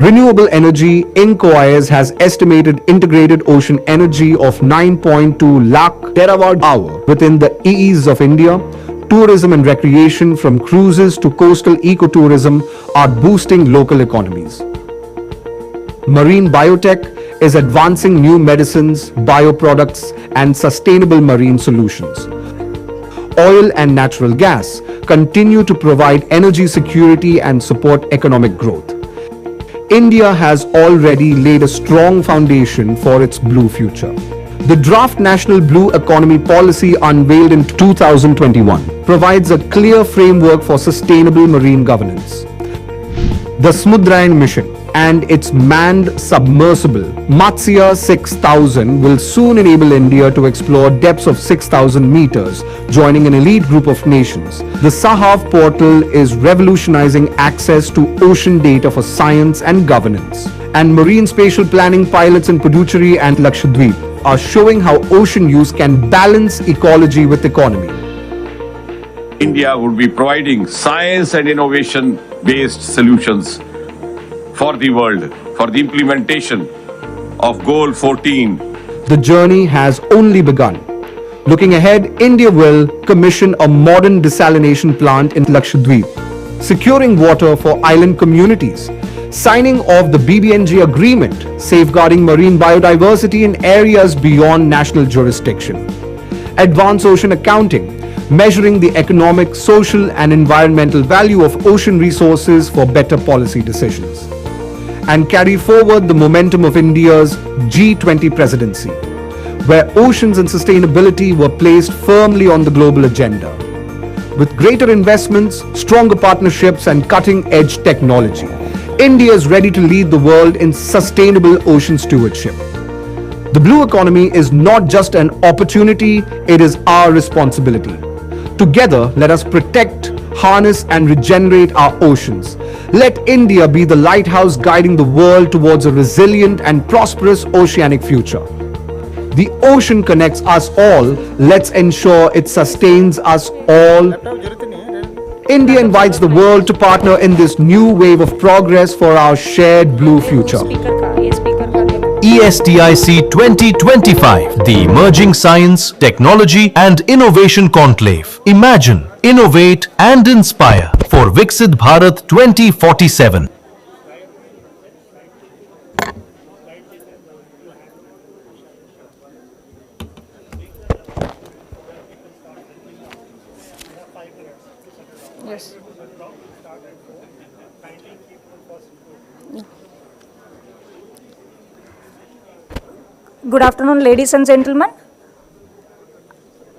Renewable Energy Inc. has estimated integrated ocean energy of 9.2 lakh terawatt hour within the EEZ of India. Tourism and recreation from cruises to coastal ecotourism are boosting local economies. Marine biotech is advancing new medicines, bioproducts, and sustainable marine solutions. Oil and natural gas continue to provide energy security and support economic growth. India has already laid a strong foundation for its blue future. The draft National Blue Economy Policy unveiled in 2021 provides a clear framework for sustainable marine governance. The Samudrayan mission and its manned submersible Matsya 6000 will soon enable India to explore depths of 6,000 meters, joining an elite group of nations. The Sahav portal is revolutionizing access to ocean data for science and governance. And marine spatial planning pilots in Puducherry and Lakshadweep are showing how ocean use can balance ecology with economy. India would be providing science and innovation based solutions for the world for the implementation of Goal 14. The journey has only begun. Looking ahead, India will commission a modern desalination plant in Lakshadweep, securing water for island communities, signing off the BBNG agreement, safeguarding marine biodiversity in areas beyond national jurisdiction. Advanced ocean accounting, measuring the economic, social, and environmental value of ocean resources for better policy decisions. And carry forward the momentum of India's G20 presidency, where oceans and sustainability were placed firmly on the global agenda. With greater investments, stronger partnerships, and cutting-edge technology, India is ready to lead the world in sustainable ocean stewardship. The blue economy is not just an opportunity, it is our responsibility. Together, let us protect, harness, and regenerate our oceans. Let India be the lighthouse guiding the world towards a resilient and prosperous oceanic future. The ocean connects us all. Let's ensure it sustains us all. India invites the world to partner in this new wave of progress for our shared blue future. ESTIC 2025, the Emerging Science, Technology and Innovation Conclave. Imagine, innovate and inspire for Viksit Bharat 2047. Yes. Good afternoon, ladies and gentlemen.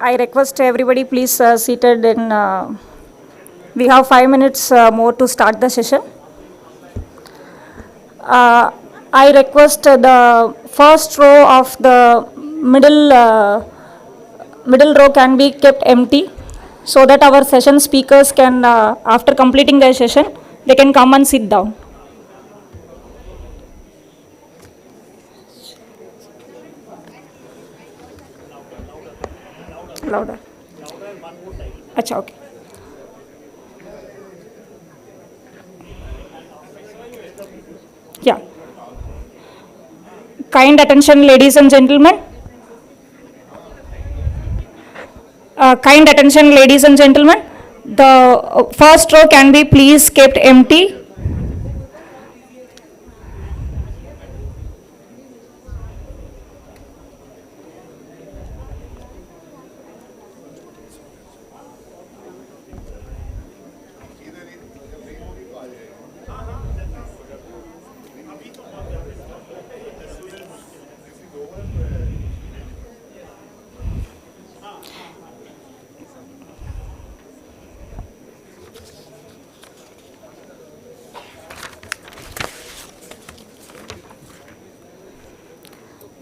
I request everybody please seated in. We have 5 minutes more to start the session. I request the first row of the middle row can be kept empty, so that our session speakers can, after completing their session, they can come and sit down. Louder. Achha, okay. Yeah. Kind attention, ladies and gentlemen. Kind attention, ladies and gentlemen. The first row can be please kept empty.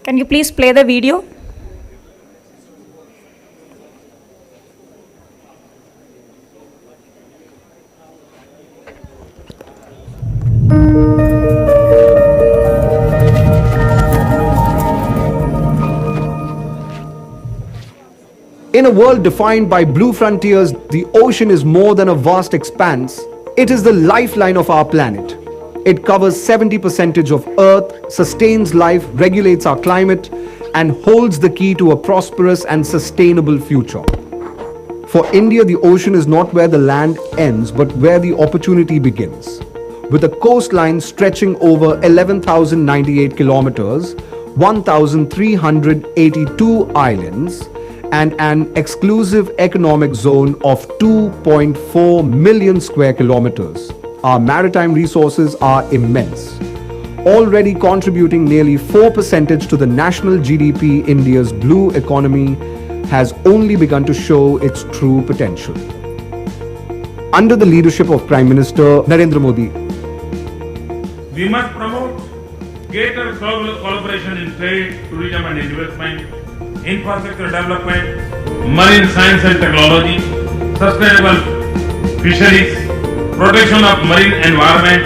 Can you please play the video? In a world defined by blue frontiers, the ocean is more than a vast expanse. It is the lifeline of our planet. It covers 70% of Earth, sustains life, regulates our climate, and holds the key to a prosperous and sustainable future. For India, the ocean is not where the land ends, but where the opportunity begins. With a coastline stretching over 11,098 kilometers, 1,382 islands, and an exclusive economic zone of 2.4 million square kilometers, our maritime resources are immense. Already contributing nearly 4% to the national GDP, India's blue economy has only begun to show its true potential. Under the leadership of Prime Minister Narendra Modi, we must promote greater global collaboration in trade, tourism and investment, infrastructure development, marine science and technology, sustainable fisheries, protection of marine environment,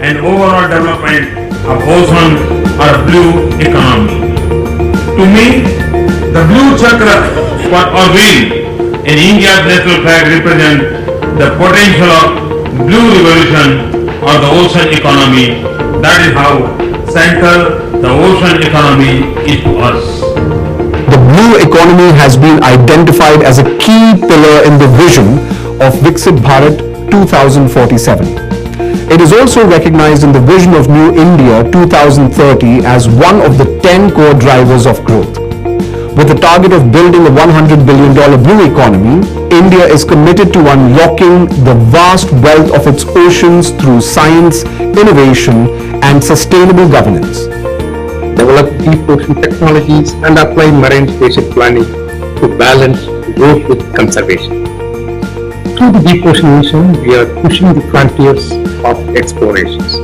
and overall development of ocean or blue economy. To me, the blue chakra or wheel in India's national flag represents the potential of blue revolution or the ocean economy. That is how central the ocean economy is to us. the blue economy has been identified as a key pillar in the vision of Viksit Bharat 2047. It is also recognized in the vision of New India 2030 as one of the 10 core drivers of growth. With the target of building a $100 billion blue economy, India is committed to unlocking the vast wealth of its oceans through science, innovation, and sustainable governance. Develop deep ocean technologies and apply marine spatial planning to balance growth with conservation. Through the Deep Ocean Mission, we are pushing the frontiers of explorations.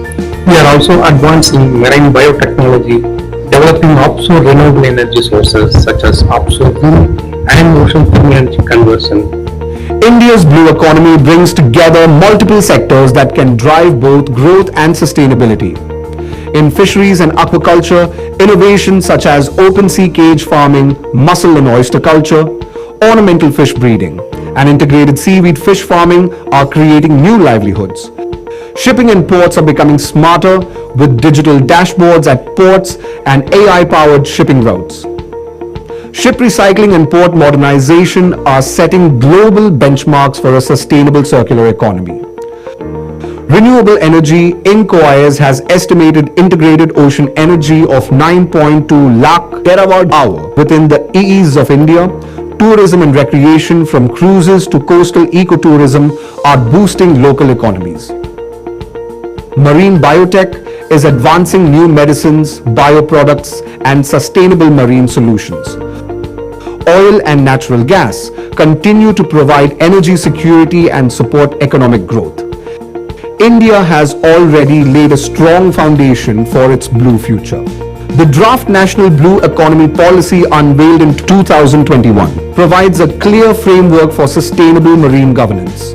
We are also advancing marine biotechnology, developing offshore renewable energy sources such as offshore wind and ocean thermal energy conversion. India's blue economy brings together multiple sectors that can drive both growth and sustainability. In fisheries and aquaculture, innovations such as open sea cage farming, mussel and oyster culture, ornamental fish breeding, and integrated seaweed fish farming are creating new livelihoods. Shipping and ports are becoming smarter with digital dashboards at ports and AI-powered shipping routes. Ship recycling and port modernization are setting global benchmarks for a sustainable circular economy. Renewable energy, Incoires has estimated integrated ocean energy of 9.2 lakh terawatt-hour within the EEZ of India. Tourism and recreation from cruises to coastal ecotourism are boosting local economies. Marine biotech is advancing new medicines, bioproducts, and sustainable marine solutions. Oil and natural gas continue to provide energy security and support economic growth. India has already laid a strong foundation for its blue future. The draft National Blue Economy Policy unveiled in 2021 provides a clear framework for sustainable marine governance.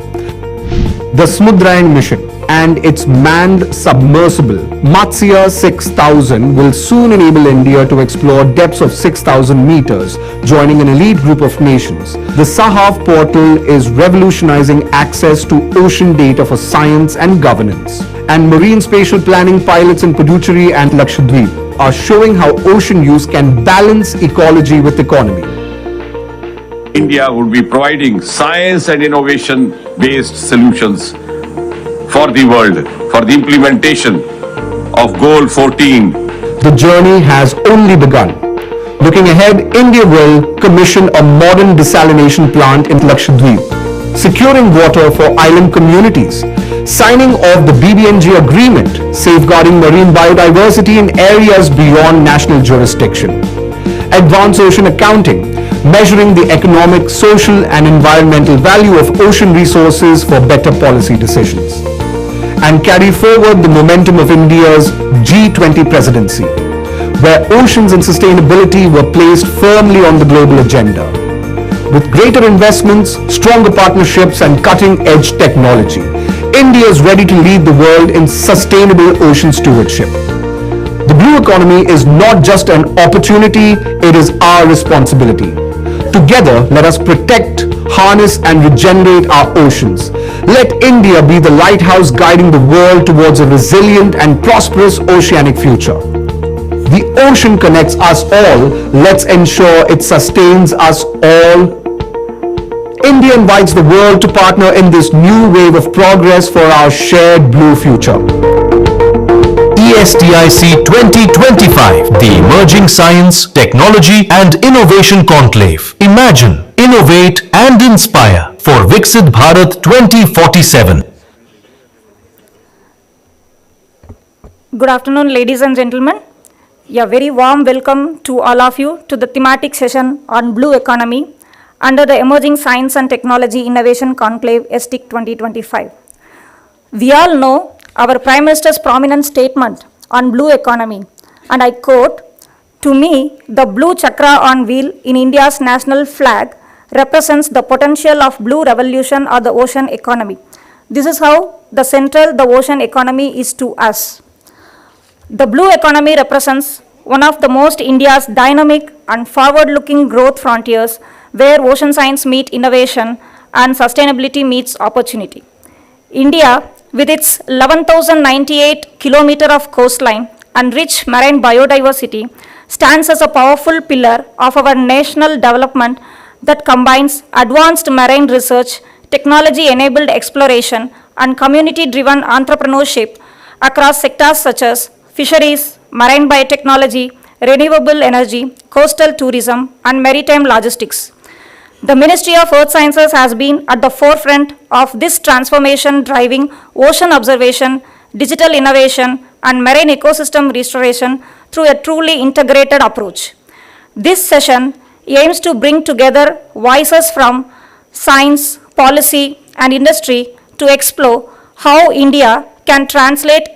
The Samudrayan mission and its manned submersible Matsya 6000 will soon enable India to explore depths of 6,000 meters, joining an elite group of nations. The Sahav portal is revolutionizing access to ocean data for science and governance. And marine spatial planning pilots in Puducherry and Lakshadweep are showing how ocean use can balance ecology with economy. India would be providing science and innovation-based solutions for the world, for the implementation of Goal 14. The journey has only begun. Looking ahead, India will commission a modern desalination plant in Lakshadweep, securing water for island communities, signing off the BBNG agreement, safeguarding marine biodiversity in areas beyond national jurisdiction, advanced ocean accounting, measuring the economic, social, and environmental value of ocean resources for better policy decisions, and carry forward the momentum of India's G20 presidency, where oceans and sustainability were placed firmly on the global agenda. With greater investments, stronger partnerships, and cutting-edge technology, India is ready to lead the world in sustainable ocean stewardship. The blue economy is not just an opportunity, it is our responsibility. Together, let us protect, harness, and regenerate our oceans, Let India be the lighthouse guiding the world towards a resilient and prosperous oceanic future. The ocean connects us all. Let's ensure it sustains us all. India invites the world to partner in this new wave of progress for our shared blue future. ESTIC 2025, the Emerging Science, Technology and Innovation Conclave. Imagine, innovate and inspire for Viksit Bharat 2047. Good afternoon, ladies and gentlemen. A very warm welcome to all of you to the thematic session on blue economy under the Emerging Science and Technology Innovation Conclave ESTIC 2025. We all know our Prime Minister's prominent statement on blue economy, and I quote, "To me, the blue chakra on wheel in India's national flag represents the potential of blue revolution or the ocean economy. This is how the central the ocean economy is to us." The blue economy represents one of the most India's dynamic and forward-looking growth frontiers where ocean science meets innovation and sustainability meets opportunity. India, with its 11,098 km of coastline and rich marine biodiversity, stands as a powerful pillar of our national development that combines advanced marine research, technology-enabled exploration, and community-driven entrepreneurship across sectors such as fisheries, marine biotechnology, renewable energy, coastal tourism, and maritime logistics. The Ministry of Earth Sciences has been at the forefront of this transformation, driving ocean observation, digital innovation, and marine ecosystem restoration through a truly integrated approach. This session aims to bring together voices from science, policy, and industry to explore how India can translate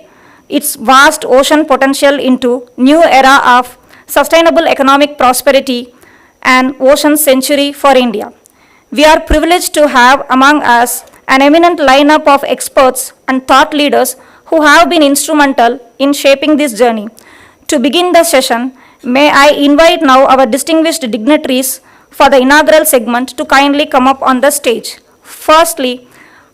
its vast ocean potential into new era of sustainable economic prosperity and ocean century for India. We are privileged to have among us an eminent lineup of experts and thought leaders who have been instrumental in shaping this journey. To begin the session, may I invite now our distinguished dignitaries for the inaugural segment to kindly come up on the stage. Firstly,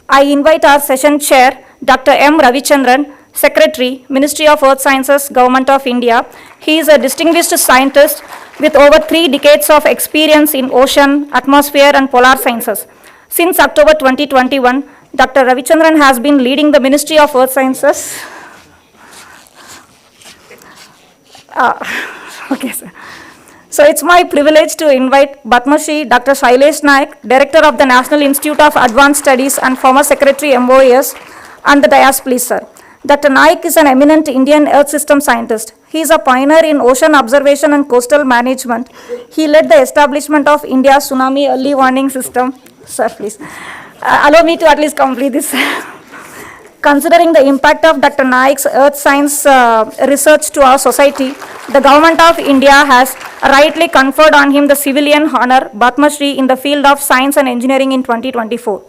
I invite our session chair, Dr. M. Ravichandran, Secretary, Ministry of Earth Sciences, Government of India. He is a distinguished scientist with over 3 decades of experience in ocean, atmosphere, and polar sciences. Since October 2021, Dr. Ravichandran has been leading the Ministry of Earth Sciences. Okay, sir. So it's my privilege to invite Padma Shri Dr. Shailesh Naik, Director of the National Institute of Advanced Studies and former Secretary MOES, and the dais, please, sir. Dr. Naik is an eminent Indian earth system scientist. He is a pioneer in ocean observation and coastal management. He led the establishment of India's tsunami early warning system. Sir, please. Allow me to at least complete this. Considering the impact of Dr. Naik's earth science research to our society, the Government of India has rightly conferred on him the civilian honor Padma Shri in the field of science and engineering in 2024.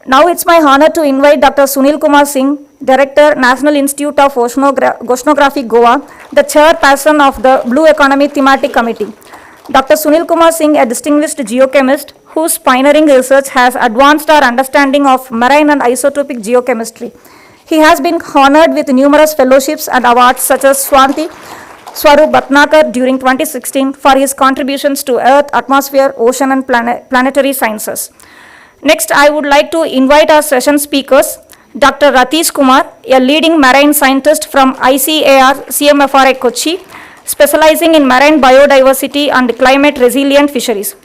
Now it's my honor to invite Dr. Sunil Kumar Singh, Director, National Institute of Oceanography, Goa, the chairperson of the Blue Economy Thematic Committee. Dr. Sunil Kumar Singh, a distinguished geochemist whose pioneering research has advanced our understanding of marine and isotopic geochemistry. He has been honored with numerous fellowships and awards such as Swanti Swarup Bhatnagar during 2016 for his contributions to Earth, atmosphere, ocean, and planetary sciences. Next, I would like to invite our session speakers, Dr. Ratish Kumar, a leading marine scientist from ICAR CMFRI Kochi, specializing in marine biodiversity and climate resilient fisheries.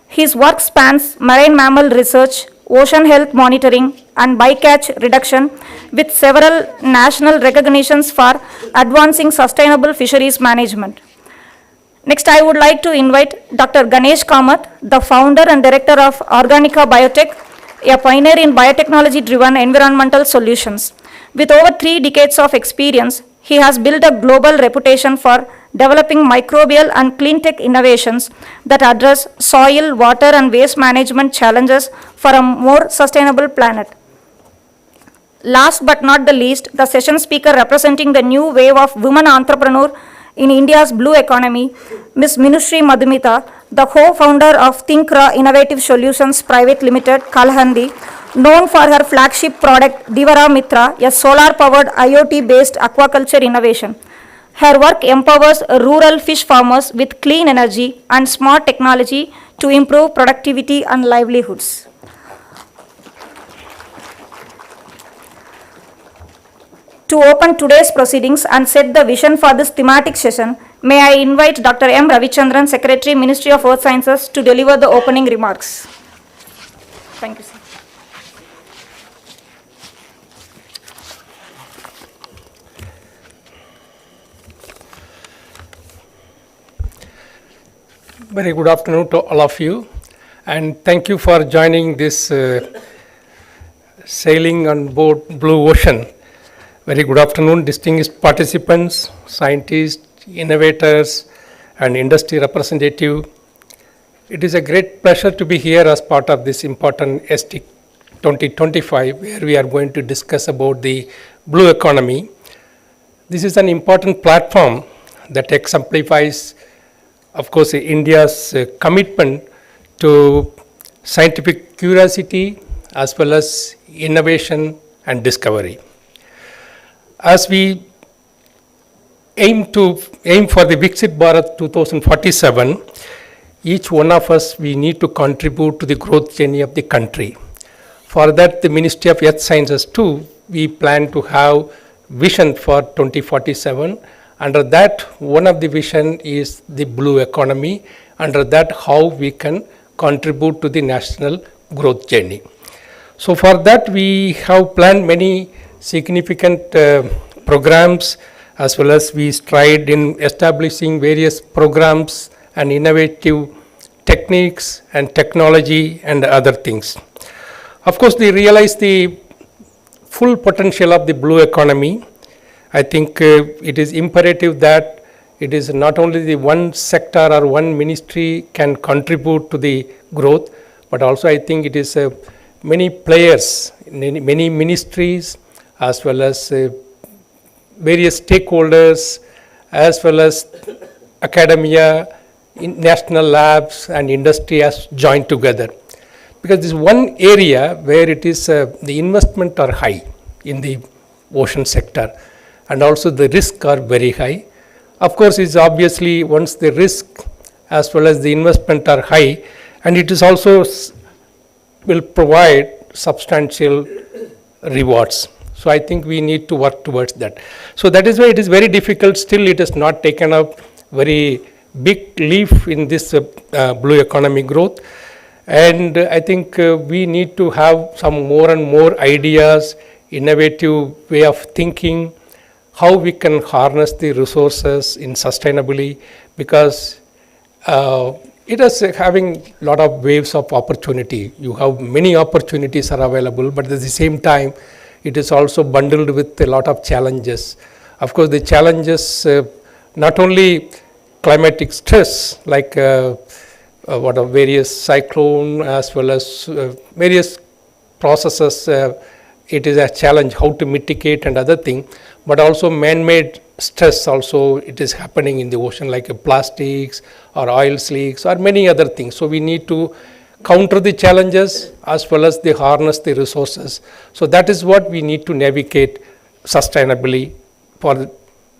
His work spans marine mammal research, ocean health monitoring, and bycatch reduction, with several national recognitions for advancing sustainable fisheries management. Next, I would like to invite Dr. Ganesh Kamath, the founder and director of Organica Biotech, a pioneer in biotechnology-driven environmental solutions. With over 3 decades of experience, he has built a global reputation for developing microbial and clean tech innovations that address soil, water, and waste management challenges for a more sustainable planet. Last but not the least, the session speaker representing the new wave of women entrepreneur in India's blue economy, Ms. Minushree Madhumita, the co-founder of Thinkra Innovative Solutions Private Limited, Kalahandi, Known for her flagship product Divara Mitra, a solar-powered IoT-based aquaculture innovation. Her work empowers rural fish farmers with clean energy and smart technology to improve productivity and livelihoods. To open today's proceedings and set the vision for this thematic session, may I invite Dr. M. Ravichandran, Secretary, Ministry of Earth Sciences, to deliver the opening remarks. Thank you, sir. Very good afternoon to all of you, and thank you for joining this sailing on board Blue Ocean. Very good afternoon, distinguished participants, scientists, innovators, and industry representative. It is a great pleasure to be here as part of this important ST 2025, where we are going to discuss about the blue economy. This is an important platform that exemplifies, of course, India's commitment to scientific curiosity as well as innovation and discovery. As we aim for the Viksit Bharat 2047, each one of us, we need to contribute to the growth journey of the country. For that, the Ministry of Earth Sciences too, we plan to have vision for 2047. Under that, one of the vision is the blue economy. Under that, how we can contribute to the national growth journey. So for that, we have planned many significant programs, as well as we stride in establishing various programs and innovative techniques and technology and other things. Of course, we realize the full potential of the blue economy. I think it is imperative that it is not only the one sector or one ministry can contribute to the growth, but also I think it is many players, many ministries, as well as various stakeholders, as well as academia, national labs and industry has joined together. Because this is one area where it is the investment are high in the ocean sector, and also the risks are very high. Of course, it's obviously once the risk as well as the investment are high, and it is also will provide substantial rewards. So I think we need to work towards that. So that is why it is very difficult. Still, it has not taken up very big leap in this blue economy growth. And I think we need to have some more and more ideas, innovative way of thinking, how we can harness the resources in sustainably, because it is having a lot of waves of opportunity. You have many opportunities are available, but at the same time, it is also bundled with a lot of challenges. Of course, the challenges not only climatic stress, like what are various cyclone as well as various processes, it is a challenge how to mitigate and other thing, but also man-made stress also it is happening in the ocean, like plastics or oil leaks or many other things. So we need to counter the challenges as well as they harness the resources. So that is what we need to navigate sustainably for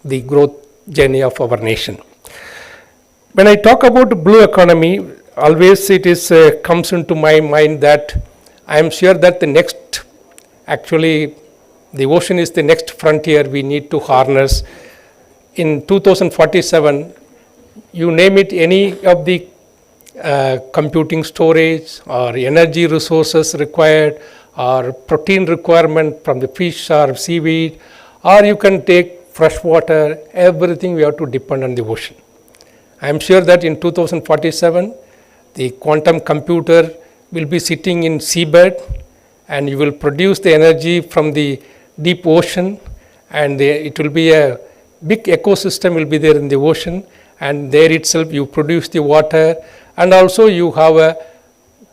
the growth journey of our nation. When I talk about blue economy, always it is comes into my mind that I am sure that the next, actually the ocean is the next frontier we need to harness. In 2047, you name it, any of the computing storage or energy resources required or protein requirement from the fish or seaweed, or you can take fresh water, everything we have to depend on the ocean. I am sure that in 2047, the quantum computer will be sitting in seabed and you will produce the energy from the deep ocean, and it will be a big ecosystem will be there in the ocean, and there itself you produce the water, and also you have a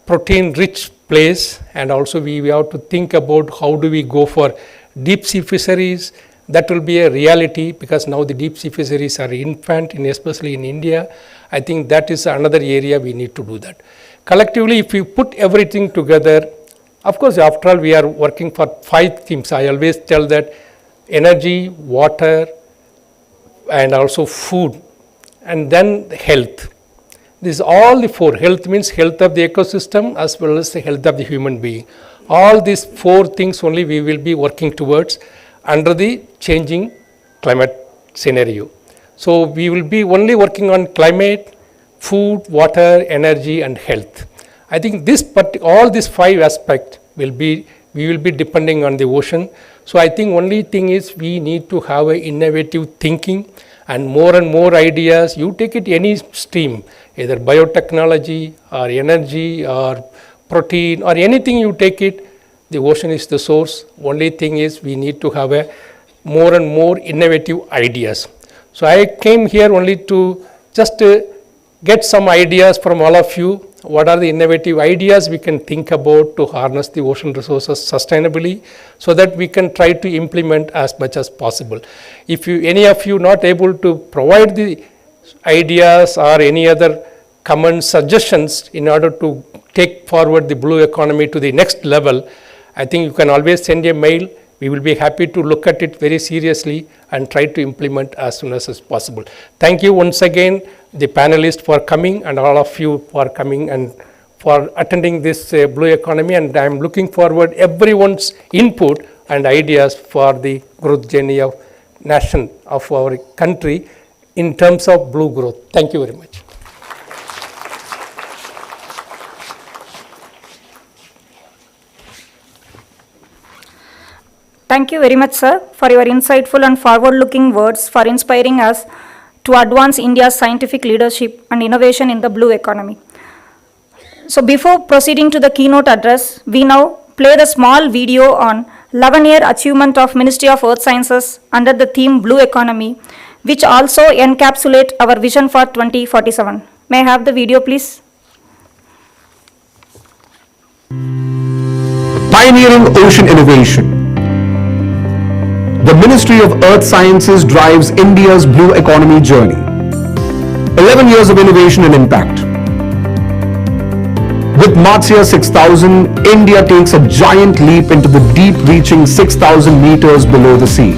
protein rich place, and also we have to think about how do we go for deep sea fisheries. That will be a reality because now the deep sea fisheries are infant, especially in India. I think that is another area we need to do that. Collectively, if we put everything together, Of course, after all, we are working for 5 themes. I always tell that energy, water, and also food, and then health. These all the 4. Health means health of the ecosystem as well as the health of the human being. All these 4 things only we will be working towards under the changing climate scenario. So we will be only working on climate, food, water, energy, and health. I think all these 5 aspects we will be depending on the ocean. So I think only thing is we need to have a innovative thinking and more ideas. You take it any stream, either biotechnology or energy or protein or anything you take it, the ocean is the source. Only thing is we need to have a more and more innovative ideas. So I came here only to just get some ideas from all of you. What are the innovative ideas we can think about to harness the ocean resources sustainably so that we can try to implement as much as possible. If any of you not able to provide the ideas or any other comments, suggestions in order to take forward the blue economy to the next level, I think you can always send a mail. We will be happy to look at it very seriously and try to implement as soon as possible. Thank you once again, the panelists, for coming, and all of you for coming and for attending this blue economy. And I am looking forward everyone's input and ideas for the growth journey of nation of our country in terms of blue growth. Thank you very much. Thank you very much, sir, for your insightful and forward-looking words for inspiring us to advance India's scientific leadership and innovation in the blue economy. So before proceeding to the keynote address, we now play the small video on 11-year achievement of Ministry of Earth Sciences under the theme Blue Economy, which also encapsulate our vision for 2047. May I have the video, please? Pioneering ocean innovation. The Ministry of Earth Sciences drives India's blue economy journey. 11 years of innovation and impact. With Matsya 6000, India takes a giant leap into the deep-reaching 6,000 meters below the sea.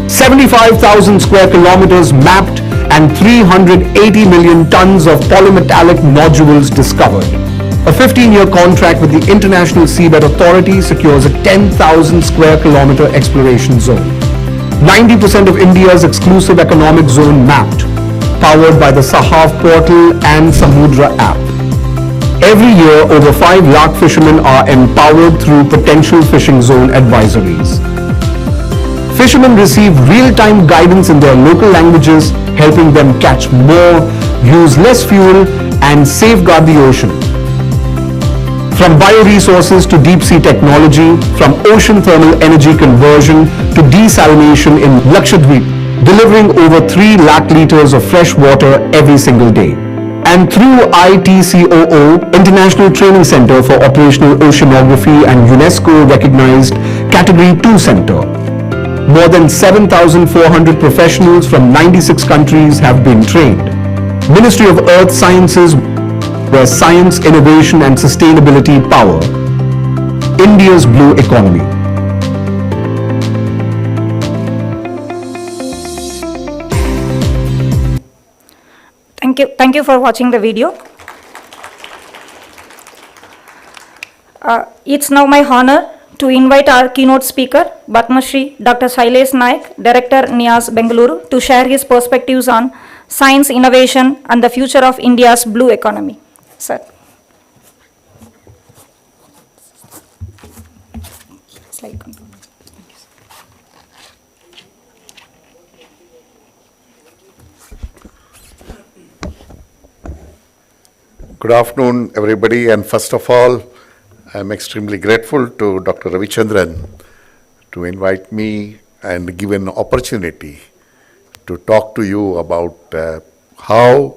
75,000 square kilometers mapped and 380 million tons of polymetallic nodules discovered. A 15-year contract with the International Seabed Authority secures a 10,000 square kilometer exploration zone. 90% of India's exclusive economic zone mapped, powered by the Sahav portal and Samudra app. Every year, over 5 lakh fishermen are empowered through potential fishing zone advisories. Fishermen receive real-time guidance in their local languages, helping them catch more, use less fuel, and safeguard the ocean. From bioresources to deep-sea technology, from ocean thermal energy conversion to desalination in Lakshadweep, delivering over 3 lakh liters of fresh water every single day. And through ITCOO, International Training Center for Operational Oceanography and UNESCO-recognized Category 2 Center, more than 7,400 professionals from 96 countries have been trained. Ministry of Earth Sciences, where science, innovation and sustainability power India's blue economy. Thank you for watching the video. It's now my honor to invite our keynote speaker, Padma Shri Dr. Shailesh Naik, Director, NIAS, Bengaluru, to share his perspectives on science, innovation and the future of India's blue economy. Sir. Slide control. Good afternoon, everybody, and first of all, I'm extremely grateful to Dr. Ravichandran to invite me and give an opportunity to talk to you about how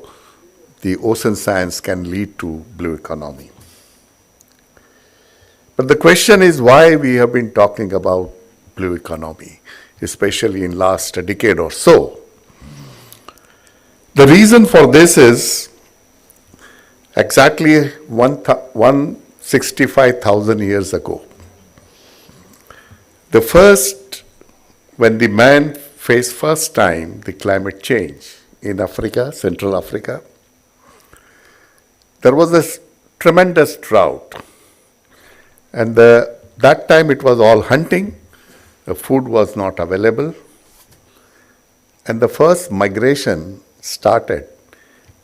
the ocean science can lead to blue economy. But the question is why we have been talking about blue economy, especially in last decade or so. The reason for this is exactly 165,000 years ago, The first, when the man faced first time the climate change in Africa, Central Africa, there was this tremendous drought. And that time it was all hunting, the food was not available. And the first migration started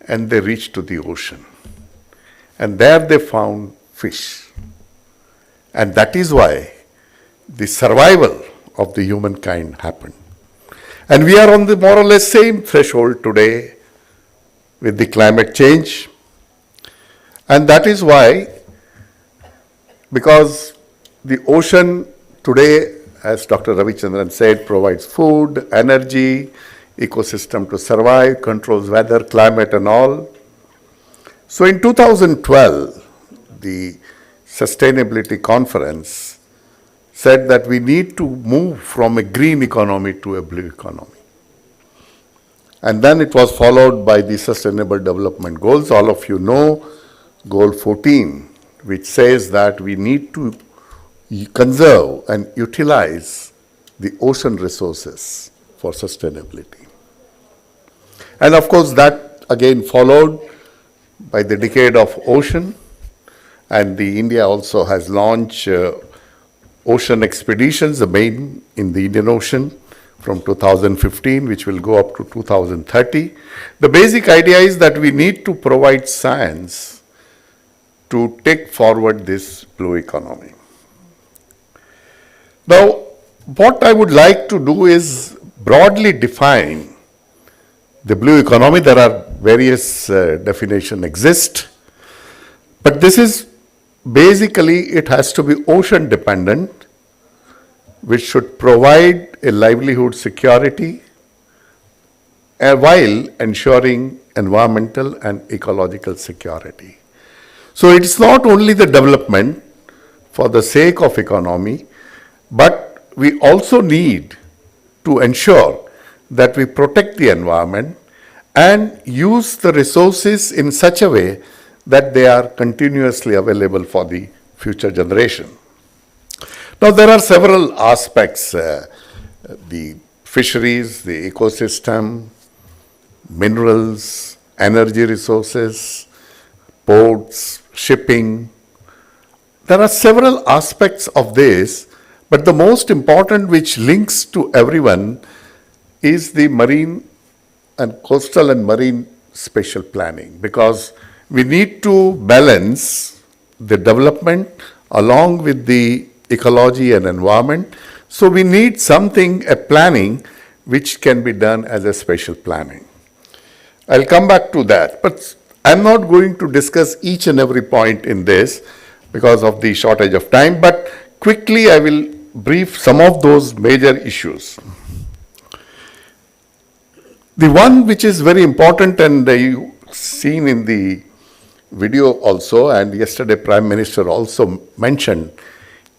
and they reached to the ocean. And there they found fish. And that is why the survival of the humankind happened. And we are on the more or less same threshold today with the climate change. And that is why, because the ocean today, as Dr. Ravichandran said, provides food, energy, ecosystem to survive, controls weather, climate and all. So in 2012, the Sustainability Conference said that we need to move from a green economy to a blue economy. And then it was followed by the Sustainable Development Goals. All of you know Goal 14, which says that we need to conserve and utilize the ocean resources for sustainability. And of course, that again followed by the decade of ocean, and India also has launched ocean expeditions, the main in the Indian Ocean from 2015, which will go up to 2030. The basic idea is that we need to provide science to take forward this blue economy. Now, what I would like to do is broadly define the blue economy. There are various definitions exist, but this is basically, it has to be ocean dependent, which should provide a livelihood security while ensuring environmental and ecological security. So it's not only the development for the sake of economy, but we also need to ensure that we protect the environment and use the resources in such a way that they are continuously available for the future generation. Now, there are several aspects, the fisheries, the ecosystem, minerals, energy resources, ports, shipping. There are several aspects of this, but the most important, which links to everyone, is the marine and coastal and marine spatial planning, because we need to balance the development along with the ecology and environment. So we need something, a planning, which can be done as a spatial planning. I'll come back to that, but I'm not going to discuss each and every point in this because of the shortage of time, but quickly I will brief some of those major issues. The one which is very important, and you've seen in the video also, and yesterday Prime Minister also mentioned,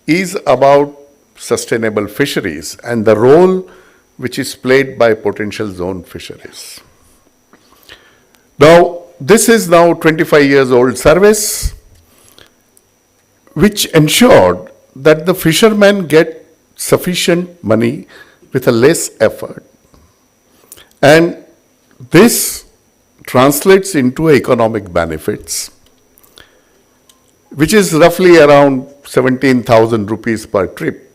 is about sustainable fisheries and the role which is played by potential zone fisheries. Now, this is now 25 years old service, which ensured that the fishermen get sufficient money with a less effort. And this translates into economic benefits, which is roughly around 17,000 rupees per trip.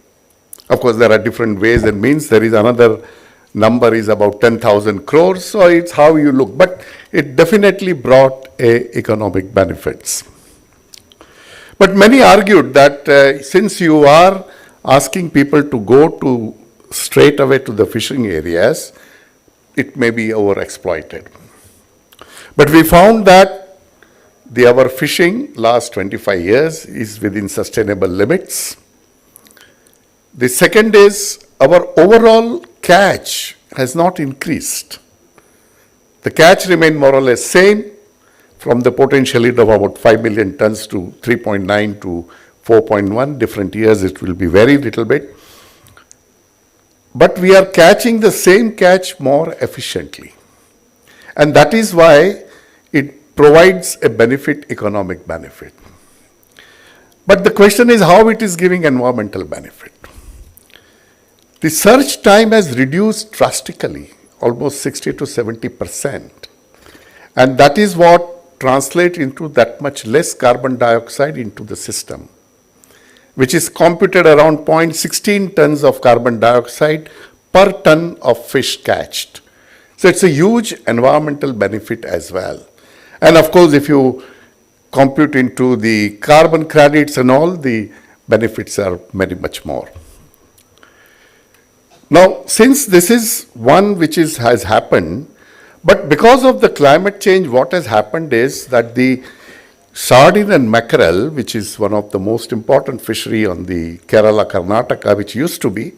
Of course, there are different ways and means. There is another number is about 10,000 crores, so it's how you look. But it definitely brought economic benefits. But many argued that since you are asking people to go to straight away to the fishing areas, it may be overexploited. But we found that our fishing last 25 years is within sustainable limits. The second is our overall catch has not increased. The catch remained more or less same from the potential of about 5 million tons to 3.9 to 4.1. Different years it will be very little bit. But we are catching the same catch more efficiently. And that is why it provides a benefit, economic benefit. But the question is how it is giving environmental benefit. The search time has reduced drastically, almost 60 to 70%. And that is what translates into that much less carbon dioxide into the system, which is computed around 0.16 tons of carbon dioxide per ton of fish catched. So it's a huge environmental benefit as well. And of course, if you compute into the carbon credits and all, the benefits are very much more. Now, since this is one which has happened, but because of the climate change, what has happened is that the sardine and mackerel, which is one of the most important fishery on the Kerala, Karnataka, which used to be,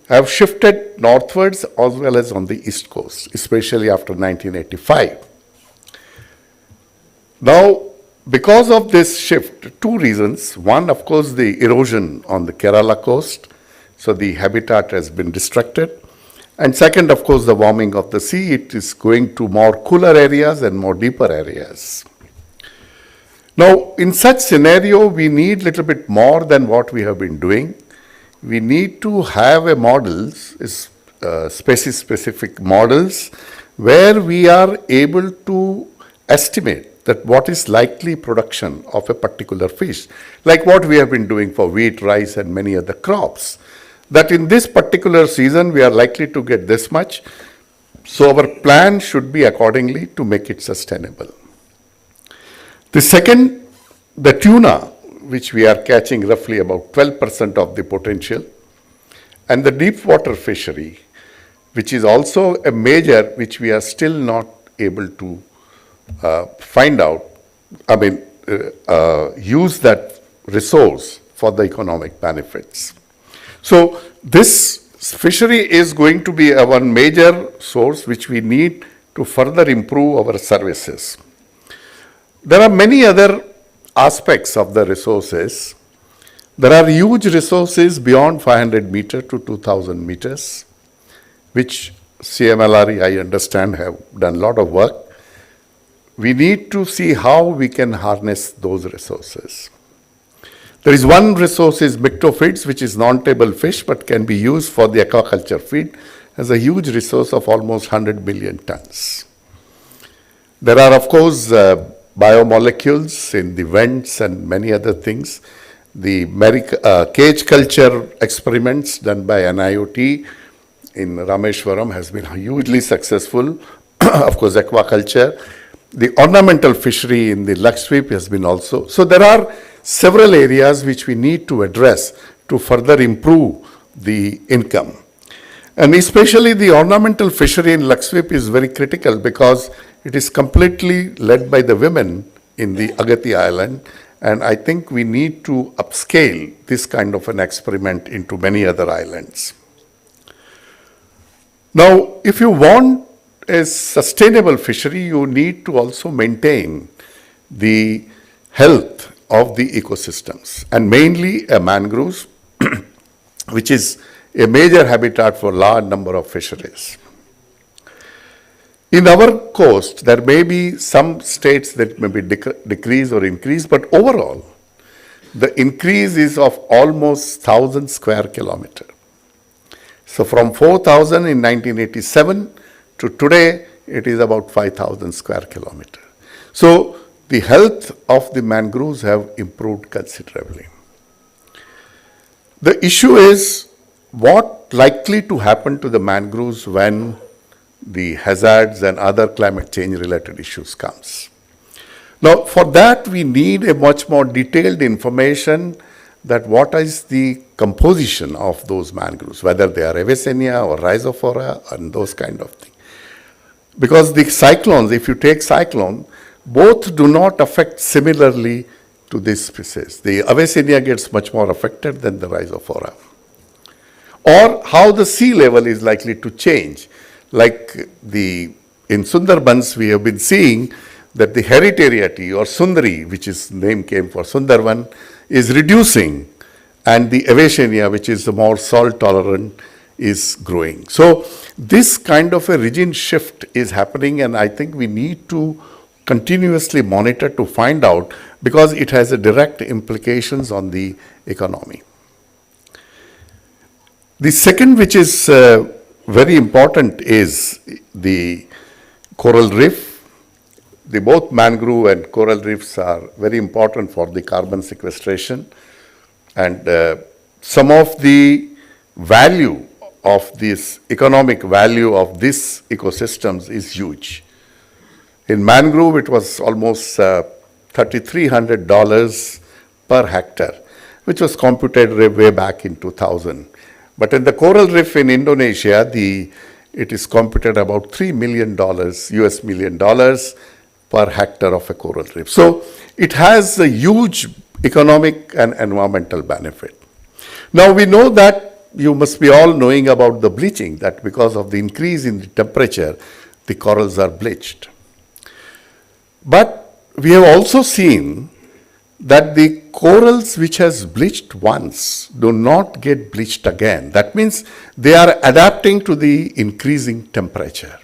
have shifted northwards as well as on the east coast, especially after 1985. Now, because of this shift, two reasons. One, of course, the erosion on the Kerala coast, so the habitat has been destructed. And second, of course, the warming of the sea. It is going to more cooler areas and more deeper areas. Now, in such scenario, we need a little bit more than what we have been doing. We need to have a models, species-specific models, where we are able to estimate that what is likely production of a particular fish, like what we have been doing for wheat, rice, and many other crops. That in this particular season, we are likely to get this much. So our plan should be accordingly to make it sustainable. The second, the tuna, which we are catching roughly about 12% of the potential, and the deep water fishery, which is also a major, which we are still not able to use that resource for the economic benefits. So this fishery is going to be one major source which we need to further improve our services. There are many other aspects of the resources. There are huge resources beyond 500 meters to 2000 meters, which CMLRE, I understand, have done a lot of work. We need to see how we can harness those resources. There is one resource is myctophytes, which is non-table fish, but can be used for the aquaculture feed as a huge resource of almost 100 million tons. There are, of course, biomolecules in the vents and many other things. The cage culture experiments done by NIOT in Rameshwaram has been hugely successful. Of course, aquaculture. The ornamental fishery in the Lakshadweep has been also. So there are several areas which we need to address to further improve the income. And especially the ornamental fishery in Lakshadweep is very critical because it is completely led by the women in the Agati Island. And I think we need to upscale this kind of an experiment into many other islands. Now, if you want a sustainable fishery, you need to also maintain the health of the ecosystems, and mainly mangroves, which is a major habitat for large number of fisheries. In our coast, there may be some states that may be decrease or increase, but overall, the increase is of almost 1,000 square kilometer. So from 4,000 in 1987 to today, it is about 5,000 square kilometer. So the health of the mangroves have improved considerably. The issue is what likely to happen to the mangroves when the hazards and other climate change related issues comes. Now, for that, we need a much more detailed information that what is the composition of those mangroves, whether they are Avicennia or Rhizophora and those kind of things. Because the cyclones, if you take cyclone, both do not affect similarly to this species. The Avicennia gets much more affected than the Rhizophora. Or how the sea level is likely to change. Like in Sundarbans, we have been seeing that the heritariety or Sundari, which is name came for Sundarban, is reducing, and the Avicennia, which is the more salt tolerant, is growing. So this kind of a regime shift is happening, and I think we need to continuously monitor to find out, because it has a direct implications on the economy. The second, which is very important, is the coral reef. The both mangrove and coral reefs are very important for the carbon sequestration, and some of the value of this, economic value of these ecosystems is huge. In mangrove, it was almost $3,300 per hectare, which was computed way back in 2000. But in the coral reef in Indonesia, it is computed about $3 million, US million dollars per hectare of a coral reef. So it has a huge economic and environmental benefit. Now we know that you must be all knowing about the bleaching, that because of the increase in the temperature, the corals are bleached. But we have also seen that the corals which has bleached once do not get bleached again. That means they are adapting to the increasing temperature.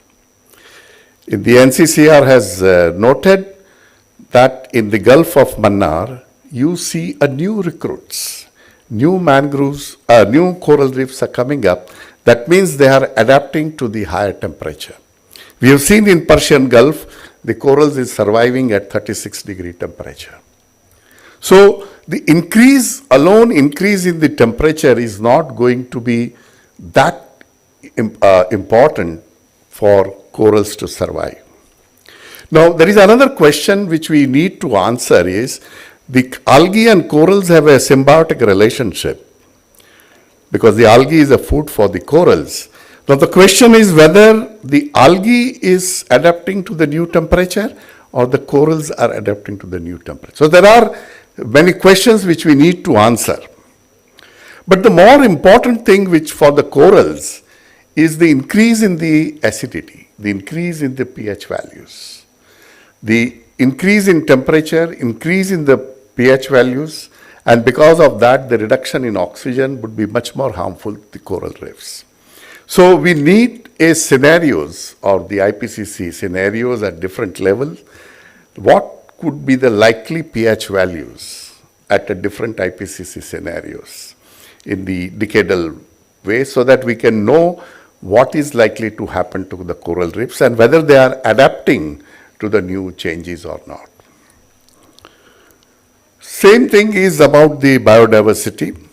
The NCCR has noted that in the Gulf of Mannar, you see a new recruits, new mangroves, new coral reefs are coming up. That means they are adapting to the higher temperature. We have seen in Persian Gulf, the corals is surviving at 36-degree temperature. So the increase in the temperature is not going to be that important for corals to survive. Now there is another question which we need to answer is, the algae and corals have a symbiotic relationship because the algae is a food for the corals. Now the question is whether the algae is adapting to the new temperature or the corals are adapting to the new temperature. So there are many questions which we need to answer. But the more important thing which for the corals is the increase in the acidity, the increase in the pH values. The increase in temperature, increase in the pH values, and because of that the reduction in oxygen would be much more harmful to the coral reefs. So we need a scenarios or the IPCC scenarios at different levels. What could be the likely pH values at a different IPCC scenarios in the decadal way so that we can know what is likely to happen to the coral reefs and whether they are adapting to the new changes or not. Same thing is about the biodiversity.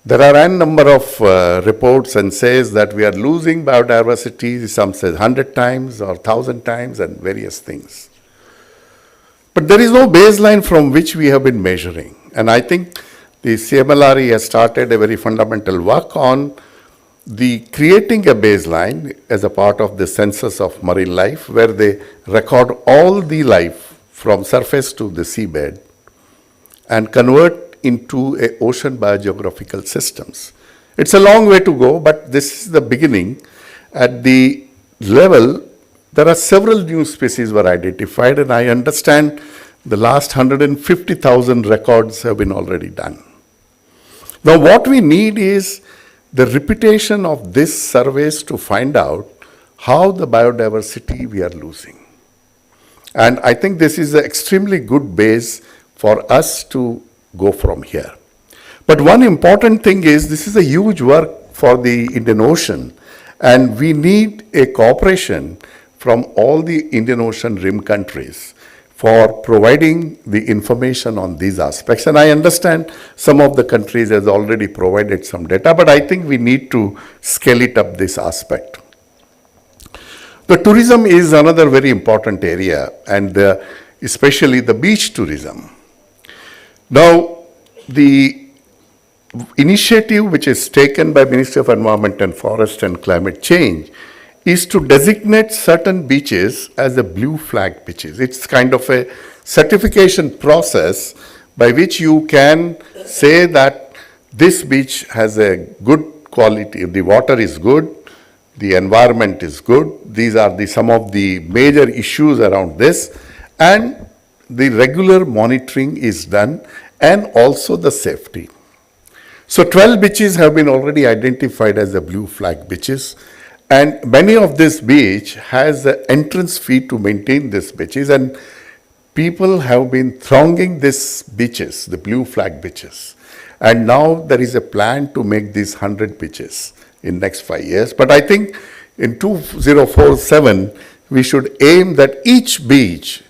There are n number of reports and says that we are losing biodiversity, some say 100 times or 1,000 times and various things. But there is no baseline from which we have been measuring. And I think the CMLRE has started a very fundamental work on the creating a baseline as a part of the census of marine life where they record all the life from surface to the seabed and convert into a ocean biogeographical systems. It's a long way to go, but this is the beginning. At the level, there are several new species were identified, and I understand the last 150,000 records have been already done. Now what we need is the repetition of these surveys to find out how the biodiversity we are losing. And I think this is an extremely good base for us to go from here. But one important thing is this is a huge work for the Indian Ocean, and we need a cooperation from all the Indian Ocean rim countries for providing the information on these aspects. And I understand some of the countries has already provided some data, but I think we need to scale it up this aspect. The tourism is another very important area, and especially the beach tourism. Now, the initiative which is taken by Ministry of Environment and Forest and Climate Change is to designate certain beaches as a blue flag beaches. It's kind of a certification process by which you can say that this beach has a good quality, the water is good, the environment is good, these are some of the major issues around this, and the regular monitoring is done, and also the safety. So 12 beaches have been already identified as the blue flag beaches, and many of this beach has an entrance fee to maintain these beaches, and people have been thronging these beaches, the blue flag beaches. And now there is a plan to make these 100 beaches in next 5 years. But I think in 2047, we should aim that each beach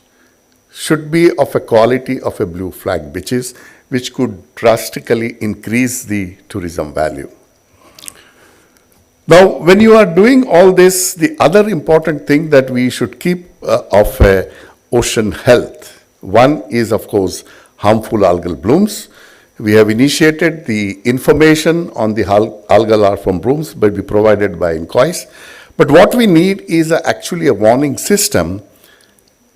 should be of a quality of a blue flag beaches, which could drastically increase the tourism value. Now, when you are doing all this, the other important thing that we should keep of ocean health, one is, of course, harmful algal blooms. We have initiated the information on the algal larvae blooms will be provided by INCOIS. But what we need is actually a warning system,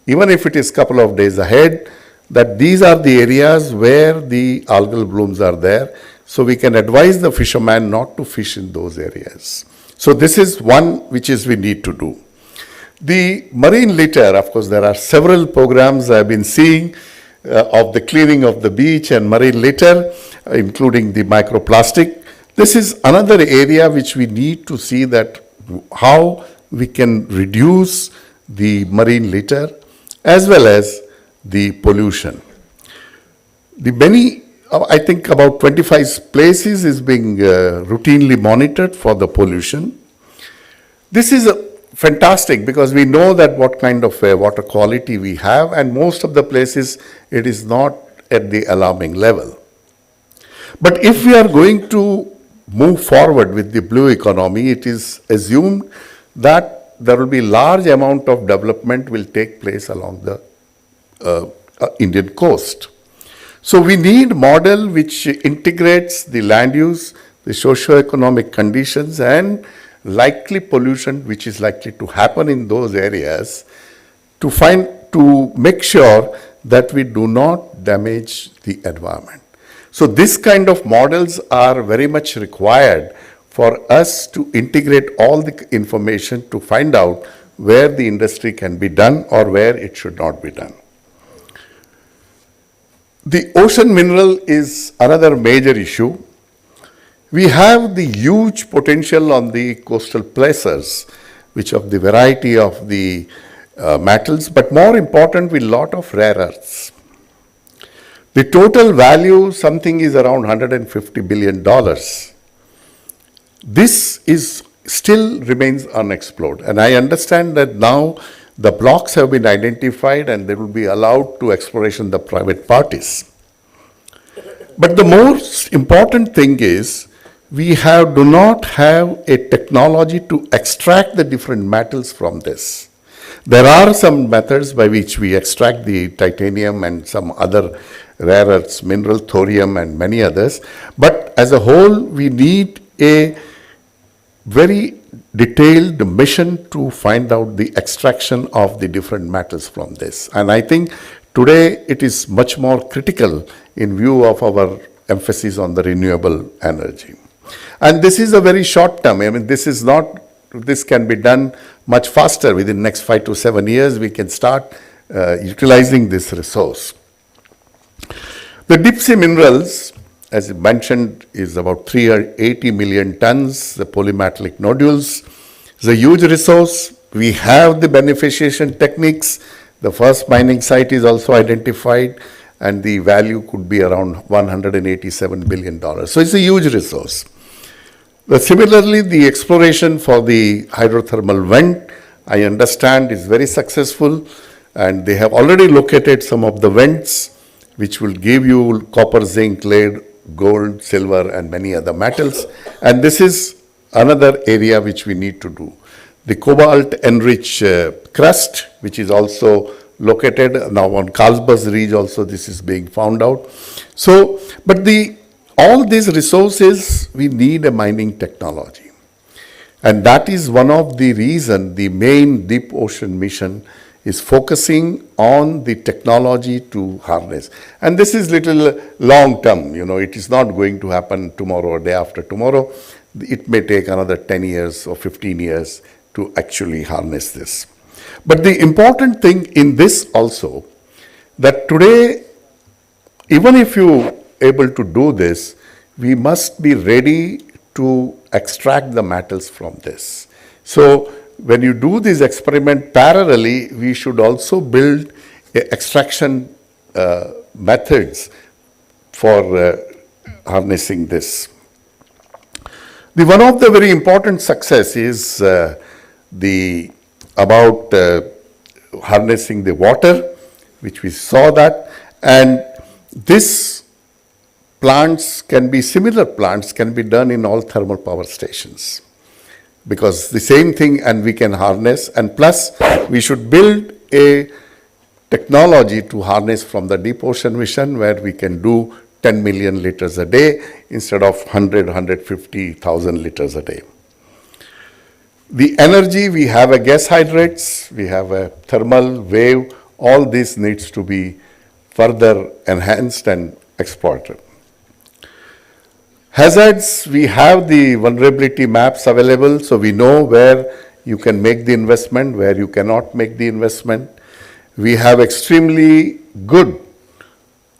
even if it is a couple of days ahead, that these are the areas where the algal blooms are there, so we can advise the fisherman not to fish in those areas. So this is one which is we need to do. The marine litter, of course, there are several programs I have been seeing of the cleaning of the beach and marine litter, including the microplastic. This is another area which we need to see that how we can reduce the marine litter as well as the pollution. The many, I think about 25 places is being routinely monitored for the pollution. This is fantastic because we know that what kind of water quality we have, and most of the places it is not at the alarming level. But if we are going to move forward with the blue economy, it is assumed that there will be large amount of development will take place along the Indian coast. So we need model which integrates the land use, the socio-economic conditions and likely pollution which is likely to happen in those areas to make sure that we do not damage the environment. So this kind of models are very much required for us to integrate all the information to find out where the industry can be done or where it should not be done. The ocean mineral is another major issue. We have the huge potential on the coastal places, which of the variety of the metals, but more important, with lot of rare earths. The total value, something is around $150 billion. This is still remains unexplored. And I understand that now the blocks have been identified and they will be allowed to exploration the private parties. But the most important thing is we do not have a technology to extract the different metals from this. There are some methods by which we extract the titanium and some other rare earths, mineral, thorium and many others. But as a whole, we need a very detailed mission to find out the extraction of the different metals from this. And I think today it is much more critical in view of our emphasis on the renewable energy. And this is a very short term. I mean, this can be done much faster. Within the next 5 to 7 years, we can start utilizing this resource. The deep sea minerals, as mentioned, is about 380 million tons. The polymetallic nodules is a huge resource. We have the beneficiation techniques. The first mining site is also identified, and the value could be around $187 billion. So it's a huge resource. Similarly, the exploration for the hydrothermal vent, I understand, is very successful, and they have already located some of the vents which will give you copper, zinc, lead, gold, silver, and many other metals. And this is another area which we need to do. The cobalt-enriched crust, which is also located now on Carlsberg Ridge, also this is being found out. So, but all these resources, we need a mining technology. And that is one of the reasons the main deep ocean mission is focusing on the technology to harness. And this is little long term, it is not going to happen tomorrow or day after tomorrow. It may take another 10 years or 15 years to actually harness this. But the important thing in this also, that today, even if you able to do this, we must be ready to extract the metals from this. So when you do this experiment parallelly, we should also build extraction methods for harnessing this. One of the very important success is about harnessing the water, which we saw that, and this plants can be, similar plants can be done in all thermal power stations, because the same thing, and we can harness, and plus we should build a technology to harness from the deep ocean mission where we can do 10 million liters a day instead of 150,000 liters a day. The energy, we have a gas hydrates, we have a thermal wave, all this needs to be further enhanced and exploited. Hazards, we have the vulnerability maps available, so we know where you can make the investment, where you cannot make the investment. We have extremely good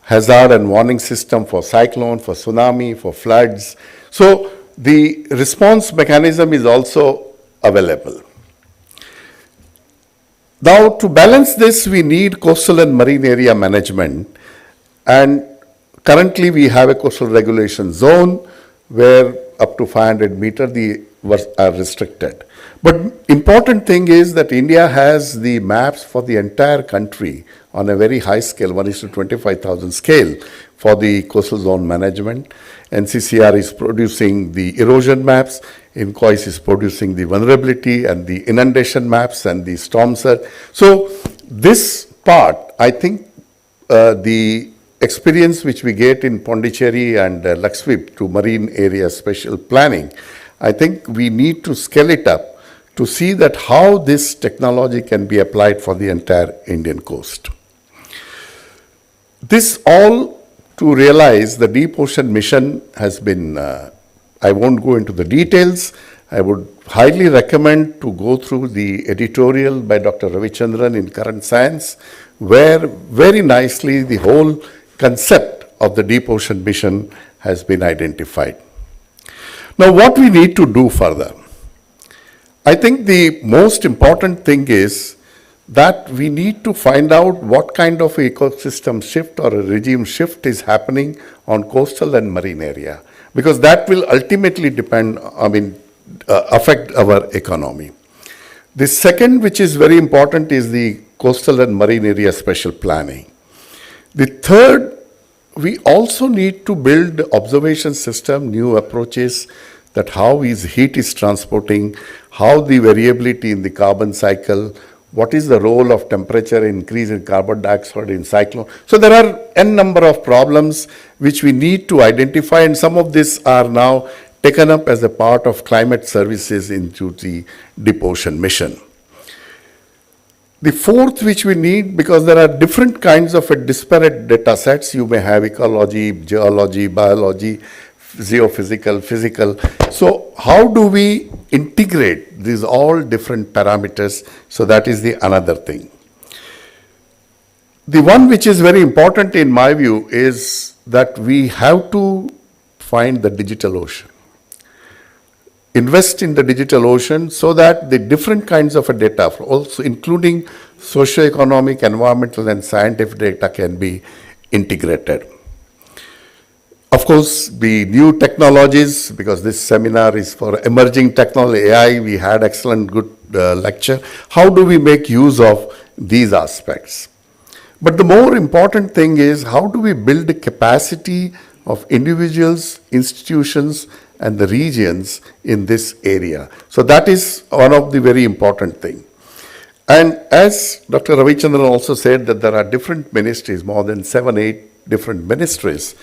hazard and warning system for cyclone, for tsunami, for floods. So the response mechanism is also available. Now, to balance this, we need coastal and marine area management, and currently we have a coastal regulation zone where up to 500 meters are restricted. But important thing is that India has the maps for the entire country on a very high scale, 1:25,000 scale for the coastal zone management. NCCR is producing the erosion maps, INCOIS is producing the vulnerability and the inundation maps and the storm surge. So this part, I think the experience which we get in Pondicherry and Lakshadweep to marine area special planning, I think we need to scale it up to see that how this technology can be applied for the entire Indian coast. This all to realize the deep ocean mission has been, I won't go into the details. I would highly recommend to go through the editorial by Dr. Ravichandran in Current Science, where very nicely the whole concept of the deep ocean mission has been identified. Now, what we need to do further? I think the most important thing is that we need to find out what kind of ecosystem shift or a regime shift is happening on coastal and marine area, because that will ultimately depend, affect our economy. The second, which is very important, is the coastal and marine area special planning. The third, we also need to build observation system, new approaches, that how heat is transporting, how the variability in the carbon cycle, what is the role of temperature increase in carbon dioxide in cyclone. So there are n number of problems which we need to identify, and some of these are now taken up as a part of climate services into the deep ocean mission. The fourth which we need, because there are different kinds of disparate data sets, you may have ecology, geology, biology, geophysical, physical. So how do we integrate these all different parameters? So that is the another thing. The one which is very important in my view is that we have to find the digital ocean. Invest in the digital ocean so that the different kinds of data, also including socioeconomic, environmental, and scientific data, can be integrated. Of course, the new technologies, because this seminar is for emerging technology, AI, we had excellent, good lecture. How do we make use of these aspects? But the more important thing is, how do we build the capacity of individuals, institutions, and the regions in this area? So that is one of the very important things. And as Dr. Ravichandran also said, that there are different ministries, more than 7-8 different ministries.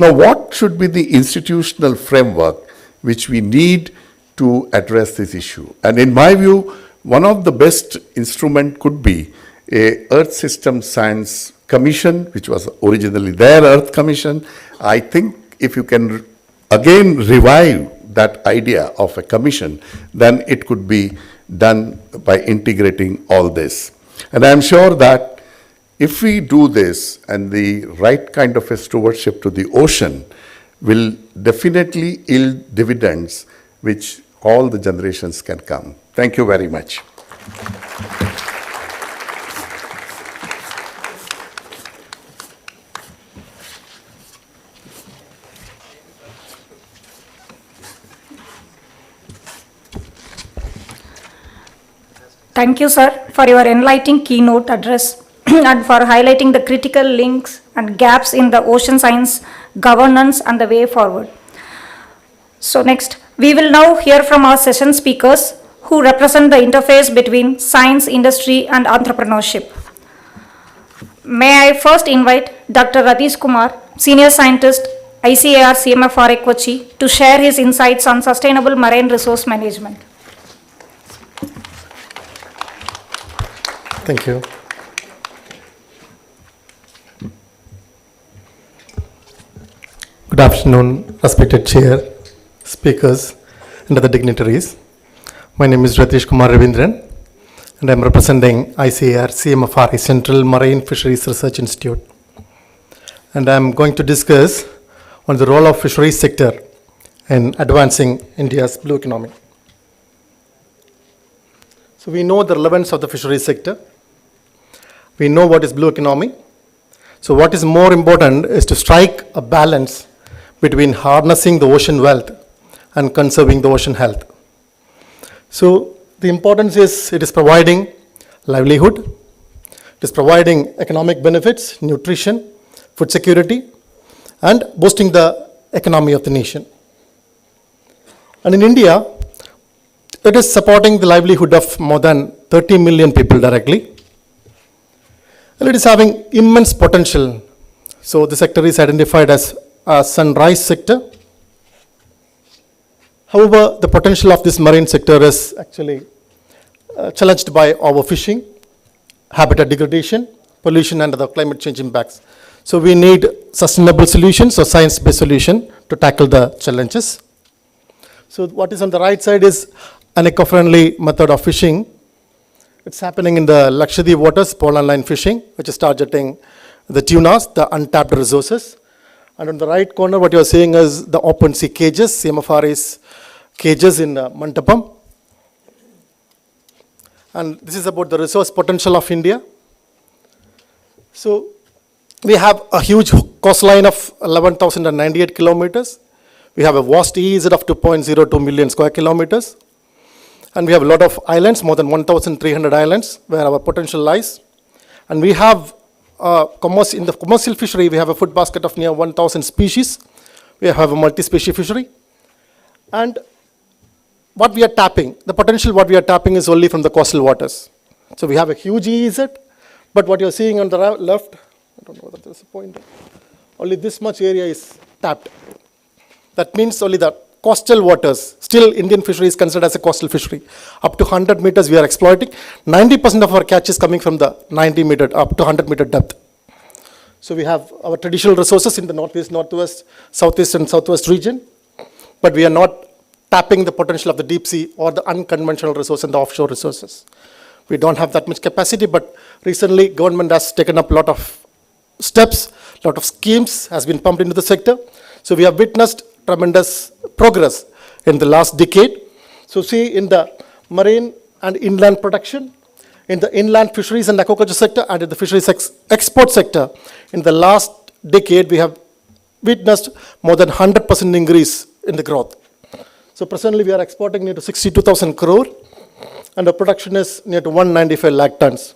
Now, what should be the institutional framework which we need to address this issue? And in my view, one of the best instrument could be a Earth System Science Commission, which was originally their Earth Commission. I think if you can again revive that idea of a commission, then it could be done by integrating all this. And I'm sure that if we do this, and the right kind of a stewardship to the ocean will definitely yield dividends which all the generations can come. Thank you very much. Thank you, sir, for your enlightening keynote address and for highlighting the critical links and gaps in the ocean science governance and the way forward. So next, we will now hear from our session speakers who represent the interface between science, industry, and entrepreneurship. May I first invite Dr. Ratish Kumar, Senior Scientist, ICAR CMFRA Kochi, to share his insights on sustainable marine resource management. Thank you. Good afternoon, respected chair, speakers, and other dignitaries. My name is Ratish Kumar Ravindran, and I am representing ICAR CMFRA Central Marine Fisheries Research Institute. And I am going to discuss on the role of fisheries sector in advancing India's blue economy. So we know the relevance of the fisheries sector. We know what is blue economy. So what is more important is to strike a balance between harnessing the ocean wealth and conserving the ocean health. So the importance is it is providing livelihood, it is providing economic benefits, nutrition, food security, and boosting the economy of the nation. And in India, it is supporting the livelihood of more than 30 million people directly. And it is having immense potential. So the sector is identified as a sunrise sector. However, the potential of this marine sector is actually challenged by overfishing, habitat degradation, pollution, and other climate change impacts. So we need sustainable solutions or science-based solution to tackle the challenges. So what is on the right side is an eco-friendly method of fishing. It's happening in the Lakshadweep waters, pole and line fishing, which is targeting the tunas, the untapped resources. And on the right corner, what you're seeing is the open sea cages, CMFRA's cages in Mantapam. And this is about the resource potential of India. So we have a huge coastline of 11,098 kilometers. We have a vast EEZ of 2.02 million square kilometers. And we have a lot of islands, more than 1,300 islands, where our potential lies. And we have, in the commercial fishery, we have a food basket of near 1,000 species. We have a multi-species fishery. And what we are tapping, the potential what we are tapping is only from the coastal waters. So we have a huge EEZ, but what you're seeing on the left, I don't know whether there's a point there, only this much area is tapped. That means only the coastal waters, still Indian fishery is considered as a coastal fishery. Up to 100 meters we are exploiting. 90% of our catch is coming from the 90 meter up to 100 meter depth. So we have our traditional resources in the northeast, northwest, southeast and southwest region, but we are not tapping the potential of the deep sea or the unconventional resource and the offshore resources. We don't have that much capacity, but recently government has taken up a lot of steps, a lot of schemes has been pumped into the sector. So we have witnessed tremendous progress in the last decade. So see in the marine and inland production, in the inland fisheries and aquaculture sector, and in the fisheries export sector, in the last decade we have witnessed more than 100% increase in the growth. So presently we are exporting near to 62,000 crore and our production is near to 195 lakh tons.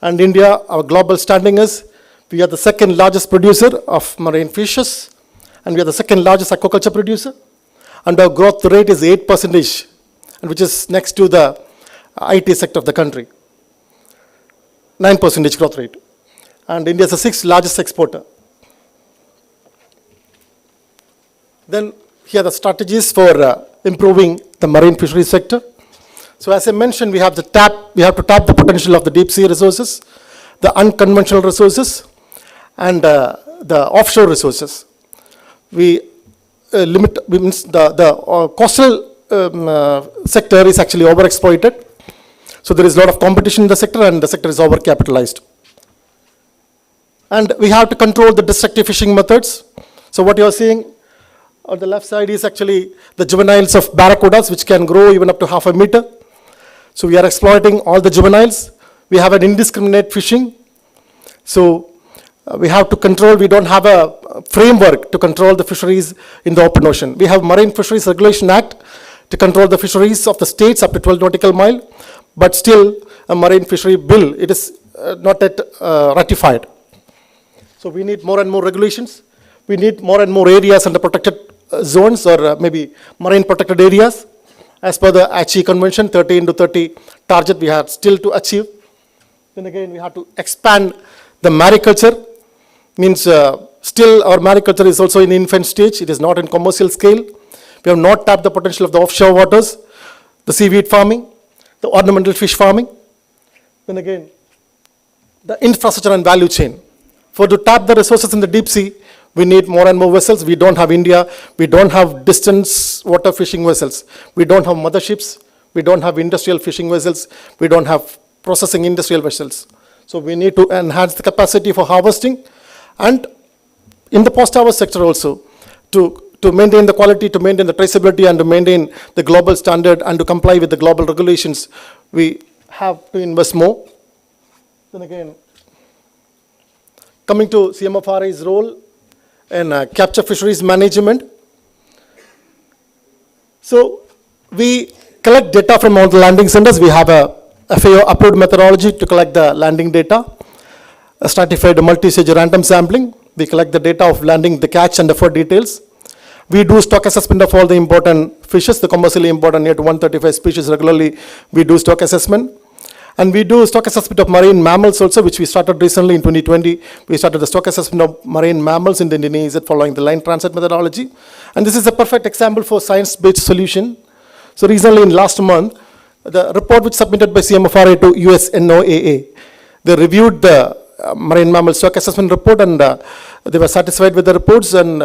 And India, our global standing is, we are the second largest producer of marine fishes and we are the second largest aquaculture producer. And our growth rate is 8%, and which is next to the IT sector of the country. 9% growth rate. And India is the sixth largest exporter. Then here are the strategies for improving the marine fisheries sector. So as I mentioned, we have to tap the potential of the deep sea resources, the unconventional resources, and the offshore resources. We means the coastal sector is actually overexploited. So there is a lot of competition in the sector and the sector is overcapitalized. And we have to control the destructive fishing methods. So what you are seeing on the left side is actually the juveniles of barracudas, which can grow even up to half a meter. So we are exploiting all the juveniles. We have an indiscriminate fishing. So we have to control, we don't have a framework to control the fisheries in the open ocean. We have Marine Fisheries Regulation Act to control the fisheries of the states up to 12 nautical mile. but still a marine fishery bill, it is not yet ratified. So we need more and more regulations. We need more and more areas under protected zones or maybe marine protected areas. As per the Aichi Convention, 30 into 30 target we have still to achieve. Then again, we have to expand the mariculture. Means still our mariculture is also in infant stage. It is not in commercial scale. We have not tapped the potential of the offshore waters, the seaweed farming, the ornamental fish farming. Then again, the infrastructure and value chain. For to tap the resources in the deep sea, we need more and more vessels. We don't have India. We don't have distance water fishing vessels. We don't have motherships. We don't have industrial fishing vessels. We don't have processing industrial vessels. So we need to enhance the capacity for harvesting and in the post-harvest sector also to maintain the quality, to maintain the traceability and to maintain the global standard and to comply with the global regulations, we have to invest more. Then again, coming to CMFRA's role in capture fisheries management. So we collect data from all the landing centers. We have a FAO approved methodology to collect the landing data, a stratified multi-stage random sampling. We collect the data of landing, the catch and the fur details. We do stock assessment of all the important fishes, the commercially important near to 135 species regularly. We do stock assessment. And we do stock assessment of marine mammals also, which we started recently in 2020. We started the stock assessment of marine mammals in the Indian EEZ following the line transit methodology. And this is a perfect example for science-based solution. So recently in last month, the report which submitted by CMFRA to US NOAA, they reviewed the marine mammal stock assessment report and they were satisfied with the reports and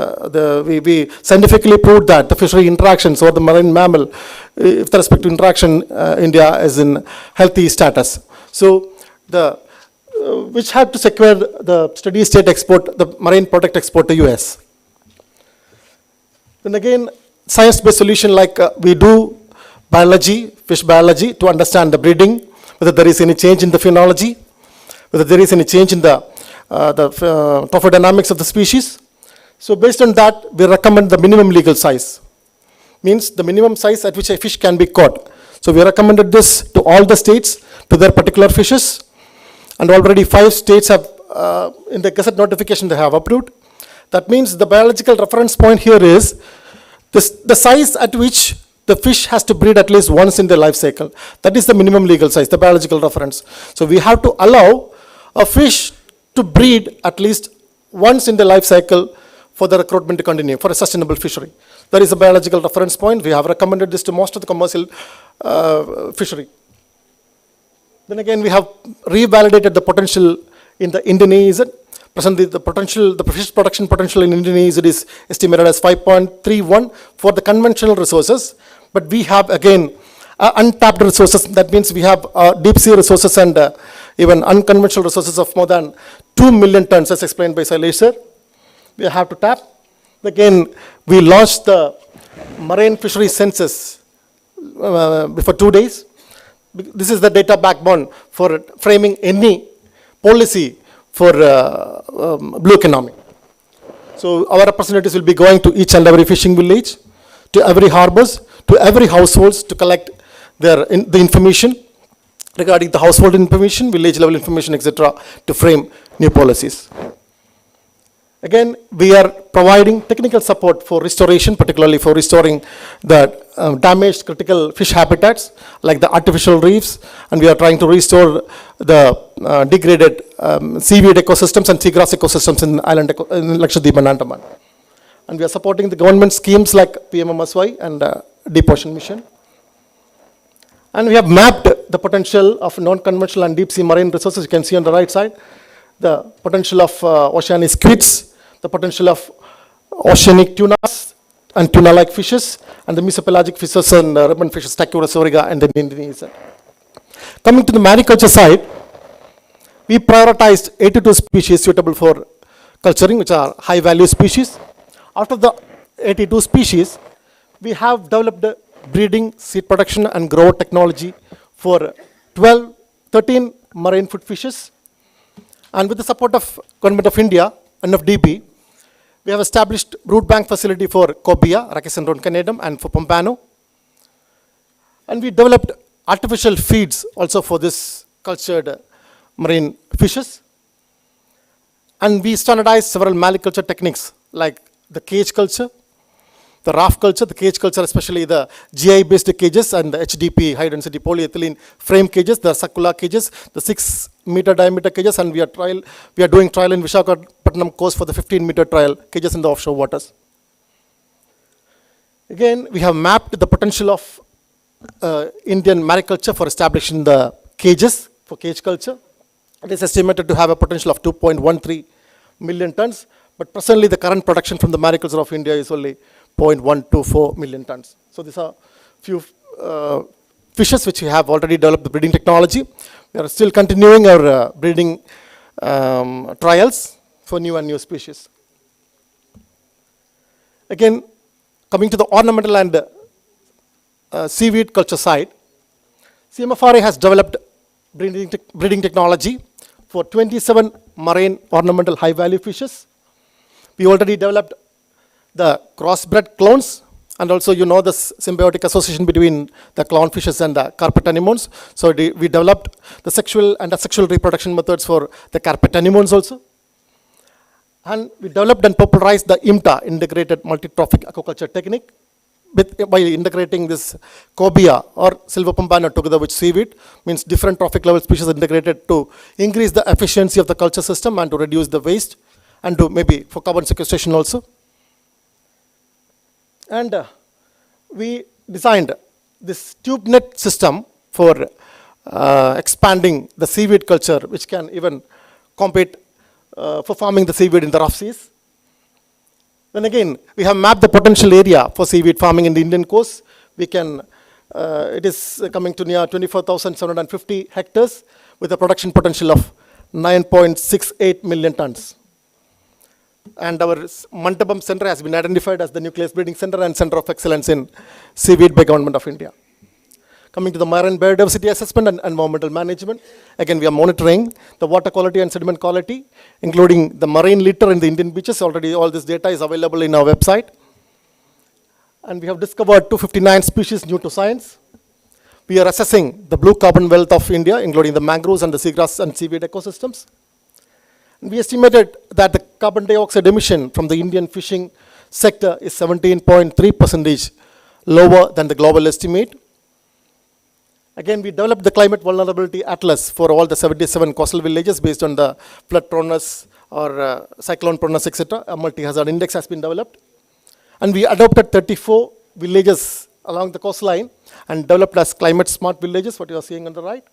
we scientifically proved that the fishery interactions or the marine mammal, with respect to interaction, India is in healthy status. So the which had to secure the steady state export, the marine product export to US. Then again, science-based solution like we do biology, fish biology to understand the breeding, whether there is any change in the phenology, whether there is any change in the trophodynamics of the species. So based on that, we recommend the minimum legal size. Means the minimum size at which a fish can be caught. So we recommended this to all the states, to their particular fishes. And already 5 states have, in the Gazette notification they have approved. That means the biological reference point here is the size at which the fish has to breed at least once in their life cycle. That is the minimum legal size, the biological reference. So we have to allow a fish to breed at least once in the life cycle for the recruitment to continue, for a sustainable fishery. That is a biological reference point. We have recommended this to most of the commercial fishery. Then again, we have revalidated the potential in the Indian EEZ. Presently, the fish production potential in Indian EEZ is estimated as 5.31 for the conventional resources. But we have again untapped resources. That means we have deep sea resources and even unconventional resources of more than 2 million tons, as explained by Sailesh sir. We have to tap. Again, we launched the marine fishery census before 2 days. This is the data backbone for framing any policy for blue economy. So our representatives will be going to each and every fishing village, to every harbors, to every households to collect the information regarding the household information, village level information, etc., to frame new policies. Again, we are providing technical support for restoration, particularly for restoring the damaged critical fish habitats like the artificial reefs, and we are trying to restore the degraded seaweed ecosystems and seagrass ecosystems in Lakshadweep and Andaman. And we are supporting the government schemes like PMMSY and Deep Ocean Mission. And we have mapped the potential of non-conventional and deep sea marine resources. You can see on the right side, the potential of oceanic squids, the potential of oceanic tunas and tuna-like fishes, and the mesopelagic fishes and ribbon fishes, Stachyrus auriga and the Indonesian. Coming to the mariculture side, we prioritized 82 species suitable for culturing, which are high-value species. Out of the 82 species, we have developed breeding, seed production, and grow technology for 13 marine food fishes. And with the support of Government of India and of DB, we have established brood bank facility for cobia, Rhacus and Roncanadum, and for pompano. And we developed artificial feeds also for this cultured marine fishes. And we standardized several mariculture techniques like the cage culture, the raft culture, the cage culture, especially the GI-based cages and the HDP, high density polyethylene frame cages, the circular cages, the 6-meter diameter cages, and we are doing trial in Visakhapatnam coast for the 15-meter trial cages in the offshore waters. Again, we have mapped the potential of Indian mariculture for establishing the cages for cage culture. It is estimated to have a potential of 2.13 million tons, but presently the current production from the mariculture of India is only 0.124 million tons. So these are few fishes which we have already developed the breeding technology. We are still continuing our breeding trials for new species. Again, coming to the ornamental and seaweed culture side, CMFRA has developed breeding technology for 27 marine ornamental high-value fishes. We already developed the crossbred clones, and also you know the symbiotic association between the clownfishes and the carpet anemones. So we developed the sexual and asexual reproduction methods for the carpet anemones also. And we developed and popularized the IMTA, integrated multi-trophic aquaculture technique, by integrating this cobia or silver pompano together with seaweed, means different trophic level species integrated to increase the efficiency of the culture system and to reduce the waste and to maybe for carbon sequestration also. And we designed this tube net system for expanding the seaweed culture, which can even compete for farming the seaweed in the rough seas. Then again, we have mapped the potential area for seaweed farming in the Indian coast. We can, it is coming to near 24,750 hectares with a production potential of 9.68 million tons. And our Mantabam Center has been identified as the Nucleus Breeding Center and Center of Excellence in Seaweed by Government of India. Coming to the marine biodiversity assessment and environmental management, again we are monitoring the water quality and sediment quality, including the marine litter in the Indian beaches. Already all this data is available in our website. And we have discovered 259 species new to science. We are assessing the blue carbon wealth of India, including the mangroves and the seagrass and seaweed ecosystems. And we estimated that the carbon dioxide emission from the Indian fishing sector is 17.3% lower than the global estimate. Again, we developed the climate vulnerability atlas for all the 77 coastal villages based on the flood proneness or cyclone proneness, etc. A multi-hazard index has been developed. And we adopted 34 villages along the coastline and developed as climate smart villages, what you are seeing on the right.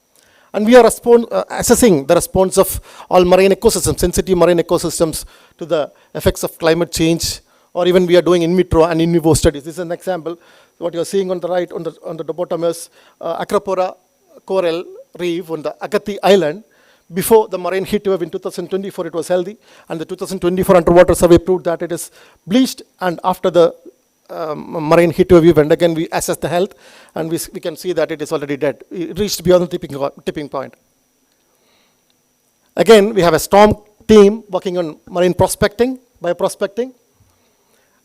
And we are assessing the response of all marine ecosystems, sensitive marine ecosystems to the effects of climate change, or even we are doing in vitro and in vivo studies. This is an example. What you are seeing on the right, on the bottom is Acropora coral reef on the Agatti Island. Before the marine heat wave in 2024, it was healthy, and the 2024 underwater survey proved that it is bleached, and after the marine heat wave event, again we assess the health, and we can see that it is already dead. It reached beyond the tipping point. Again, we have a strong team working on marine prospecting, bioprospecting.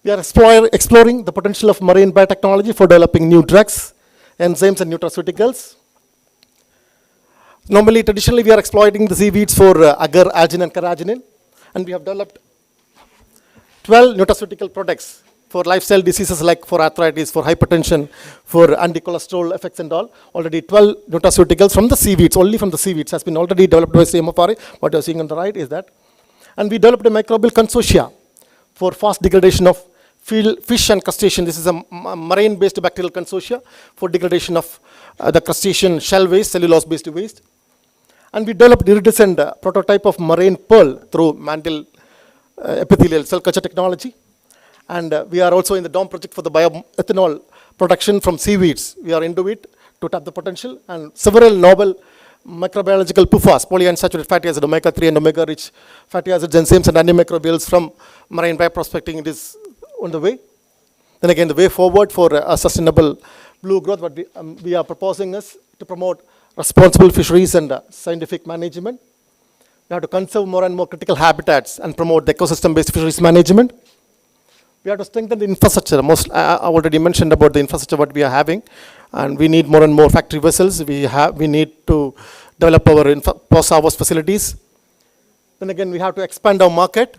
We are exploring the potential of marine biotechnology for developing new drugs, enzymes, and nutraceuticals. Normally, traditionally, we are exploiting the seaweeds for agar, algin, and carrageenan, and we have developed 12 nutraceutical products for lifestyle diseases like for arthritis, for hypertension, for anti-cholesterol effects and all. Already 12 nutraceuticals from the seaweeds, only from the seaweeds, has been already developed by CMFRA. What you are seeing on the right is that. And we developed a microbial consortia for fast degradation of fish and crustacean. This is a marine-based bacterial consortia for degradation of the crustacean shell waste, cellulose-based waste. And we developed iridescent prototype of marine pearl through mantle epithelial cell culture technology. And we are also in the DOM project for the bioethanol production from seaweeds. We are into it to tap the potential, and several novel microbiological PUFAs, polyunsaturated fatty acid, omega-3 and omega-rich fatty acids, enzymes, and antimicrobials from marine bioprospecting. It is on the way. Then again, the way forward for a sustainable blue growth, what we are proposing is to promote responsible fisheries and scientific management. We have to conserve more and more critical habitats and promote the ecosystem-based fisheries management. We have to strengthen the infrastructure. I already mentioned about the infrastructure what we are having. And we need more and more factory vessels. We need to develop our post-harvest facilities. Then again, we have to expand our market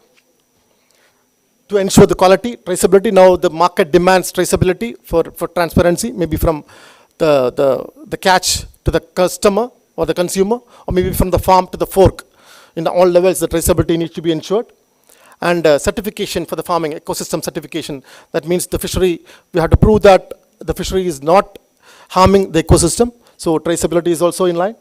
to ensure the quality, traceability. Now the market demands traceability for transparency, maybe from the catch to the customer or the consumer, or maybe from the farm to the fork. In all levels, the traceability needs to be ensured. And certification for the farming, ecosystem certification. That means the fishery, we have to prove that the fishery is not harming the ecosystem. So traceability is also in line.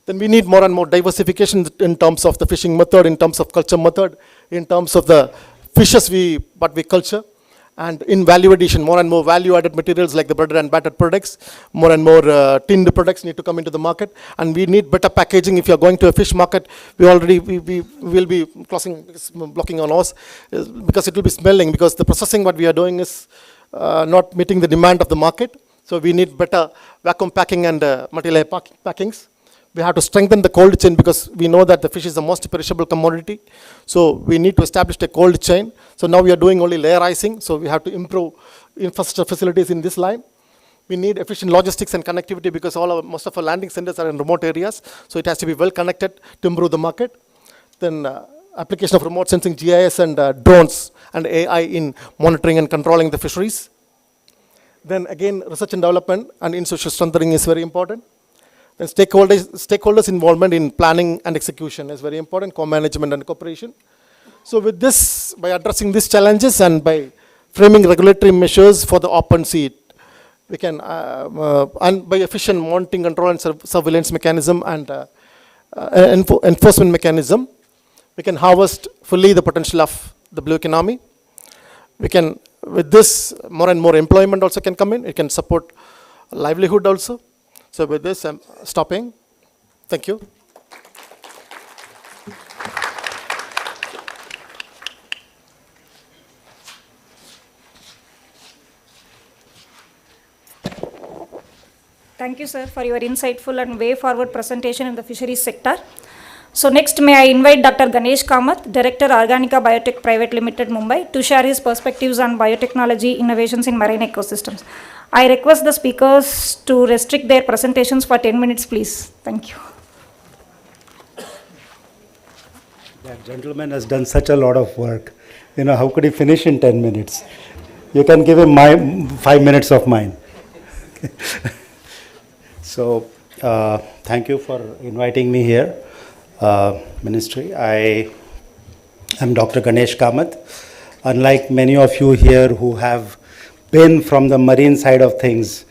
Then we need more and more diversification in terms of the fishing method, in terms of culture method, in terms of the fishes what we culture. And in value addition, more and more value-added materials like the breaded and battered products, more and more tinned products need to come into the market. And we need better packaging. If you're going to a fish market, we will be blocking our nose because it will be smelling, because the processing what we are doing is not meeting the demand of the market. So we need better vacuum packing and multi-layer packings. We have to strengthen the cold chain because we know that the fish is the most perishable commodity. So we need to establish a cold chain. So now we are doing only layer icing. So we have to improve infrastructure facilities in this line. We need efficient logistics and connectivity because most of our landing centers are in remote areas. So it has to be well connected to improve the market. Then application of remote sensing, GIS and drones and AI in monitoring and controlling the fisheries. Then again, research and development and in-social strengthening is very important. Then stakeholders involvement in planning and execution is very important, co-management and cooperation. So with this, by addressing these challenges and by framing regulatory measures for the open sea, we can, and by efficient monitoring, control and surveillance mechanism and enforcement mechanism, we can harvest fully the potential of the blue economy. We can, with this, more and more employment also can come in. It can support livelihood also. So with this, I'm stopping. Thank you. Thank you, sir, for your insightful and way forward presentation in the fisheries sector. So next, may I invite Dr. Ganesh Kamath, Director, Organica Biotech Private Limited, Mumbai, to share his perspectives on biotechnology innovations in marine ecosystems. I request the speakers to restrict their presentations for 10 minutes, please. Thank you. That gentleman has done such a lot of work. You know, how could he finish in 10 minutes? You can give him 5 minutes of mine. So, thank you for inviting me here, Ministry. I am Dr. Ganesh Kamath. Unlike many of you here who have been from the marine side of things,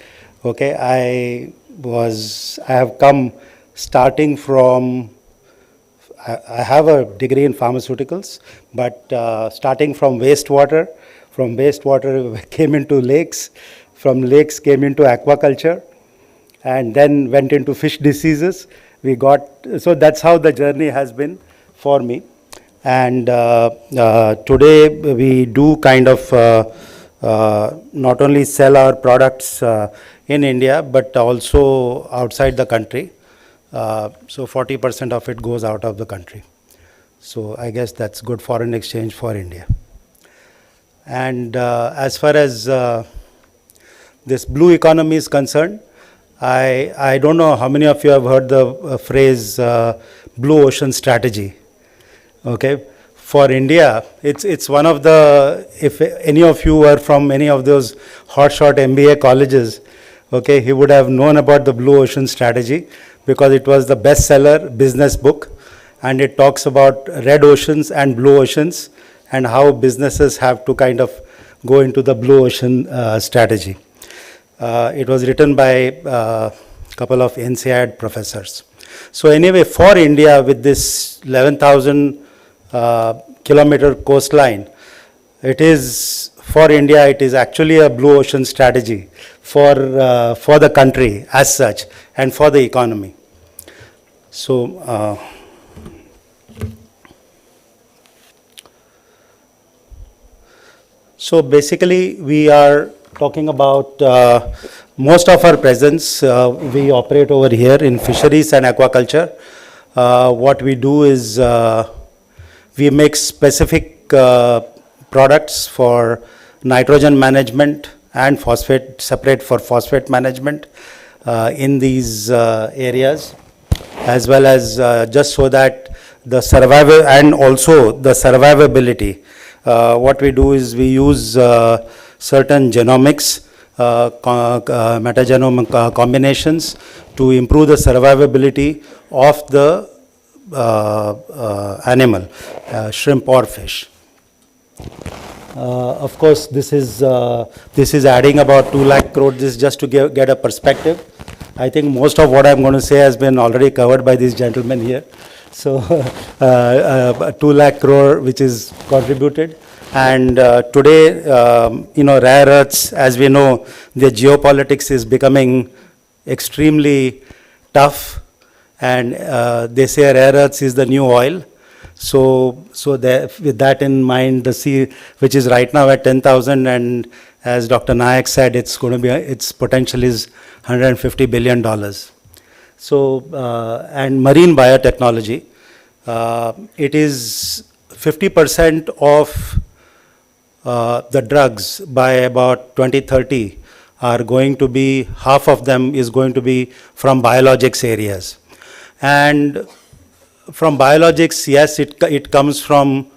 okay, I have come starting from, I have a degree in pharmaceuticals, but starting from wastewater came into lakes, from lakes came into aquaculture, and then went into fish diseases. So that's how the journey has been for me. And today we do kind of not only sell our products in India, but also outside the country. So 40% of it goes out of the country. So I guess that's good foreign exchange for India. And as far as this blue economy is concerned, I don't know how many of you have heard the phrase blue ocean strategy. Okay, for India, it's one of the, if any of you were from any of those hotshot MBA colleges, okay, he would have known about the blue ocean strategy because it was the bestseller business book, and it talks about red oceans and blue oceans and how businesses have to kind of go into the blue ocean strategy. It was written by a couple of NCAD professors. So anyway, for India with this 11,000 kilometer coastline, it is, for India, it is actually a blue ocean strategy for the country as such and for the economy. So, so basically we are talking about most of our presence. We operate over here in fisheries and aquaculture. What we do is we make specific products for nitrogen management, and phosphate, separate for phosphate management in these areas, as well as just so that the survival and also the survivability. What we do is we use certain genomics, metagenome combinations to improve the survivability of the animal, shrimp or fish. Of course, this is adding about 2 lakh crore. This is just to get a perspective. I think most of what I'm going to say has been already covered by these gentlemen here. So 2 lakh crore which is contributed. And today, rare earths, as we know, the geopolitics is becoming extremely tough, and they say rare earths is the new oil. So with that in mind, the sea, which is right now at 10,000, and as Dr. Nayak said, it's going to be, its potential is $150 billion. So, and marine biotechnology, it is 50% of the drugs by about 2030 are going to be, half of them is going to be from biologics areas. And from biologics, yes, it comes from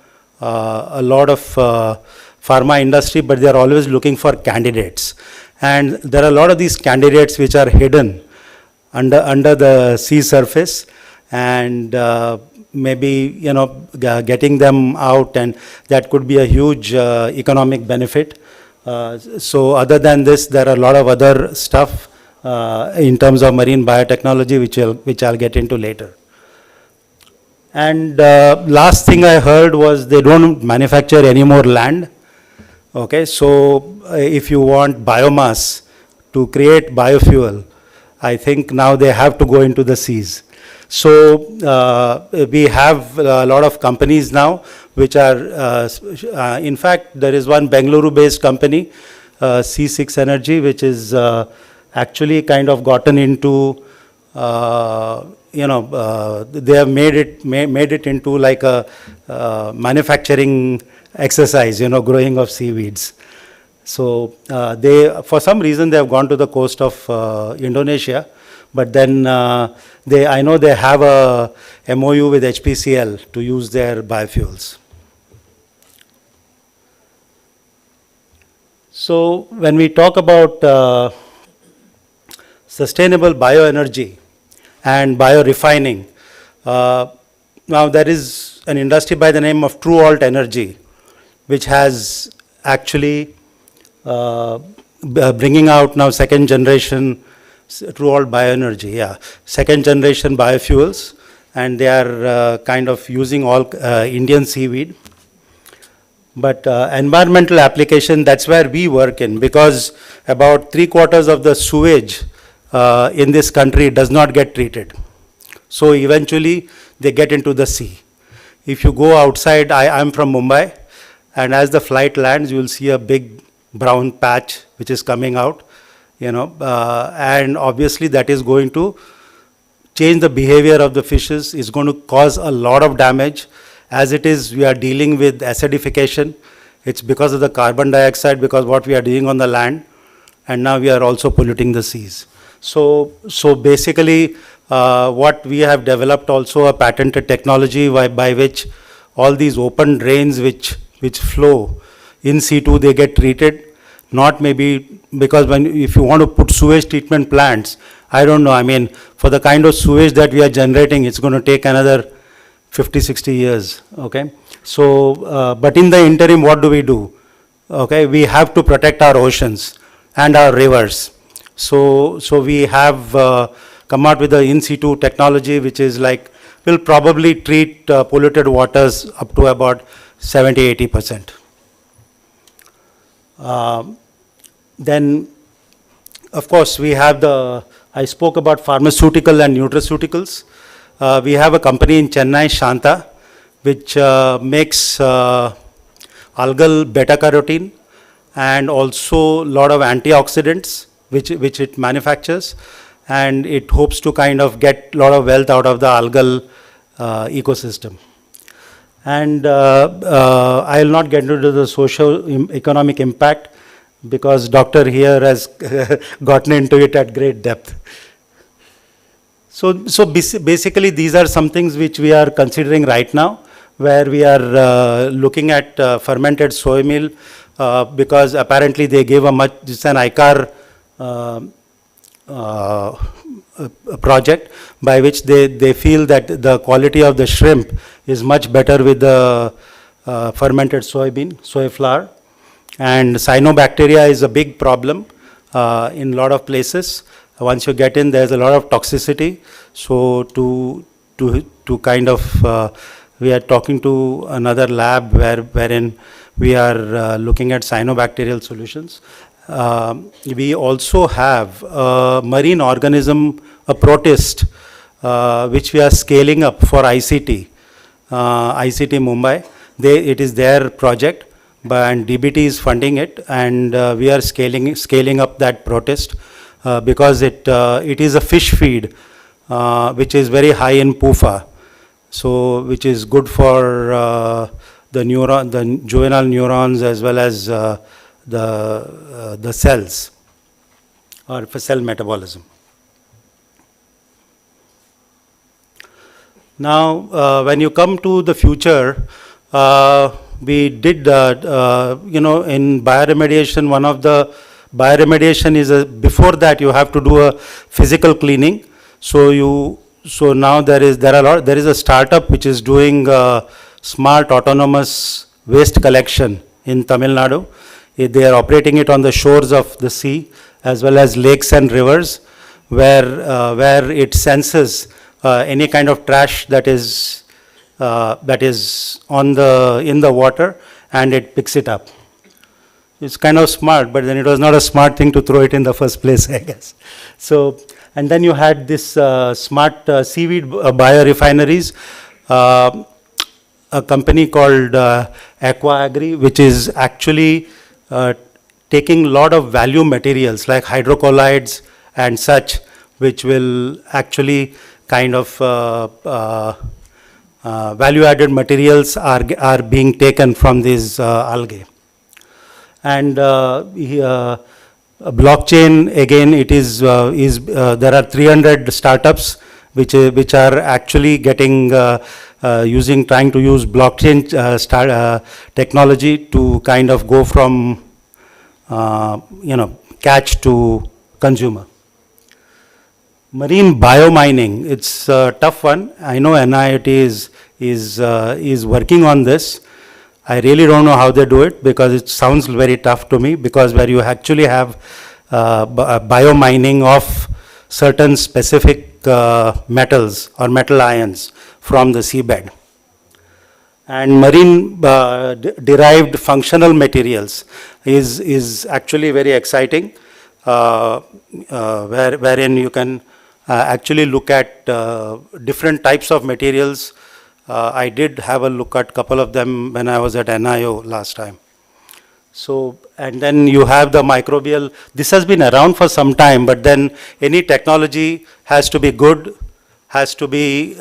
a lot of pharma industry, but they are always looking for candidates. And there are a lot of these candidates which are hidden under the sea surface, and maybe, getting them out, and that could be a huge economic benefit. So other than this, there are a lot of other stuff in terms of marine biotechnology, which I'll get into later. And last thing I heard was they don't manufacture any more land. Okay, so if you want biomass to create biofuel, I think now they have to go into the seas. So we have a lot of companies now which are, in fact, there is one Bengaluru-based company, C6 Energy, which is actually kind of gotten into, they have made it into like a manufacturing exercise, growing of seaweeds. So they, for some reason, they have gone to the coast of Indonesia, but then I know they have a MOU with HPCL to use their biofuels. So when we talk about sustainable bioenergy and biorefining, now there is an industry by the name of TrueAlt Energy, which has actually bringing out now second generation TrueAlt Bioenergy, second generation biofuels, and they are kind of using all Indian seaweed. But environmental application, that's where we work in, because about 3/4 of the sewage in this country does not get treated. So eventually they get into the sea. If you go outside, I'm from Mumbai, and as the flight lands, you will see a big brown patch which is coming out, and obviously that is going to change the behavior of the fishes, is going to cause a lot of damage. As it is, we are dealing with acidification. It's because of the carbon dioxide, because what we are doing on the land, and now we are also polluting the seas. So basically, what we have developed also a patented technology by which all these open drains which flow in situ, they get treated. Not maybe, because if you want to put sewage treatment plants, I don't know, I mean, for the kind of sewage that we are generating, it's going to take another 50-60 years, okay? So, but in the interim, what do? Okay, we have to protect our oceans and our rivers. So we have come out with the in situ technology, which is like, will probably treat polluted waters up to about 70-80%. Then, of course, we have I spoke about pharmaceutical and nutraceuticals. We have a company in Chennai, Shanta, which makes algal beta-carotene and also a lot of antioxidants, which it manufactures, and it hopes to kind of get a lot of wealth out of the algal ecosystem. And I'll not get into the social economic impact, because doctor here has gotten into it at great depth. So basically these are some things which we are considering right now, where we are looking at fermented soy meal, because apparently they gave it's an ICAR project by which they feel that the quality of the shrimp is much better with the fermented soy flour. And cyanobacteria is a big problem in a lot of places. Once you get in, there's a lot of toxicity. So to kind of, we are talking to another lab wherein we are looking at cyanobacterial solutions. We also have a marine organism, a protist, which we are scaling up for ICT Mumbai. It is their project, and DBT is funding it, and we are scaling up that protist because it is a fish feed which is very high in PUFA, so which is good for the juvenile neurons as well as the cells, or for cell metabolism. Now, when you come to the future, we did, in bioremediation, one of the bioremediation is before that you have to do a physical cleaning. So now there is a startup which is doing smart autonomous waste collection in Tamil Nadu. They are operating it on the shores of the sea as well as lakes and rivers, where it senses any kind of trash that is in the water, and it picks it up. It's kind of smart, but then it was not a smart thing to throw it in the first place, I guess. So, and then you had this smart seaweed biorefineries, a company called Aqua Agri, which is actually taking a lot of value materials like hydrocolloids and such, which will actually kind of value-added materials are being taken from these algae. And blockchain, again, it is there are 300 startups which are actually getting trying to use blockchain technology to kind of go from catch to consumer. Marine biomining, it's a tough one. I know NIIT is working on this. I really don't know how they do it, because it sounds very tough to me, because where you actually have biomining of certain specific metals or metal ions from the seabed. And marine derived functional materials is actually very exciting, wherein you can actually look at different types of materials. I did have a look at a couple of them when I was at NIO last time. So, and then you have the microbial. This has been around for some time, but then any technology has to be good, has to be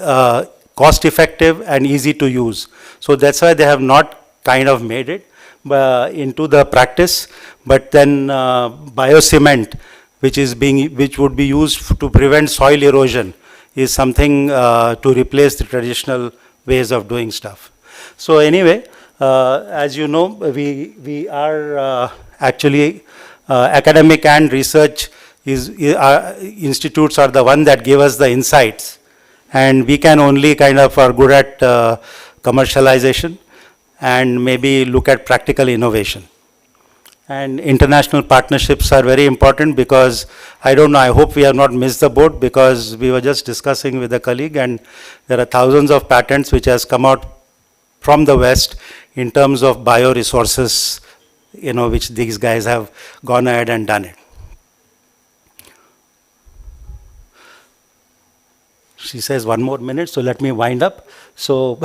cost effective and easy to use. So that's why they have not kind of made it into the practice. But then biocement, which would be used to prevent soil erosion, is something to replace the traditional ways of doing stuff. So anyway, as you know, we are actually academic and research institutes are the one that give us the insights, and we can only kind of are good at commercialization and maybe look at practical innovation. And international partnerships are very important, because I don't know, I hope we have not missed the boat, because we were just discussing with a colleague, and there are thousands of patents which has come out from the West in terms of bioresources, which these guys have gone ahead and done it. She says 1 more minute, so let me wind up. So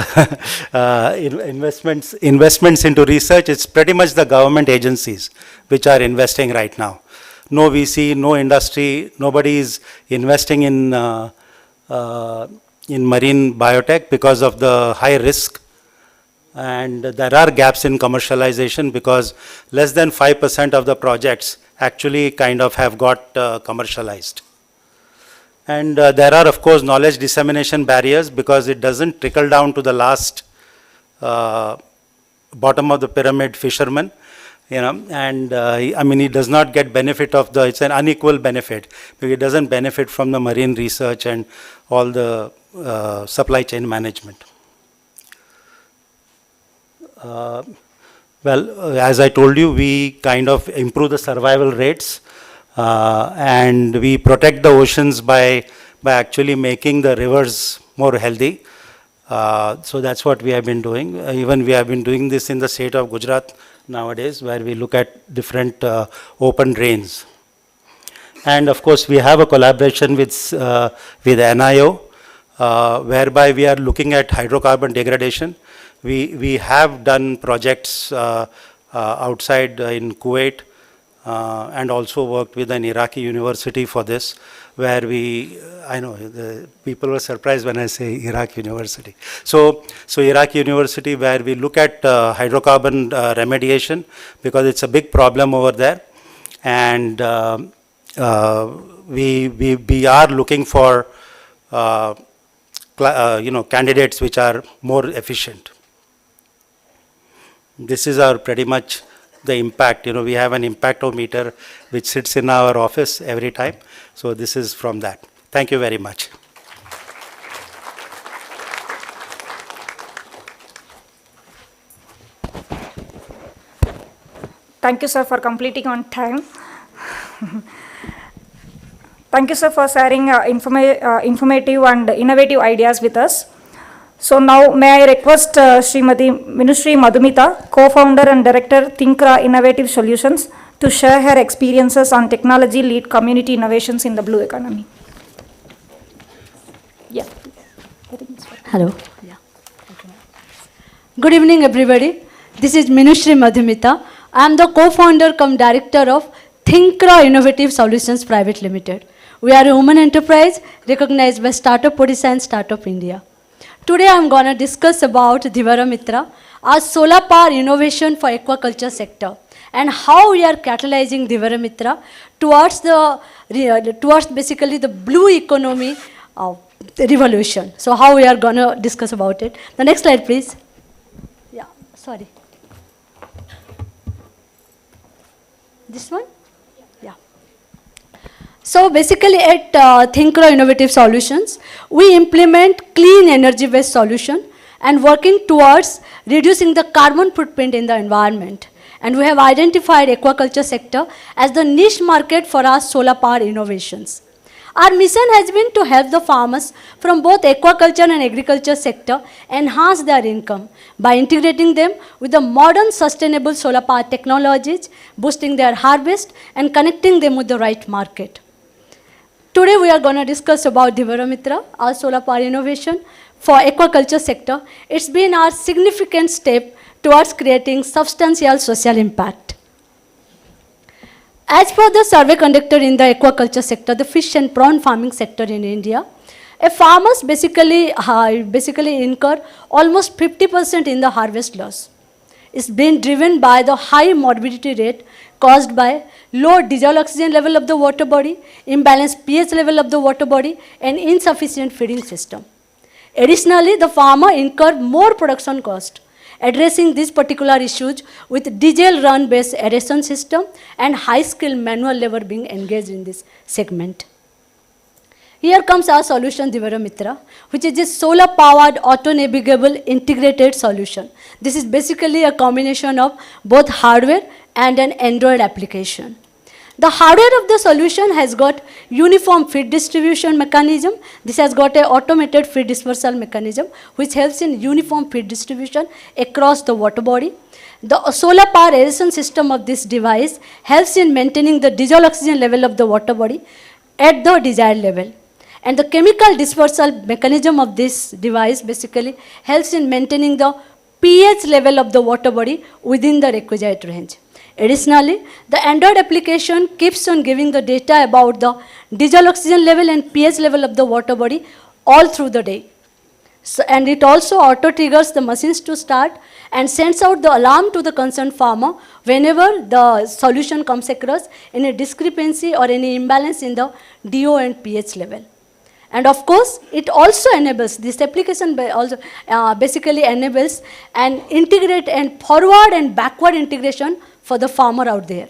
investments into research, it's pretty much the government agencies which are investing right now. No VC, no industry, nobody is investing in marine biotech because of the high risk And there are gaps in commercialization because less than 5% of the projects actually kind of have got commercialized. And there are, of course, knowledge dissemination barriers because it doesn't trickle down to the last bottom of the pyramid fisherman, you know, and I mean, it does not get benefit of the, it's an unequal benefit because it doesn't benefit from the marine research and all the supply chain management. Well, as I told you, we kind of improve the survival rates and we protect the oceans by actually making the rivers more healthy. So that's what we have been doing. Even we have been doing this in the state of Gujarat nowadays, where we look at different open drains. And of course, we have a collaboration with NIO, whereby we are looking at hydrocarbon degradation. We have done projects outside in Kuwait and also worked with an Iraqi university for this, where I know the people were surprised when I say Iraq University. So Iraq University, where we look at hydrocarbon remediation because it's a big problem over there, and we are looking for candidates which are more efficient. This is our pretty much the impact. You know, we have an impactometer which sits in our office every time. So this is from that. Thank you very much. Thank you, sir, for completing on time. Thank you, sir, for sharing informative and innovative ideas with us. So now may I request Srimati Ministry Madhumita, co-founder and director Thinkra Innovative Solutions, to share her experiences on technology lead community innovations in the blue economy. Yeah. Hello. Yeah. Good evening, everybody. This is Ministry Madhumita. I am the co-founder cum director of Thinkra Innovative Solutions Private Limited. We are a women enterprise recognized by Startup Odisha and Startup India. Today I am going to discuss about Dhivara Mitra, our solar power innovation for aquaculture sector, and how we are catalyzing Dhivara Mitra towards basically the blue economy revolution. So how we are going to discuss about it. The next slide, please. Yeah, sorry. This one? Yeah. So basically at Thinkra Innovative Solutions, we implement clean energy-based solution and working towards reducing the carbon footprint in the environment. And we have identified aquaculture sector as the niche market for our solar power innovations. Our mission has been to help the farmers from both aquaculture and agriculture sector enhance their income by integrating them with the modern sustainable solar power technologies, boosting their harvest and connecting them with the right market. Today we are going to discuss about Dhivara Mitra, our solar power innovation for aquaculture sector. It's been our significant step towards creating substantial social impact. As per the survey conducted in the aquaculture sector, the fish and prawn farming sector in India, farmers basically incur almost 50% in the harvest loss. It's been driven by the high morbidity rate caused by low dissolved oxygen level of the water body, imbalanced pH level of the water body, and insufficient feeding system. Additionally, the farmer incurred more production cost, addressing these particular issues with diesel run based aeration system and high skilled manual labor being engaged in this segment. Here comes our solution Dhivara Mitra, which is a solar powered auto navigable integrated solution. This is basically a combination of both hardware and an Android application. The hardware of the solution has got uniform feed distribution mechanism. This has got an automated feed dispersal mechanism which helps in uniform feed distribution across the water body. The solar power aeration system of this device helps in maintaining the dissolved oxygen level of the water body at the desired level. And the chemical dispersal mechanism of this device basically helps in maintaining the pH level of the water body within the requisite range. Additionally, the Android application keeps on giving the data about the dissolved oxygen level and pH level of the water body all through the day. So, and it also auto triggers the machines to start and sends out the alarm to the concerned farmer whenever the solution comes across any discrepancy or any imbalance in the DO and pH level. And of course, it also enables, this application also basically enables an integrate and forward and backward integration for the farmer out there.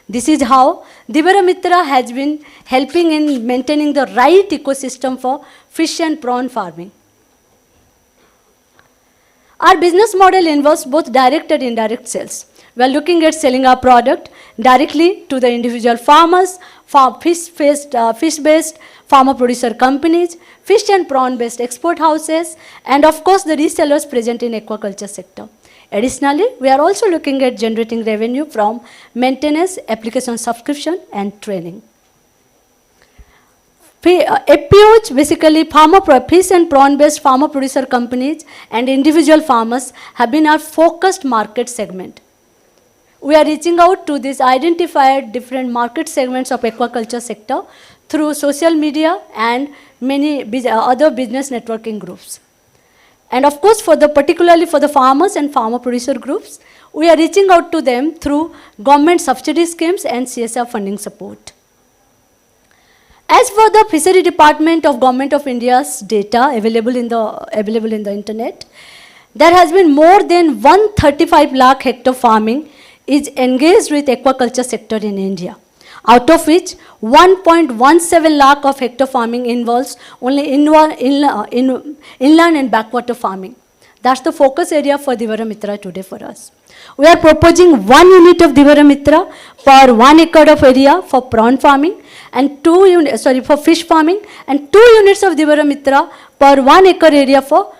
This is how Dhivara Mitra has been helping in maintaining the right ecosystem for fish and prawn farming. Our business model involves both direct and indirect sales. We are looking at selling our product directly to the individual farmers, fish-based farmer-producer companies, fish and prawn-based export houses, and of course the resellers present in aquaculture sector. Additionally, we are also looking at generating revenue from maintenance, application subscription, and training. FPOs, basically fish and prawn-based farmer-producer companies and individual farmers have been our focused market segment. We are reaching out to these identified different market segments of aquaculture sector through social media and many other business networking groups. And of course, particularly for the farmers and farmer producer groups, we are reaching out to them through government subsidy schemes and CSR funding support. As for the Fishery Department of Government of India's data available in the internet, there has been more than 135 lakh hectare farming is engaged with aquaculture sector in India, out of which 1.17 lakh of hectare farming involves only inland and backwater farming. That's the focus area for Dhivara Mitra today for us. We are proposing 1 unit of Dhivara Mitra per 1 acre of area for prawn farming and for fish farming, and 2 units of Dhivara Mitra per 1 acre area for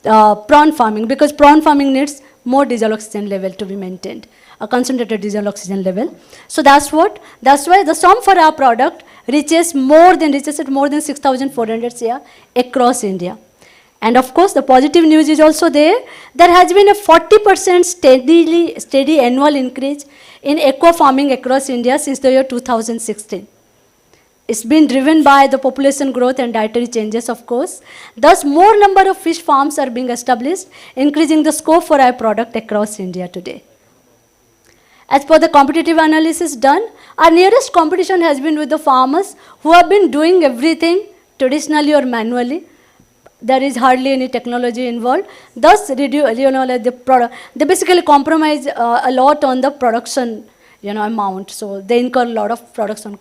prawn farming, because prawn farming needs more diesel oxygen level to be maintained, a concentrated diesel oxygen level. So that's why the sum for our product reaches more than 6,400 CR across India. And of course, the positive news is also there. There has been a 40% steady annual increase in aqua farming across India since the year 2016. It's been driven by the population growth and dietary changes, of course. Thus, more number of fish farms are being established, increasing the scope for our product across India today. As per the competitive analysis done, our nearest competition has been with the farmers who have been doing everything traditionally or manually. There is hardly any technology involved. Thus, they basically compromise a lot on the production amount. So they incur a lot of production,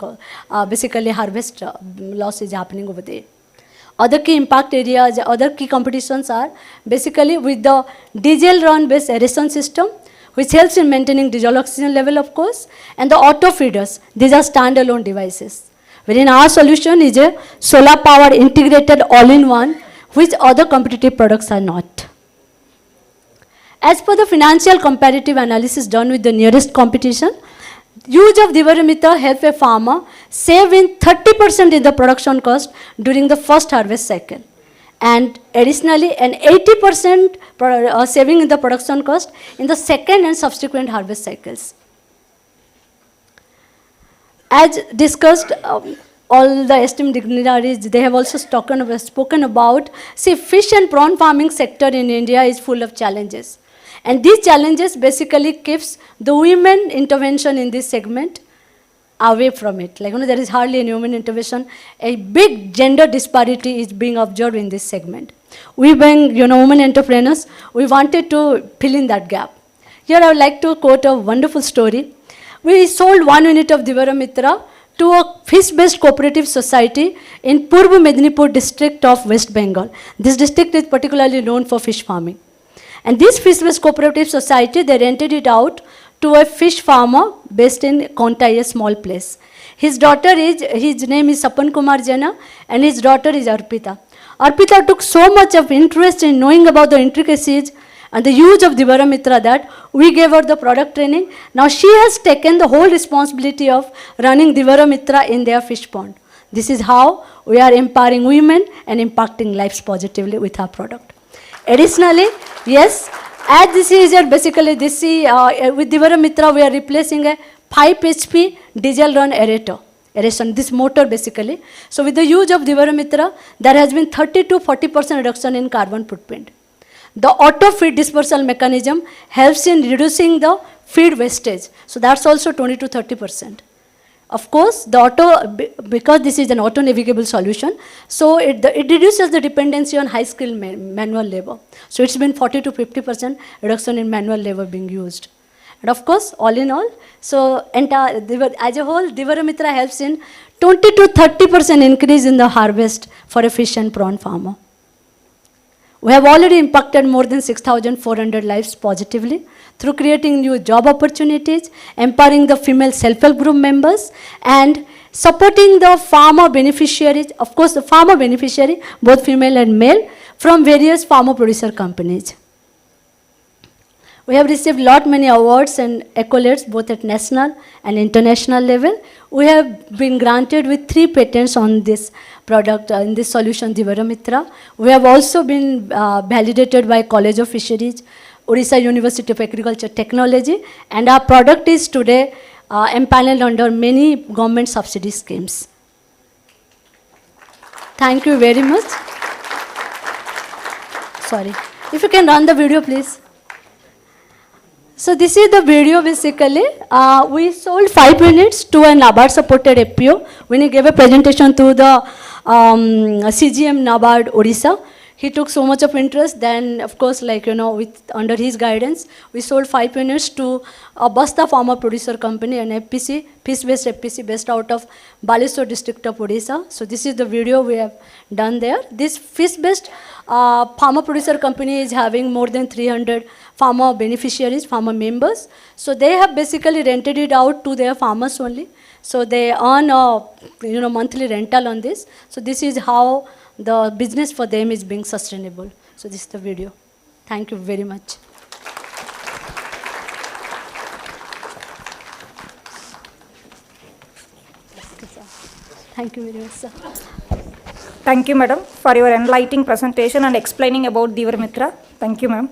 basically harvest loss is happening over there. Other key impact areas, other key competitions are basically with the diesel run based aeration system, which helps in maintaining diesel oxygen level, of course, and the auto feeders. These are standalone devices. Wherein our solution is a solar powered integrated all-in-one, which other competitive products are not. As per the financial comparative analysis done with the nearest competition, use of Dhivara Mitra help a farmer save in 30% in the production cost during the first harvest cycle, and additionally an 80% saving in the production cost in the second and subsequent harvest cycles. As discussed, all the esteemed dignitaries, they have also spoken about, fish and prawn farming sector in India is full of challenges. And these challenges basically keeps the women intervention in this segment away from it. There is hardly any women intervention. A big gender disparity is being observed in this segment. We being, women entrepreneurs, we wanted to fill in that gap. Here I would like to quote a wonderful story. We sold 1 unit of Dhivara Mitra to a fish-based cooperative society in Purb Medinipur district of West Bengal. This district is particularly known for fish farming. And this fish-based cooperative society, they rented it out to a fish farmer based in Kontai, a small place. His name is Sapan Kumar Jana, and his daughter is Arpita. Arpita took so much of interest in knowing about the intricacies and the use of Dhivara Mitra that we gave her the product training. Now she has taken the whole responsibility of running Dhivara Mitra in their fish pond. This is how we are empowering women and impacting lives positively with our product. Additionally, yes, as this is basically with Dhivara Mitra, we are replacing a 5 HP diesel run aerator erection, this motor basically. So with the use of Divaramitra, there has been 30 to 40% reduction in carbon footprint. The auto feed dispersal mechanism helps in reducing the feed wastage. So that's also 20 to 30%. Of course, because this is an auto-navigable solution, so it reduces the dependency on high-skilled manual labor. So it's been 40 to 50% reduction in manual labor being used. And of course, all in all, so as a whole, Divaramitra helps in 20 to 30% increase in the harvest for a fish and prawn farmer. We have already impacted more than 6,400 lives positively through creating new job opportunities, empowering the female self-help group members, and supporting the farmer beneficiaries, of course the farmer beneficiary, both female and male, from various farmer producer companies. We have received many awards and accolades both at national and international level. We have been granted with 3 patents on this product, in this solution Divaramitra. We have also been validated by College of Fisheries, Odisha University of Agriculture Technology, and our product is today empaneled under many government subsidy schemes. Thank you very much. Sorry. If you can run the video, please. So this is the video basically. We sold 5 units to a NABARD supported FPO when he gave a presentation to the CGM NABARD Odisha. He took so much of interest, then of course under his guidance, we sold 5 units to a Basta Farmer Producer Company, an FPC, fish-based FPC based out of Baleswar district of Odisha. So this is the video we have done there. This fish-based farmer producer company is having more than 300 farmer beneficiaries, farmer members. So they have basically rented it out to their farmers only. So they earn a monthly rental on this. So this is how the business for them is being sustainable. So this is the video. Thank you very much. Thank you very much, sir. Thank you, madam, for your enlightening presentation and explaining about Divaramitra. Thank you, ma'am.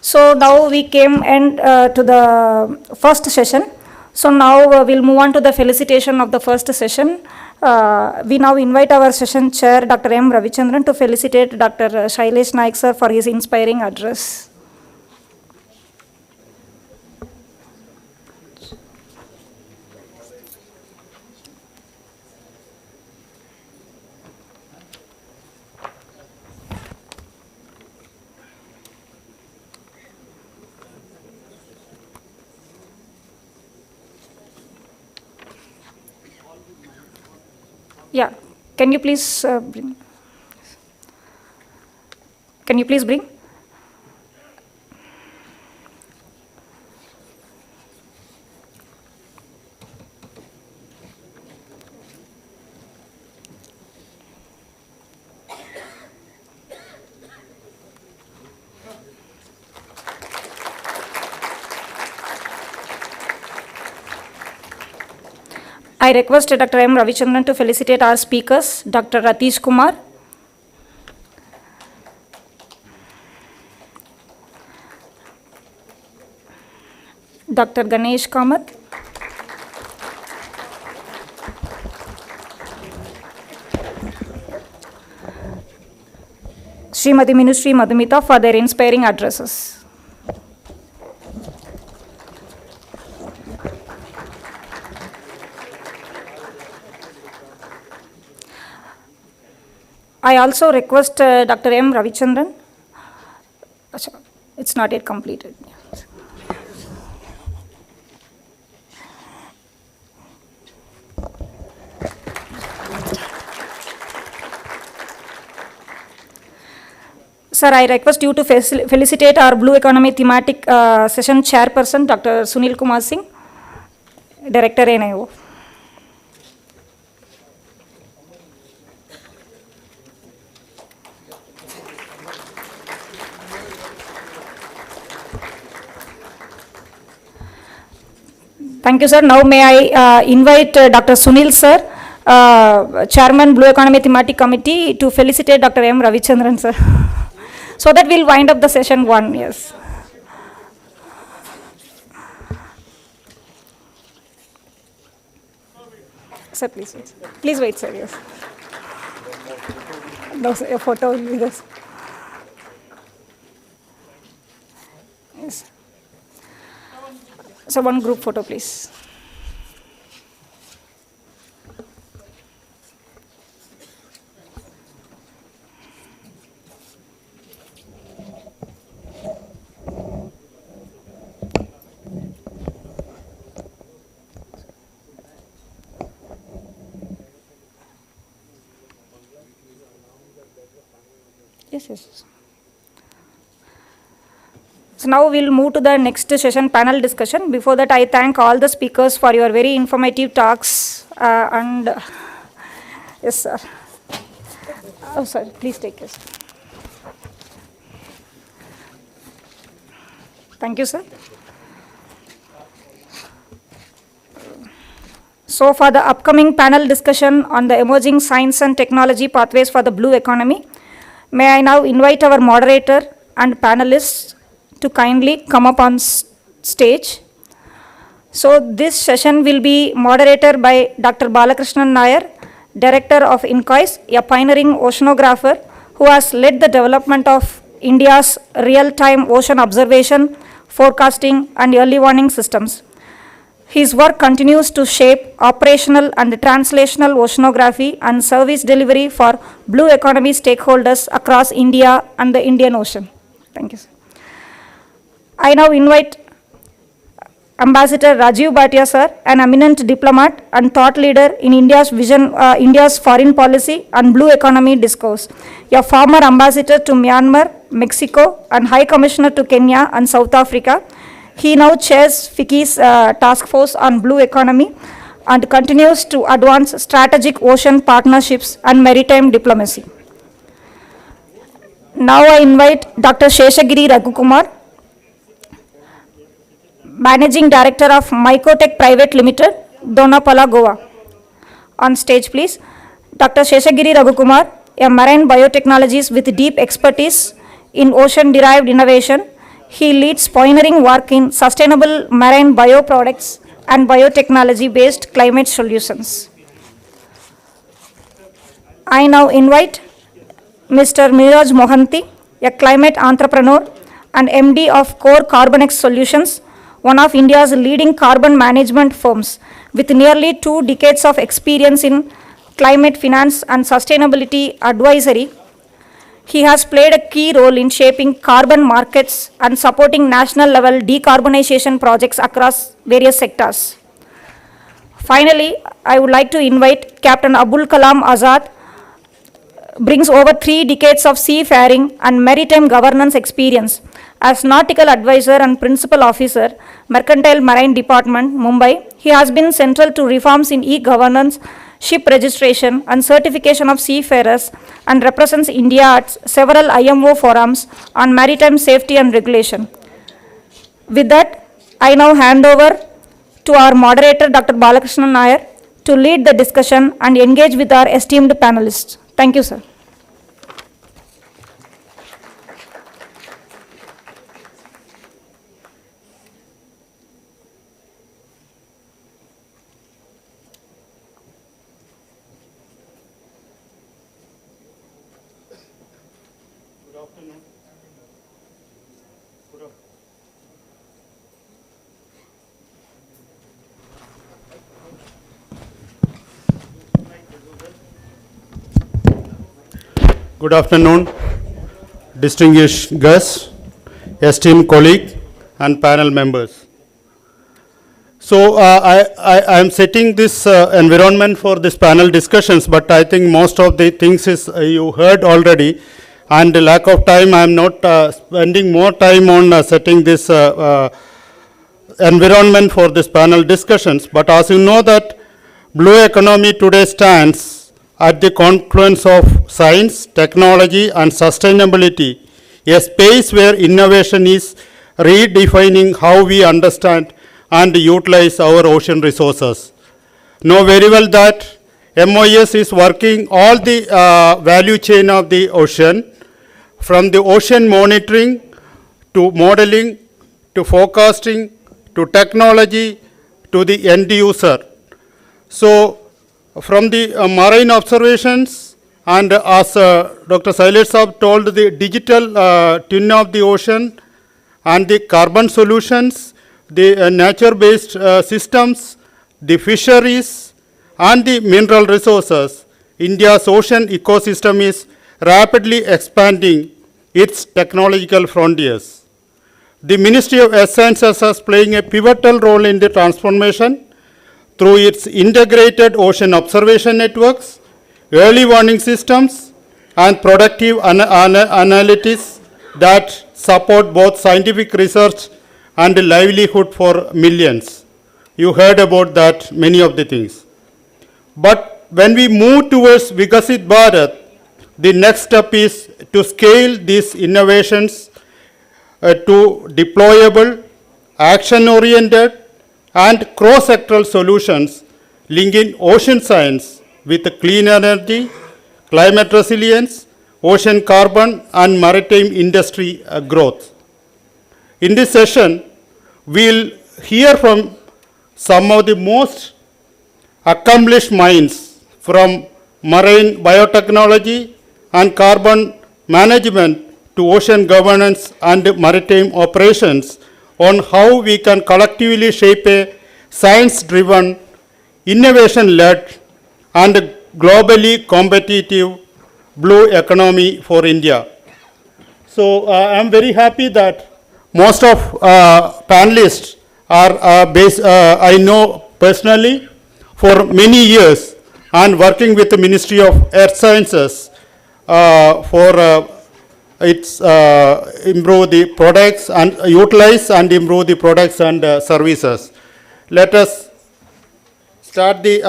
So now we came to the first session. So now we'll move on to the felicitation of the first session. We now invite our session chair, Dr. M. Ravichandran, to felicitate Dr. Shailesh Naik sir for his inspiring address. Yeah, can you please bring? Can you please bring? I request Dr. M. Ravichandran to felicitate our speakers, Dr. Ratish Kumar, Dr. Ganesh Kamath, Srimati Ministry Madhumita for their inspiring addresses. I also request Dr. M. Ravichandran. It's not yet completed. Sir, I request you to felicitate our Blue Economy Thematic Session Chairperson, Dr. Sunil Kumar Singh, Director NIO. Thank you, sir. Now may I invite Dr. Sunil, sir, Chairman, Blue Economy Thematic Committee, to felicitate Dr. M. Ravichandran, sir. So that we'll wind up the session 1, yes. Sir, please wait. Please wait, sir, yes. No, sir, a photo will be this. Yes. So one group photo, please. Yes, yes. So now we'll move to the next session, panel discussion. Before that, I thank all the speakers for your very informative talks and yes, sir. Oh, sir, please take this. Thank you, sir. So for the upcoming panel discussion on the emerging science and technology pathways for the blue economy, may I now invite our moderator and panelists to kindly come up on stage. So this session will be moderated by Dr. Balakrishnan Nair, Director of INCOIS, a pioneering oceanographer who has led the development of India's real-time ocean observation, forecasting and early warning systems. His work continues to shape operational and translational oceanography and service delivery for blue economy stakeholders across India and the Indian Ocean. Thank you, sir. I now invite Ambassador Rajiv Bhatia, sir, an eminent diplomat and thought leader in India's vision, India's foreign policy and blue economy discourse, a former ambassador to Myanmar, Mexico, and High Commissioner to Kenya and South Africa. He now chairs FICCI's task force on blue economy and continues to advance strategic ocean partnerships and maritime diplomacy. Now I invite Dr. Sheshagiri Raghukumar, Managing Director of Mycotech Private Limited, Donapala, Goa. On stage, please. Dr. Sheshagiri Raghukumar, a marine biotechnologist with deep expertise in ocean-derived innovation. He leads pioneering work in sustainable marine bioproducts and biotechnology-based climate solutions. I now invite Mr. Miraj Mohanty, a climate entrepreneur and MD of Core Carbonex Solutions, one of India's leading carbon management firms with nearly 2 decades of experience in climate finance and sustainability advisory. He has played a key role in shaping carbon markets and supporting national level decarbonization projects across various sectors. Finally, I would like to invite Captain Abul Kalam Azad, brings over 3 decades of seafaring and maritime governance experience as nautical advisor and principal officer, Mercantile Marine Department, Mumbai. He has been central to reforms in e-governance, ship registration and certification of seafarers and represents India at several IMO forums on maritime safety and regulation. With that, I now hand over to our moderator, Dr. Balakrishnan Nair, to lead the discussion and engage with our esteemed panelists. Thank you, sir. Good afternoon, distinguished guests, esteemed colleague and panel members. So I am setting this environment for this panel discussions, but I think most of the things is you heard already, and the lack of time I am not spending more time on setting this environment for this panel discussions. But as you know that blue economy today stands at the confluence of science, technology and sustainability, a space where innovation is redefining how we understand and utilize our ocean resources. Know very well that MOS is working all the value chain of the ocean, from the ocean monitoring to modeling to forecasting to technology to the end user. So From the marine observations, and as Dr. Sailesh Saab told, the digital twin of the ocean and the carbon solutions, the nature-based systems, the fisheries, and the mineral resources, India's ocean ecosystem is rapidly expanding its technological frontiers. The Ministry of Sciences is playing a pivotal role in the transformation through its integrated ocean observation networks, early warning systems, and productive analytics that support both scientific research and livelihood for millions. You heard about that, many of the things. But when we move towards Vikasit Bharat, the next step is to scale these innovations to deployable, action-oriented, and cross-sectoral solutions linking ocean science with clean energy, climate resilience, ocean carbon, and maritime industry growth. In this session, we'll hear from some of the most accomplished minds from marine biotechnology and carbon management to ocean governance and maritime operations on how we can collectively shape a science-driven, innovation-led, and globally competitive blue economy for India. So I'm very happy that most of panelists are I know personally for many years and working with the Ministry of Earth Sciences for its improve the products and utilize and improve the products and services. Let us start the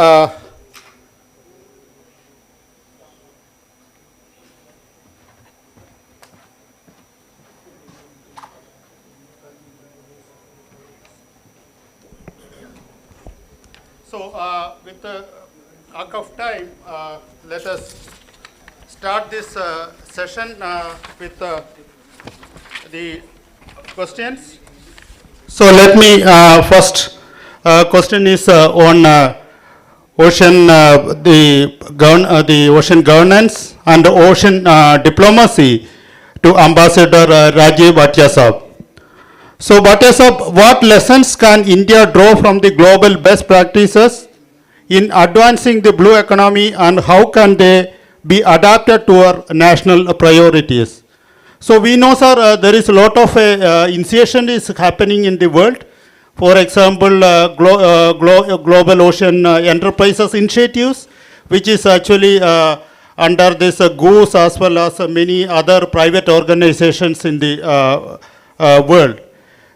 with the lack of time, let us start this session with the questions. So let me first question is on ocean the ocean governance and ocean diplomacy to Ambassador Rajiv Bhatia Saab. So Bhatia Saab, what lessons can India draw from the global best practices in advancing the blue economy, and how can they be adapted to our national priorities? So we know, sir, there is a lot of initiation is happening in the world. For example, Global Ocean Enterprises Initiatives, which is actually under this GOOS as well as many other private organizations in the world.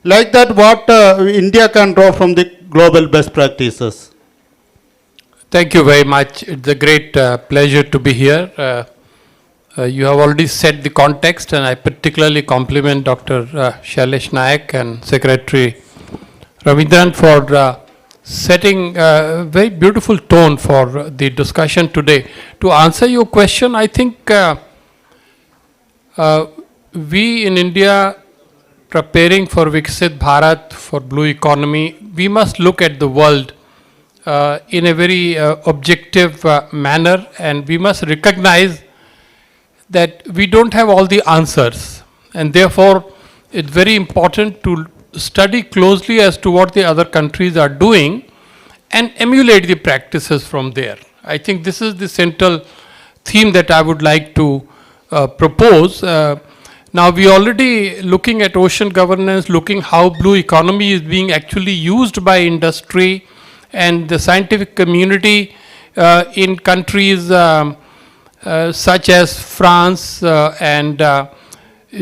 Like that, what India can draw from the global best practices? Thank you very much. It's a great pleasure to be here. You have already set the context, and I particularly compliment Dr. Shailesh Nayak and Secretary Ravindran for setting a very beautiful tone for the discussion today. To answer your question, I think we in India, preparing for Viksit Bharat, for blue economy, we must look at the world in a very objective manner, and we must recognize that we don't have all the answers, and therefore it's very important to study closely as to what the other countries are doing and emulate the practices from there. I think this is the central theme that I would like to propose. Now we already looking at ocean governance, looking how blue economy is being actually used by industry and the scientific community in countries such as France and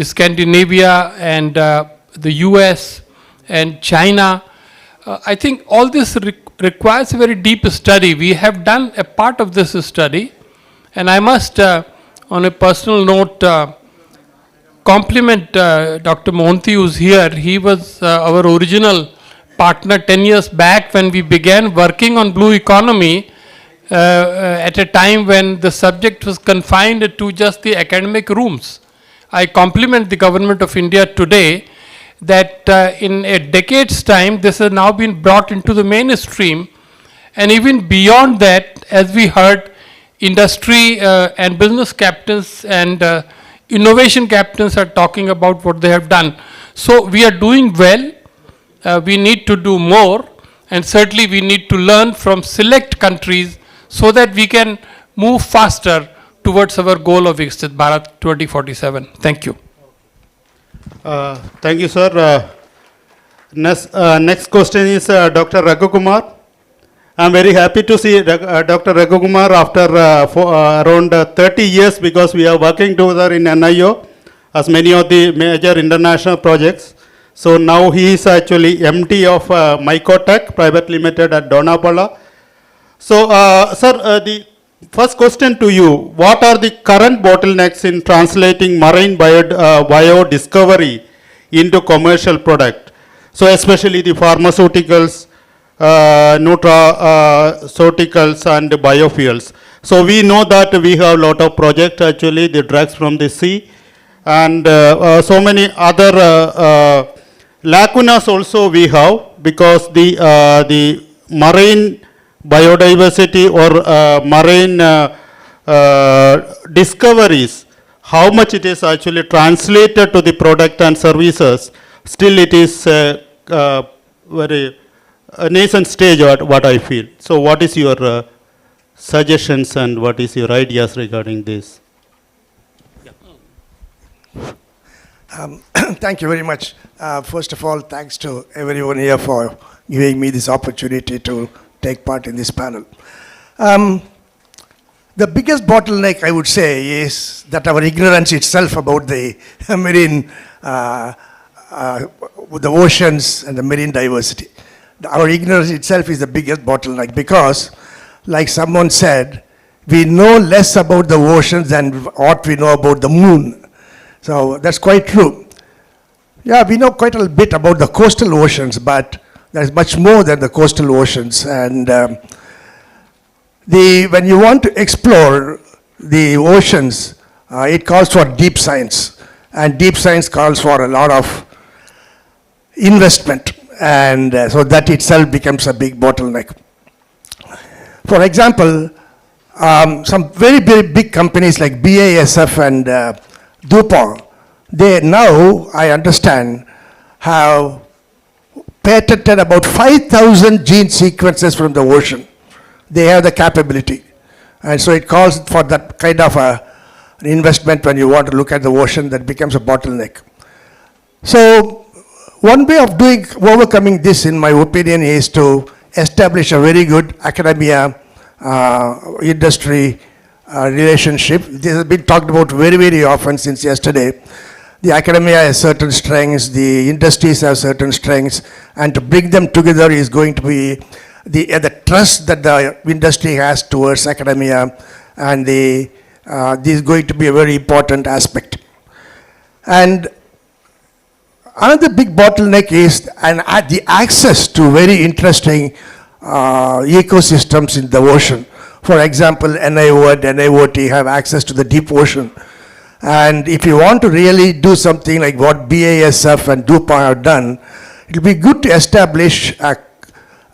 Scandinavia and the US and China. I think all this requires a very deep study. We have done a part of this study, and I must, on a personal note, compliment Dr. Mohanty, who's here. He was our original partner 10 years back when we began working on blue economy at a time when the subject was confined to just the academic rooms. I compliment the government of India today that in a decade's time this has now been brought into the mainstream, And even beyond that, as we heard, industry and business captains and innovation captains are talking about what they have done. So we are doing well. We need to do more, and certainly we need to learn from select countries so that we can move faster towards our goal of Viksit Bharat 2047. Thank you. Thank you, sir. Next question is Dr. Raghu Kumar. I am very happy to see Dr. Raghu Kumar after around 30 years, because we are working together in NIO as many of the major international projects. So now he is actually MD of Mycotech Private Limited at Donapala. So, sir, the first question to you: what are the current bottlenecks in translating marine biodiscovery into commercial product? So, especially the pharmaceuticals, nutraceuticals and biofuels. So, we know that we have a lot of projects actually, the drugs from the sea, and so many other lacunas also we have, because the marine biodiversity or marine discoveries, how much it is actually translated to the product and services, still it is very nascent stage, what I feel. So what is your suggestions and what is your ideas regarding this? Thank you very much. First of all, thanks to everyone here for giving me this opportunity to take part in this panel. The biggest bottleneck, I would say, is that our ignorance itself about the marine, the oceans and the marine diversity. Our ignorance itself is the biggest bottleneck, because, like someone said, we know less about the oceans than what we know about the moon. So that's quite true. Yeah, we know quite a bit about the coastal oceans, but there's much more than the coastal oceans. And when you want to explore the oceans, it calls for deep science. And deep science calls for a lot of investment. And so that itself becomes a big bottleneck. For example, some very, very big companies like BASF and DuPont, they now, I understand, have patented about 5,000 gene sequences from the ocean. They have the capability. And so it calls for that kind of an investment when you want to look at the ocean. That becomes a bottleneck. So one way of overcoming this, in my opinion, is to establish a very good academia industry relationship. This has been talked about very, very often since yesterday. The academia has certain strengths, the industries have certain strengths, and to bring them together is going to be the trust that the industry has towards academia, and this is going to be a very important aspect. And another big bottleneck is the access to very interesting ecosystems in the ocean. For example, NIO and NIOT have access to the deep ocean. And if you want to really do something like what BASF and DuPont have done, it will be good to establish a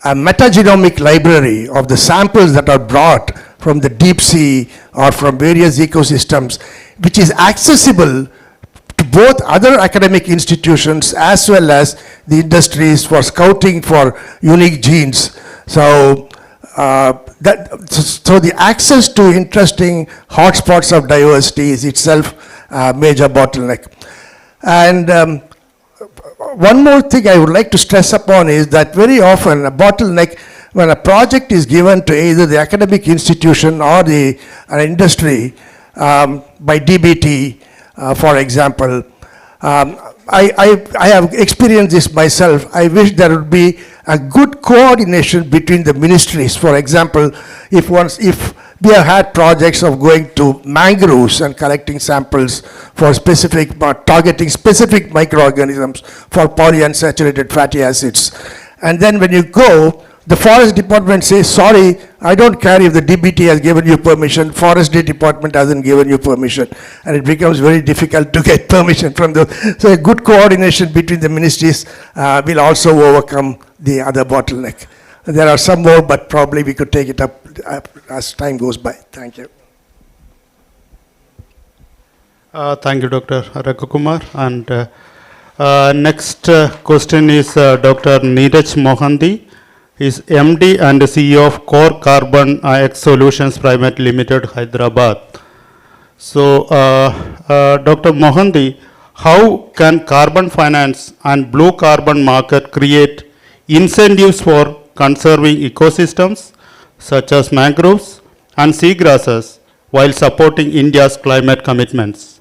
metagenomic library of the samples that are brought from the deep sea or from various ecosystems, which is accessible to both other academic institutions as well as the industries for scouting for unique genes. So the access to interesting hotspots of diversity is itself a major bottleneck. And one more thing I would like to stress upon is that very often a bottleneck, when a project is given to either the academic institution or the industry by DBT, for example, I have experienced this myself. I wish there would be a good coordination between the ministries. For example, if we have had projects of going to mangroves and collecting samples for targeting specific microorganisms for polyunsaturated fatty acids. And then when you go, the forest department says, sorry, I don't care if the DBT has given you permission, forestry department hasn't given you permission. And it becomes very difficult to get permission from so a good coordination between the ministries will also overcome the other bottleneck. There are some more, but probably we could take it up as time goes by. Thank you. Thank you, Dr. Raghukumar. And next question is Dr. Neeraj Mohanty. He is MD and CEO of Core Carbon X Solutions Private Limited, Hyderabad. So, Dr. Mohanty, how can carbon finance and blue carbon market create incentives for conserving ecosystems such as mangroves and seagrasses while supporting India's climate commitments?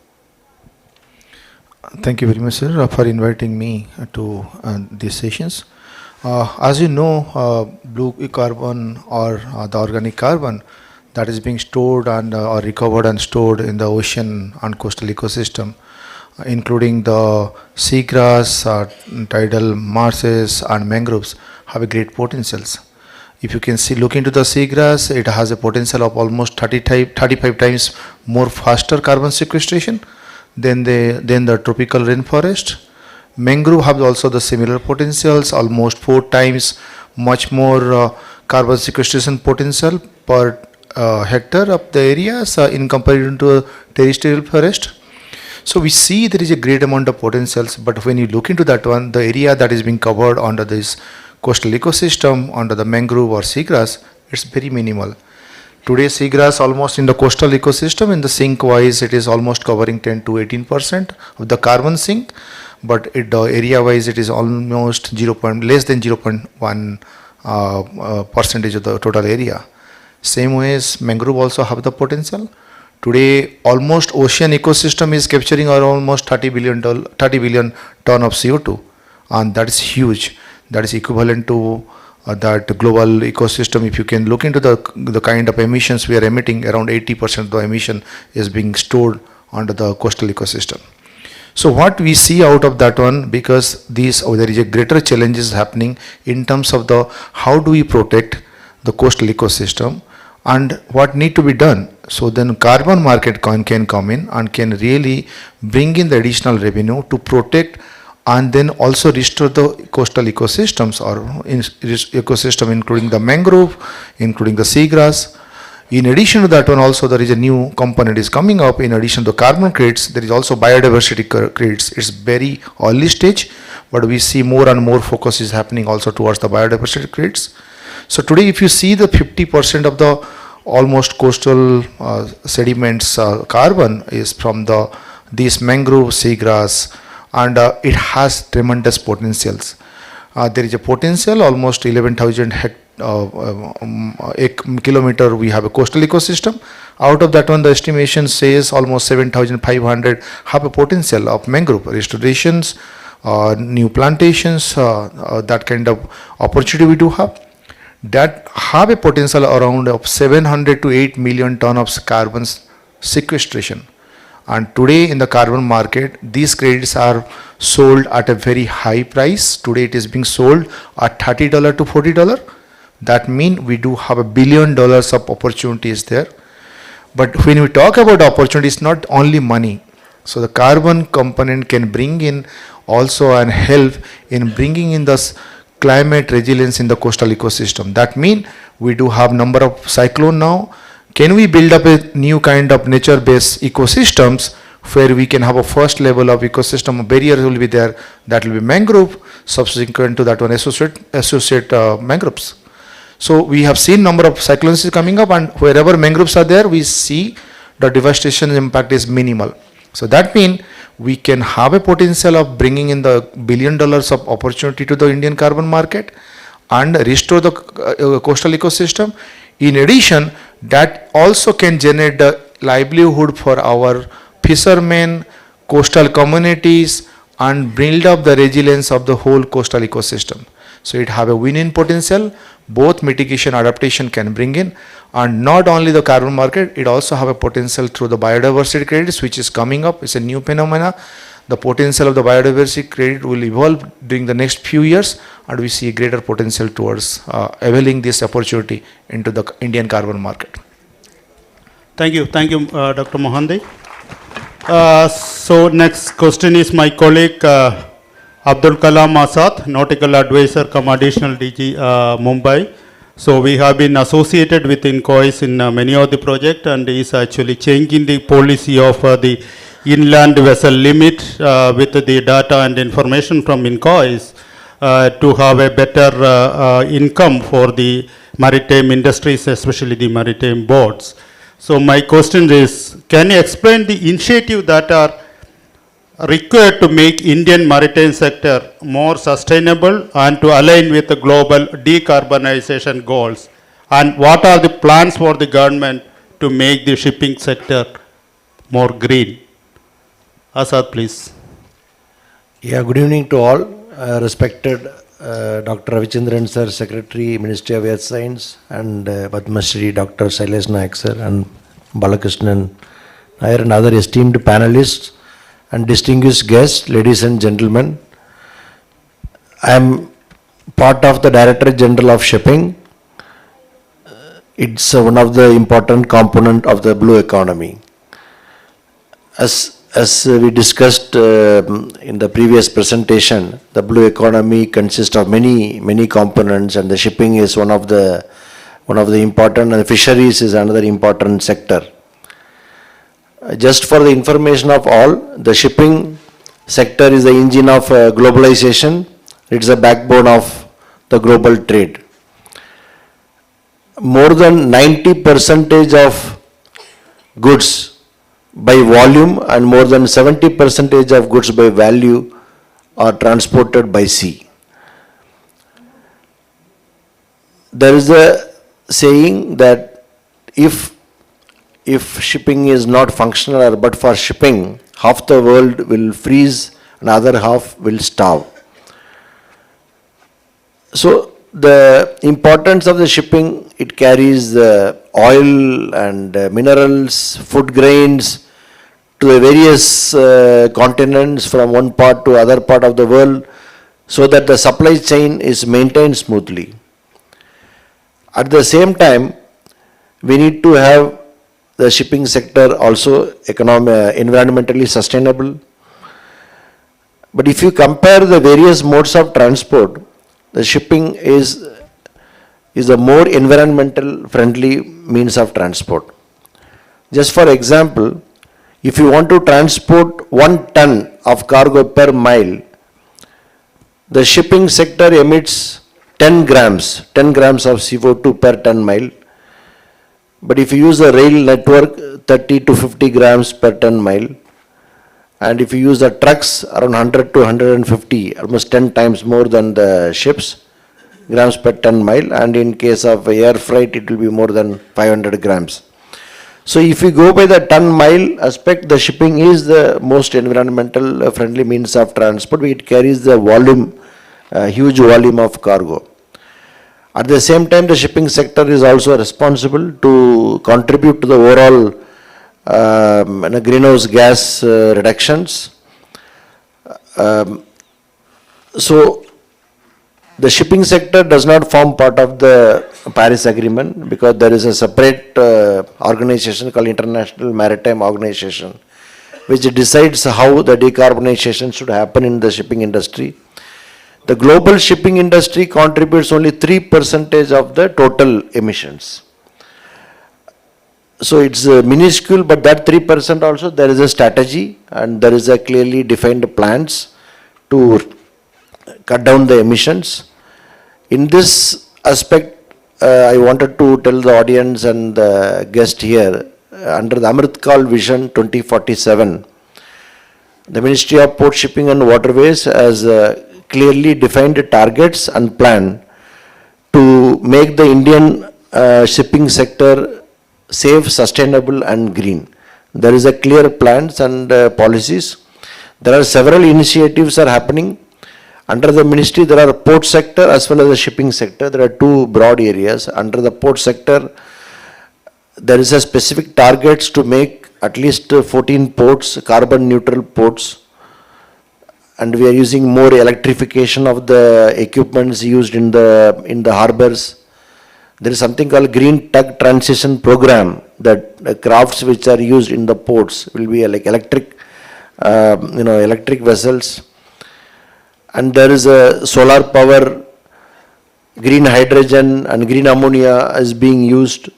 Thank you very much, sir, for inviting me to these sessions. As you know, blue carbon or the organic carbon that is being stored and or recovered and stored in the ocean and coastal ecosystem, including the seagrass, tidal marshes and mangroves, have a great potentials. If you can see, look into the seagrass, it has a potential of almost 35 times more faster carbon sequestration than the tropical rainforest. Mangrove have also the similar potentials, almost 4 times much more carbon sequestration potential per hectare of the areas in comparison to a terrestrial forest. So we see there is a great amount of potentials, but when you look into that one, the area that is being covered under this coastal ecosystem, under the mangrove or seagrass, it's very minimal. Today seagrass almost in the coastal ecosystem, in the sink wise, it is almost covering 10 to 18% of the carbon sink, but the area wise it is almost less than 0.1 percentage of the total area. Same way as mangrove also have the potential. Today almost ocean ecosystem is capturing around almost 30 billion ton of CO2, and that is huge. That is equivalent to that global ecosystem. If you can look into the kind of emissions we are emitting, around 80% of the emission is being stored under the coastal ecosystem. So what we see out of that one, because there is a greater challenges happening in terms of the how do we protect the coastal ecosystem and what need to be done. So then carbon market can come in and can really bring in the additional revenue to protect and then also restore the coastal ecosystems or ecosystem, including the mangrove, including the seagrass. In addition to that one also, there is a new component is coming up. In addition to carbon credits, there is also biodiversity credits. It's very early stage, but we see more and more focus is happening also towards the biodiversity credits. So today if you see the 50% of the almost coastal sediments carbon is from these mangrove, seagrass, and it has tremendous potentials. There is a potential almost 11,000 kilometer we have a coastal ecosystem. Out of that one, the estimation says almost 7,500 have a potential of mangrove restorations, new plantations, that kind of opportunity we do have. That have a potential around of 700 to 8 million ton of carbon sequestration. And today in the carbon market, these credits are sold at a very high price. Today it is being sold at $30 to $40. That means we do have $1 billion of opportunities there. But when we talk about opportunities, not only money. So the carbon component can bring in also and help in bringing in this climate resilience in the coastal ecosystem. That means we do have number of cyclone now. Can we build up a new kind of nature-based ecosystems where we can have a first level of ecosystem barriers will be there, that will be mangrove, subsequent to that one associate mangroves. So we have seen number of cyclones coming up, and wherever mangroves are there, we see the devastation impact is minimal. So that means we can have a potential of bringing in the $1 billion of opportunity to the Indian carbon market and restore the coastal ecosystem. In addition, that also can generate the livelihood for our fishermen, coastal communities, and build up the resilience of the whole coastal ecosystem. So it have a win-win potential, both mitigation adaptation can bring in, and not only the carbon market, it also have a potential through the biodiversity credits which is coming up. It's a new phenomena. The potential of the biodiversity credit will evolve during the next few years, and we see a greater potential towards availing this opportunity into the Indian carbon market. Thank you, Dr. Mohanty. So next question is my colleague Abdul Kalam Azad, Nautical Advisor, come Additional DG, Mumbai. So we have been associated with INCOIS in many of the projects, and is actually changing the policy of the inland vessel limit with the data and information from INCOIS to have a better income for the maritime industries, especially the maritime boats. So my question is, can you explain the initiative that are required to make Indian maritime sector more sustainable and to align with the global decarbonization goals? And what are the plans for the government to make the shipping sector more green? Azad, please. Yeah, good evening to all. Respected Dr. Ravichandran sir, Secretary, Ministry of Earth Science, and Padma Shri Dr. Shailesh Nayak sir and Balakrishnan Nair and other esteemed panelists and distinguished guests, ladies and gentlemen. I am part of the Director General of Shipping. It's one of the important component of the blue economy. As we discussed in the previous presentation, the blue economy consists of many components, and the shipping is one of the important, and fisheries is another important sector. Just for the information of all, the shipping sector is the engine of globalization. It's the backbone of the global trade. More than 90% of goods by volume and more than 70% of goods by value are transported by sea. There is a saying that if shipping is not functional, but for shipping, half the world will freeze and other half will starve. So the importance of the shipping, it carries the oil and minerals, food grains to the various continents from one part to other part of the world, so that the supply chain is maintained smoothly. At the same time, we need to have the shipping sector also environmentally sustainable. But if you compare the various modes of transport, the shipping is a more environmental friendly means of transport. Just for example, if you want to transport 1 ton of cargo per mile, the shipping sector emits 10 grams of CO2 per ton mile. But if you use the rail network, 30 to 50 grams per ton mile. And if you use the trucks, around 100 to 150, almost 10 times more than the ships, grams per ton mile. And in case of air freight, it will be more than 500 grams. So if you go by the ton mile aspect, the shipping is the most environmental friendly means of transport. It carries the volume, huge volume of cargo. At the same time, the shipping sector is also responsible to contribute to the overall greenhouse gas reductions. So the shipping sector does not form part of the Paris Agreement because there is a separate organization called International Maritime Organization, which decides how the decarbonization should happen in the shipping industry. The global shipping industry contributes only 3% of the total emissions. So it's minuscule, but that 3% also there is a strategy and there is a clearly defined plans to cut down the emissions. In this aspect, I wanted to tell the audience and the guest here, under the Amrit Kal Vision 2047, the Ministry of Port Shipping and Waterways has clearly defined targets and plan to make the Indian shipping sector safe, sustainable and green. There is a clear plans and policies. There are several initiatives are happening. Under the ministry, there are port sector as well as the shipping sector. There are two broad areas. Under the port sector, there is a specific targets to make at least 14 ports, carbon neutral ports. And we are using more electrification of the equipments used in the harbors. There is something called Green Tug Transition Program, that the crafts which are used in the ports will be like electric vessels. and there is a solar power, green hydrogen and green ammonia is being used.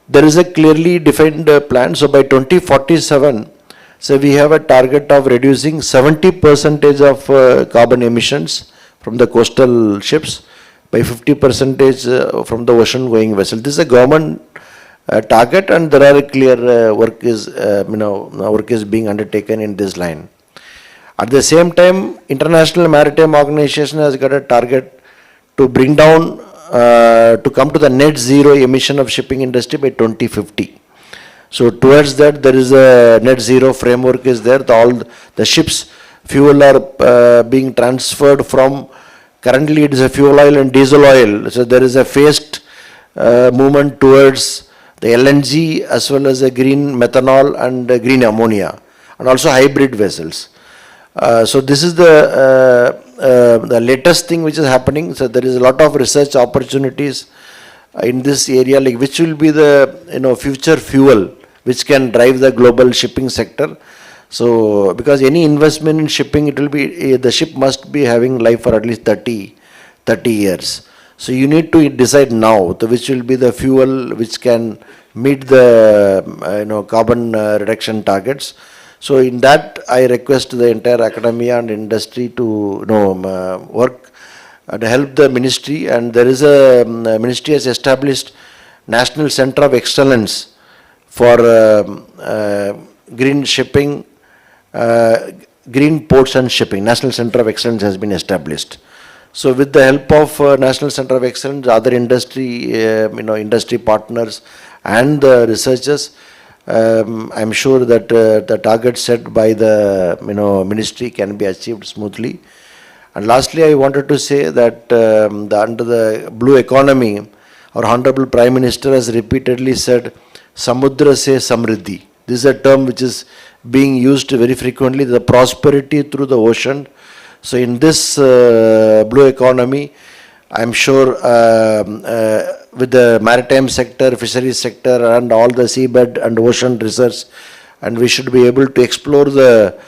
There is a clearly defined plan. So by 2047, so we have a target of reducing 70% of carbon emissions from the coastal ships, by 50% from the ocean going vessel. This is a government target, and there are clear work is being undertaken in this line. At the same time, International Maritime Organization has got a target to bring down, to come to the net zero emission of shipping industry by 2050. So towards that, there is a net zero framework is there. All the ships fuel are being transferred from, currently it is a fuel oil and diesel oil. So there is a phased movement towards the LNG as well as a green methanol and green ammonia, and also hybrid vessels. So this is the latest thing which is happening. So there is a lot of research opportunities in this area, like which will be the future fuel which can drive the global shipping sector. So because any investment in shipping, it will be, the ship must be having life for at least 30 years. So you need to decide now which will be the fuel which can meet the carbon reduction targets. So in that, I request the entire academia and industry to work and help the ministry. And there is a ministry has established National Center of Excellence for green shipping, green ports and shipping. National Center of Excellence has been established. So with the help of National Center of Excellence, other industry, industry partners and the researchers, I'm sure that the target set by the ministry can be achieved smoothly. And lastly, I wanted to say that under the blue economy, our Honorable Prime Minister has repeatedly said, Samudra se Samriddhi. This is a term which is being used very frequently, the prosperity through the ocean. So in this blue economy, I'm sure with the maritime sector, fisheries sector and all the seabed and ocean research, and we should be able to explore the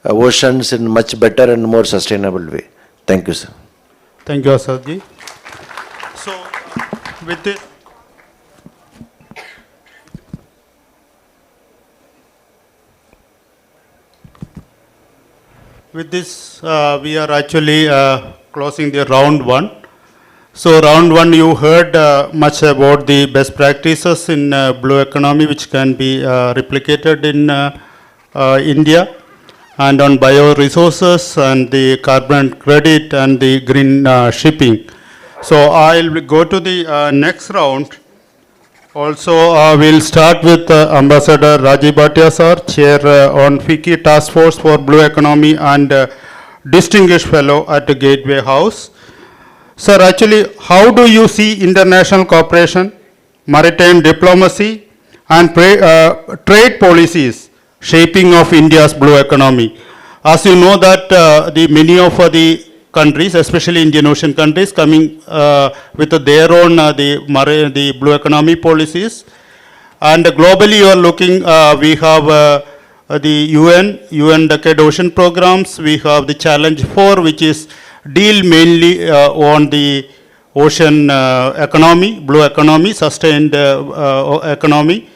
oceans in much better and more sustainable way. Thank you, sir. Thank you, Asadji. So with this, we are actually closing the round one. So round one, you heard much about the best practices in blue economy, which can be replicated in India, and on bioresources and the carbon credit and the green shipping. So I'll go to the next round. Also, we'll start with Ambassador Rajiv Bhatia sir, Chair on FICCI Task Force for Blue Economy and Distinguished Fellow at the Gateway House. Sir, actually, how do you see international cooperation, maritime diplomacy and trade policies shaping of India's blue economy? As you know that the many of the countries, especially Indian Ocean countries, coming with their own the blue economy policies. And globally you are looking, we have the UN Decade Ocean programs, we have the Challenge 4, which is deal mainly on the ocean economy, blue economy, sustained economy.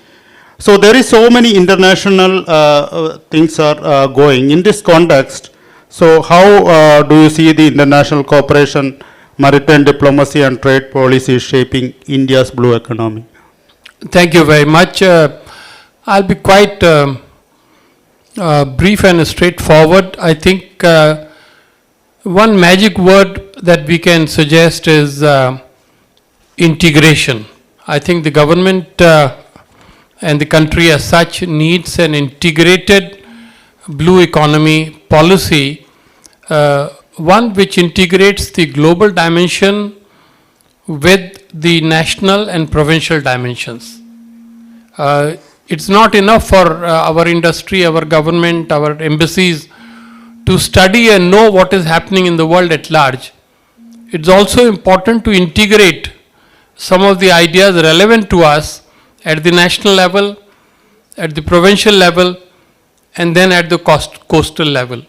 So there is so many international things are going in this context. So how do you see the international cooperation, maritime diplomacy and trade policy shaping India's blue economy? Thank you very much. I'll be quite brief and straightforward. I think one magic word that we can suggest is integration. I think the government and the country as such needs an integrated blue economy policy, one which integrates the global dimension with the national and provincial dimensions. It's not enough for our industry, our government, our embassies to study and know what is happening in the world at large. It's also important to integrate some of the ideas relevant to us at the national level, at the provincial level, and then at the coastal level.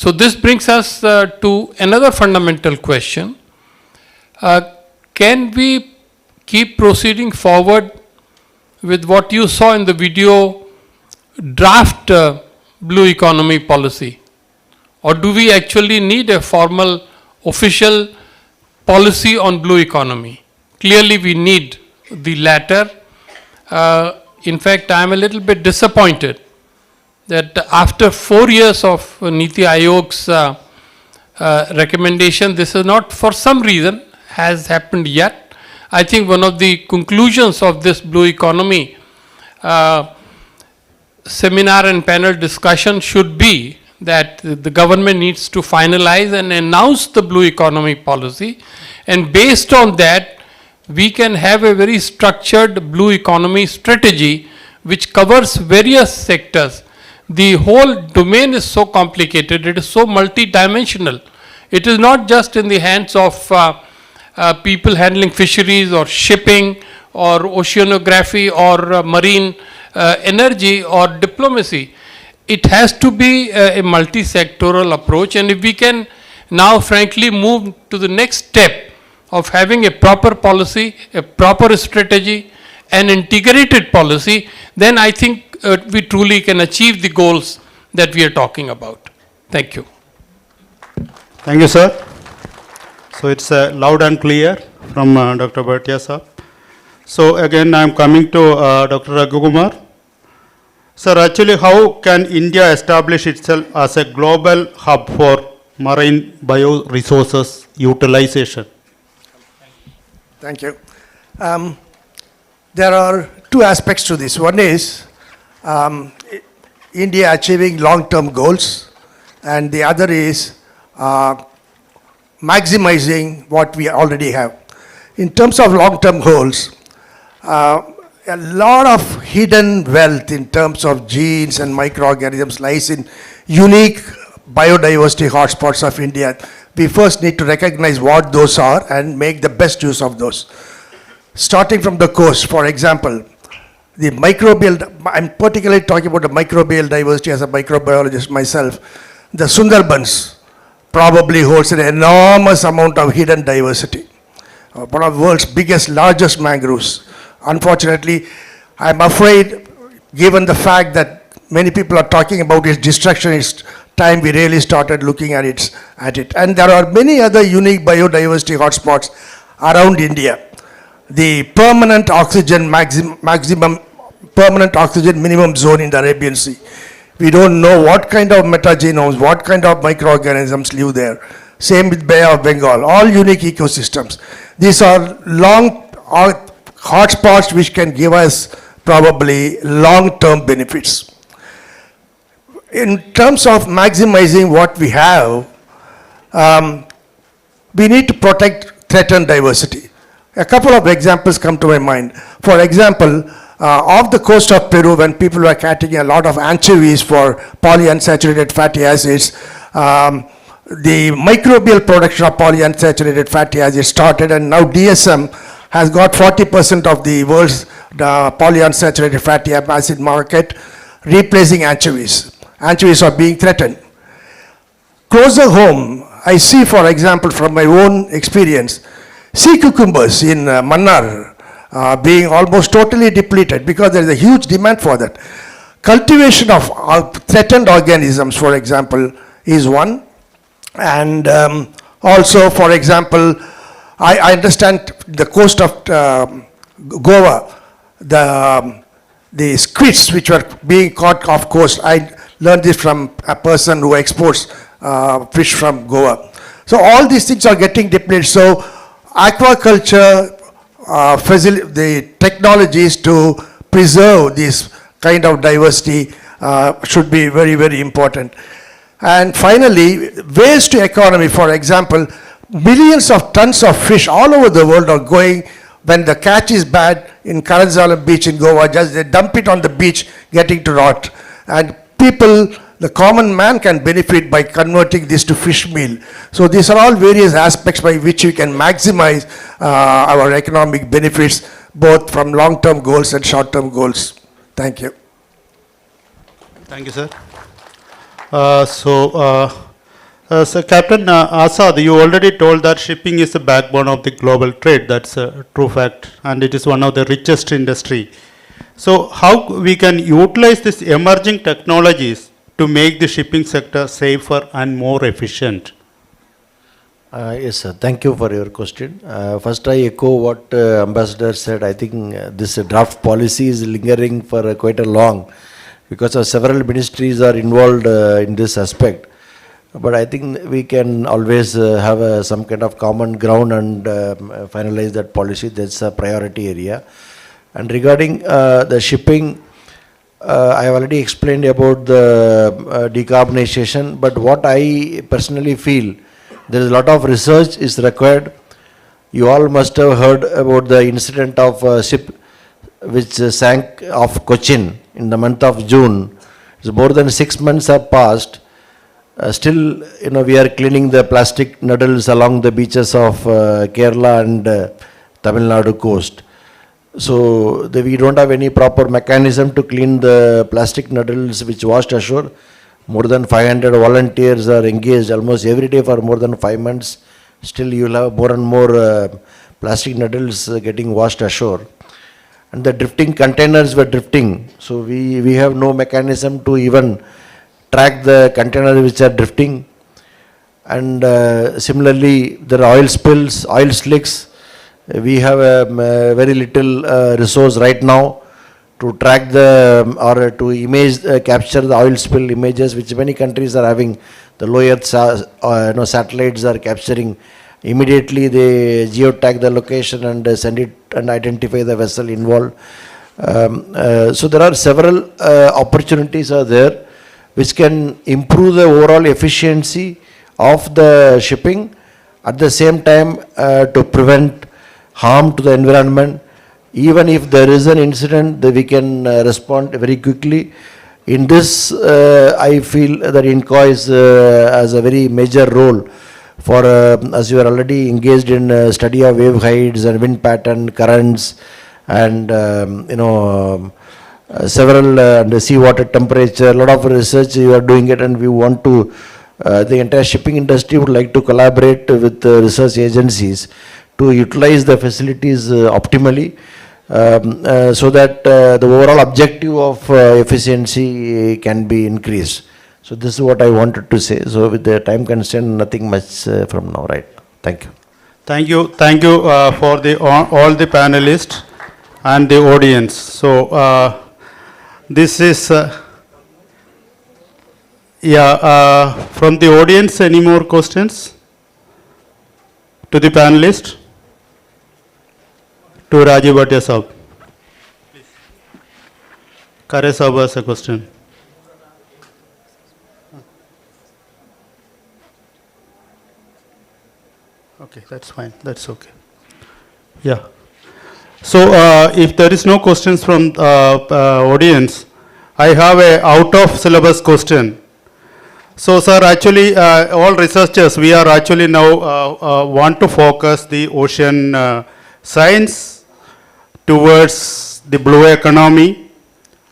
So this brings us to another fundamental question. Can we keep proceeding forward with what you saw in the video, draft blue economy policy? Or do we actually need a formal official policy on blue economy? Clearly we need the latter. In fact, I am a little bit disappointed that after 4 years of Niti Ayog's recommendation, this is not, for some reason, has happened yet. I think one of the conclusions of this blue economy seminar and panel discussion should be that the government needs to finalize and announce the blue economy policy, and based on that we can have a very structured blue economy strategy which covers various sectors. The whole domain is so complicated, it is so multidimensional. It is not just in the hands of people handling fisheries or shipping or oceanography or marine energy or diplomacy. It has to be a multi-sectoral approach, and if we can now frankly move to the next step of having a proper policy, a proper strategy, an integrated policy, then I think we truly can achieve the goals that we are talking about. Thank you. Thank you, sir. So it's loud and clear from Dr. Bhatia sir. So again, I am coming to Dr. Raghukumar. Sir, actually, how can India establish itself as a global hub for marine bioresources utilization? Thank you. There are two aspects to this. One is India achieving long-term goals, and the other is maximizing what we already have. In terms of long-term goals, a lot of hidden wealth in terms of genes and microorganisms lies in unique biodiversity hotspots of India. We first need to recognize what those are and make the best use of those. Starting from the coast, for example, the microbial, I'm particularly talking about the microbial diversity as a microbiologist myself. The Sundarbans probably holds an enormous amount of hidden diversity. One of the world's biggest, largest mangroves. Unfortunately, I'm afraid, given the fact that many people are talking about its destruction, it's time we really started looking at it. And there are many other unique biodiversity hotspots around India. The permanent oxygen permanent oxygen minimum zone in the Arabian Sea. We don't know what kind of metagenomes, what kind of microorganisms live there. Same with Bay of Bengal, all unique ecosystems. These are hotspots which can give us probably long-term benefits. In terms of maximizing what we have, we need to protect threatened diversity. A couple of examples come to my mind. For example, off the coast of Peru, when people were catching a lot of anchovies for polyunsaturated fatty acids, the microbial production of polyunsaturated fatty acids started, and now DSM has got 40% of the world's polyunsaturated fatty acid market, replacing anchovies. Anchovies are being threatened. Closer home, I see, for example, from my own experience, sea cucumbers in Mannar being almost totally depleted because there is a huge demand for that. Cultivation of threatened organisms, for example, is one. And also, for example, I understand the coast of Goa, the squids which were being caught off coast. I learned this from a person who exports fish from Goa. So all these things are getting depleted. So aquaculture, the technologies to preserve this kind of diversity should be very, very important. And finally, waste to economy, for example, millions of tons of fish all over the world are going, when the catch is bad in Karanzalam beach in Goa, just they dump it on the beach, getting to rot. And people, the common man can benefit by converting this to fish meal. So these are all various aspects by which we can maximize our economic benefits, both from long-term goals and short-term goals. Thank you. Thank you, sir. So Captain Azad, you already told that shipping is the backbone of the global trade. That's a true fact, and it is one of the richest industry. So how we can utilize these emerging technologies to make the shipping sector safer and more efficient? Yes, sir. Thank you for your question. First, I echo what Ambassador said. I think this draft policy is lingering for quite a long, because several ministries are involved in this aspect. But I think we can always have some kind of common ground and finalize that policy. That's a priority area. And regarding the shipping, I have already explained about the decarbonization. But what I personally feel, there is a lot of research is required. You all must have heard about the incident of a ship which sank off Cochin in the month of June. So more than 6 months have passed. Still, we are cleaning the plastic noodles along the beaches of Kerala and Tamil Nadu coast. So we don't have any proper mechanism to clean the plastic noodles which washed ashore. More than 500 volunteers are engaged almost every day for more than 5 months. Still, you will have more and more plastic noodles getting washed ashore. And the drifting containers were drifting. So we have no mechanism to even track the containers which are drifting. And similarly, there are oil spills, oil slicks. We have a very little resource right now to track or to image, capture the oil spill images, which many countries are having. The low Earth satellites are capturing. Immediately they geotag the location and send it and identify the vessel involved. So there are several opportunities are there which can improve the overall efficiency of the shipping, at the same time to prevent harm to the environment. Even if there is an incident, that we can respond very quickly. In this, I feel that INCOI has a very major role for, as you are already engaged in study of wave heights and wind pattern, currents, and several the seawater temperature. A lot of research you are doing it, and we want to. The entire shipping industry would like to collaborate with research agencies to utilize the facilities optimally. So that the overall objective of efficiency can be increased. So this is what I wanted to say. So with the time constraint, nothing much from now, right? Thank you. Thank you for all the panelists and the audience. So this is from the audience. Any more questions to the panelists? To Rajiv Bhatia Saab. Kare Saab has a question. Okay, that's fine. That's okay. Yeah. So if there is no questions from audience, I have a out of syllabus question. So sir, actually all researchers, we are actually now want to focus the ocean science towards the blue economy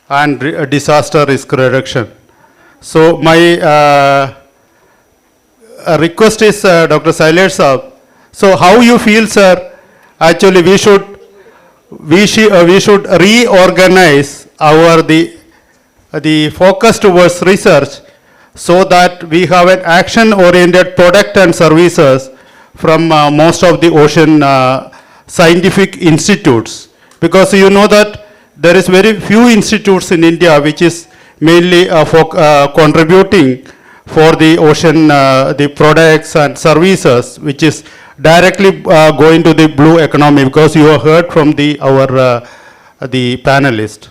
and disaster risk reduction. So my request is Dr. Sailed Saab. So how you feel, sir? Actually, we should reorganize our the focus towards research, so that we have an action-oriented product and services from most of the ocean scientific institutes. Because you know that there is very few institutes in India which is mainly contributing for the ocean, the products and services, which is directly going to the blue economy, because you have heard from the panelist.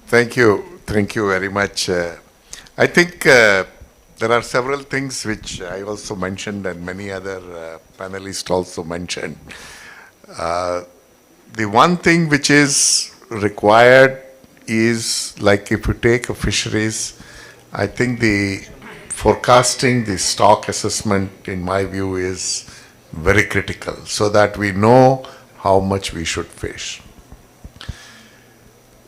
Thank you very much. I think there are several things which I also mentioned and many other panelists also mentioned. The one thing which is required is, like if you take a fisheries, I think the forecasting, the stock assessment in my view is very critical so that we know how much we should fish.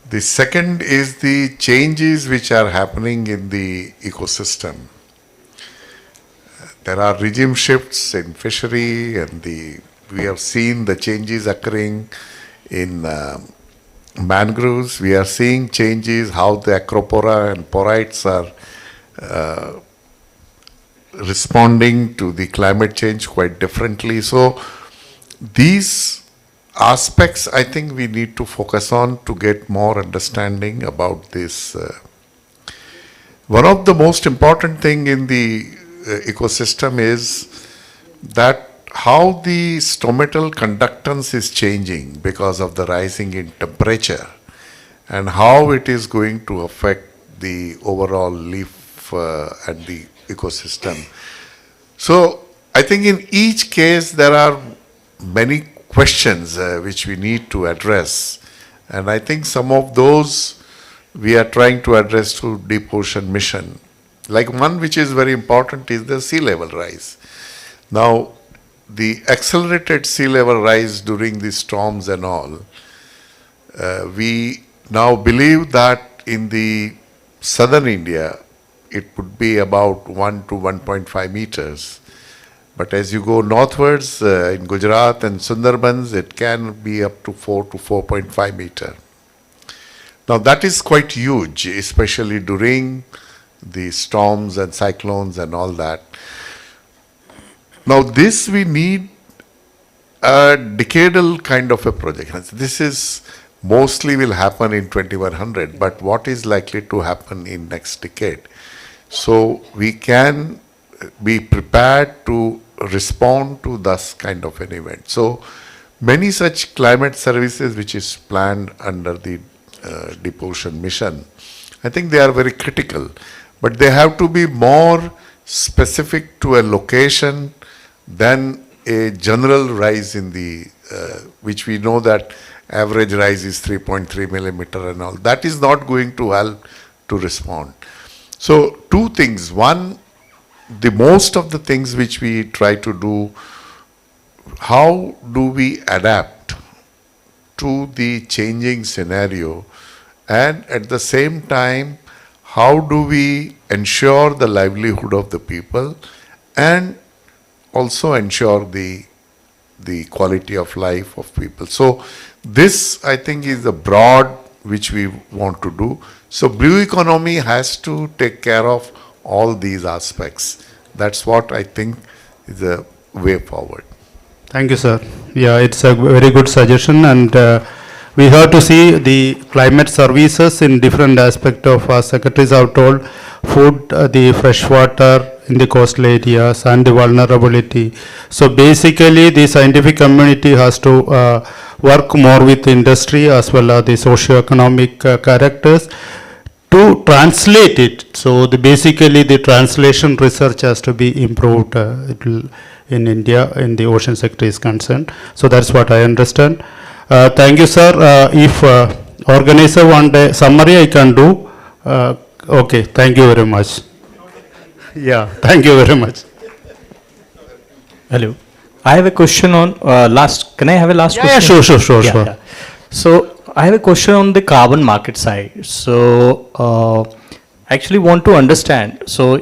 The second is the changes which are happening in the ecosystem. There are regime shifts in fishery, and we have seen the changes occurring in mangroves. We are seeing changes how the acropora and porites are responding to the climate change quite differently. So these aspects I think we need to focus on to get more understanding about this. One of the most important thing in the ecosystem is that how the stomatal conductance is changing because of the rising in temperature, and how it is going to affect the overall leaf and the ecosystem. So I think in each case there are many questions which we need to address, and I think some of those we are trying to address through Deep Ocean Mission. Like one which is very important is the sea level rise. Now the accelerated sea level rise during the storms and all, we now believe that in the southern India it would be about 1 to 1.5 meters. But as you go northwards, in Gujarat and Sundarbans, it can be up to 4 to 4.5 meter. Now that is quite huge, especially during the storms and cyclones and all that. Now this we need a decadal kind of a project. This is mostly will happen in 2100, but what is likely to happen in next decade? So we can be prepared to respond to this kind of an event. So many such climate services which is planned under the Deep Ocean Mission, I think they are very critical, but they have to be more specific to a location than a general rise in the, which we know that average rise is 3.3 millimeter and all. That is not going to help to respond. So two things. One, the most of the things which we try to do, how do we adapt to the changing scenario, and at the same time, how do we ensure the livelihood of the people and also ensure the quality of life of people. So this I think is the broad which we want to do. So blue economy has to take care of all these aspects. That's what I think is the way forward. Thank you, sir. Yeah, it's a very good suggestion, and we have to see the climate services in different aspects of our secretaries have told, food, the fresh water in the coastal areas and the vulnerability. So basically the scientific community has to work more with industry as well as the socio-economic characters to translate it. So basically the translation research has to be improved in India in the ocean sector is concerned. So that's what I understand. Thank you, sir. If organizer want a summary, I can do. Okay, thank you very much. Yeah, thank you very much. Hello. I have a question on last. Can I have a last question? Yeah, sure. Yeah. So I have a question on the carbon market side. So actually want to understand. So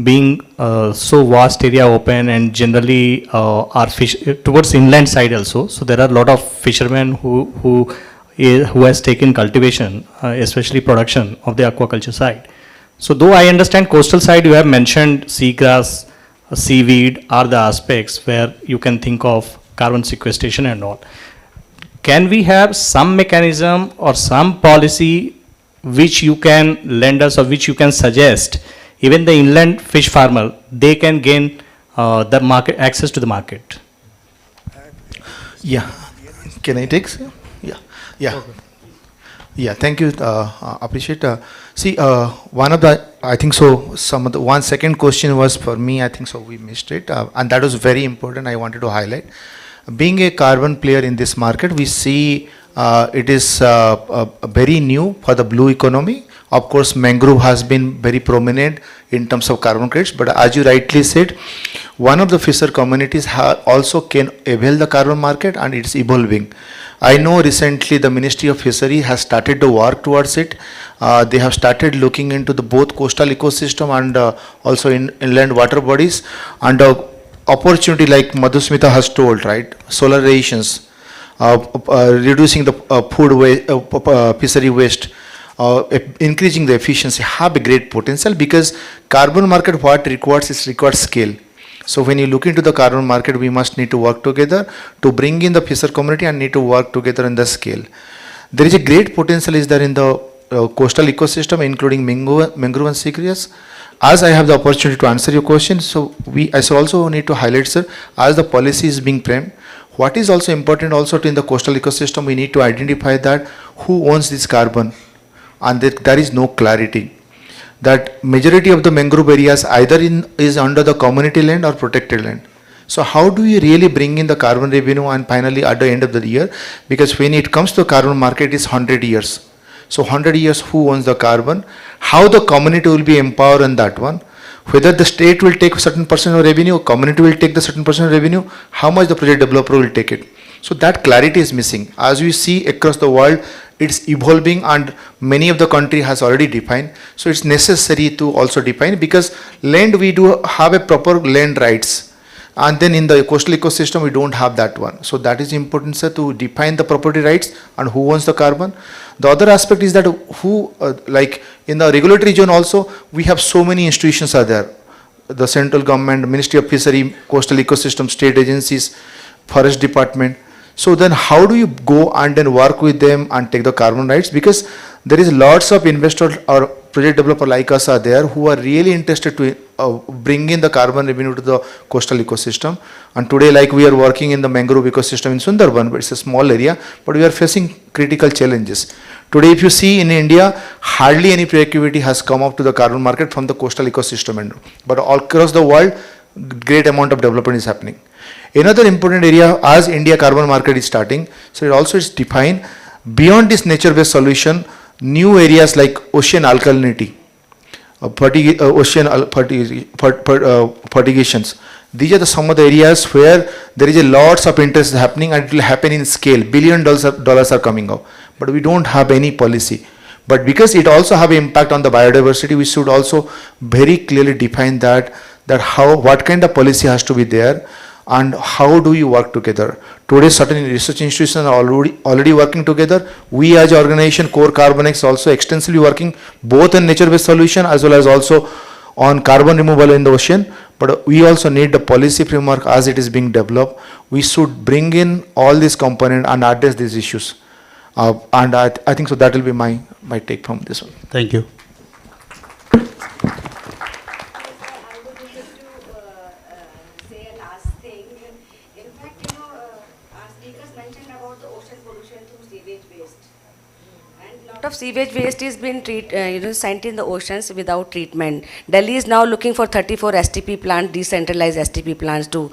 being so vast area open and generally our fish towards inland side also. So there are a lot of fishermen who has taken cultivation, especially production of the aquaculture side. So though I understand coastal side, you have mentioned seagrass, seaweed are the aspects where you can think of carbon sequestration and all. Can we have some mechanism or some policy which you can lend us or which you can suggest, even the inland fish farmer, they can gain the market access to the market? Yeah. Can I take? Yeah. Okay. Yeah, thank you. Appreciate. See, one of the, I think so, one second question was for me, I think so we missed it. And that was very important, I wanted to highlight. Being a carbon player in this market, we see it is very new for the blue economy. Of course, mangrove has been very prominent in terms of carbon credits, but as you rightly said, one of the fisher communities also can avail the carbon market, and it's evolving. I know recently the Ministry of Fishery has started to work towards it. They have started looking into the both coastal ecosystem and also inland water bodies, and opportunity like Madhusmita has told, right? Solar rations, reducing the food waste, fishery waste, increasing the efficiency have a great potential, because carbon market what requires is requires scale. So when you look into the carbon market, we must need to work together to bring in the fisher community and need to work together in the scale. There is a great potential is there in the coastal ecosystem, including mangrove and seagrass. As I have the opportunity to answer your question, so I also need to highlight, sir, as the policy is being framed, what is also important also in the coastal ecosystem, we need to identify that who owns this carbon, and that there is no clarity. That majority of the mangrove areas either is under the community land or protected land. So how do you really bring in the carbon revenue and finally at the end of the year? Because when it comes to the carbon market, it's 100 years. So 100 years, who owns the carbon? How the community will be empowered in that one? Whether the state will take a certain percent of revenue, community will take the certain percent of revenue, how much the project developer will take it. So that clarity is missing. As we see across the world, it's evolving and many of the country has already defined. So it's necessary to also define, because land we do have a proper land rights. And then in the coastal ecosystem, we don't have that one. So that is important, sir, to define the property rights and who owns the carbon. The other aspect is that who, like in the regulatory zone also, we have so many institutions are there. The central government, Ministry of Fishery, coastal ecosystem, state agencies, forest department. So then how do you go and then work with them and take the carbon rights? Because there is lots of investors or project developer like us are there who are really interested to bring in the carbon revenue to the coastal ecosystem. And today, like we are working in the mangrove ecosystem in Sundarban, but it's a small area, but we are facing critical challenges. Today, if you see in India, hardly any productivity has come up to the carbon market from the coastal ecosystem. But all across the world, great amount of development is happening. Another important area, as India carbon market is starting, so it also is defined beyond this nature-based solution, new areas like ocean alkalinity, ocean fertigations. These are some of the areas where there is a lots of interest happening, and it will happen in scale. $billions are coming out, but we don't have any policy. But because it also have an impact on the biodiversity, we should also very clearly define that what kind of policy has to be there, and how do you work together. Today, certain research institutions are already working together. We as an organization, Core Carbonics, also extensively working both in nature-based solution as well as also on carbon removal in the ocean. But we also need the policy framework as it is being developed. We should bring in all these components and address these issues. And I think so that will be my take from this one. Thank you. Of sewage waste is being sent in the oceans without treatment. Delhi is now looking for 34 STP plants, decentralized STP plants to,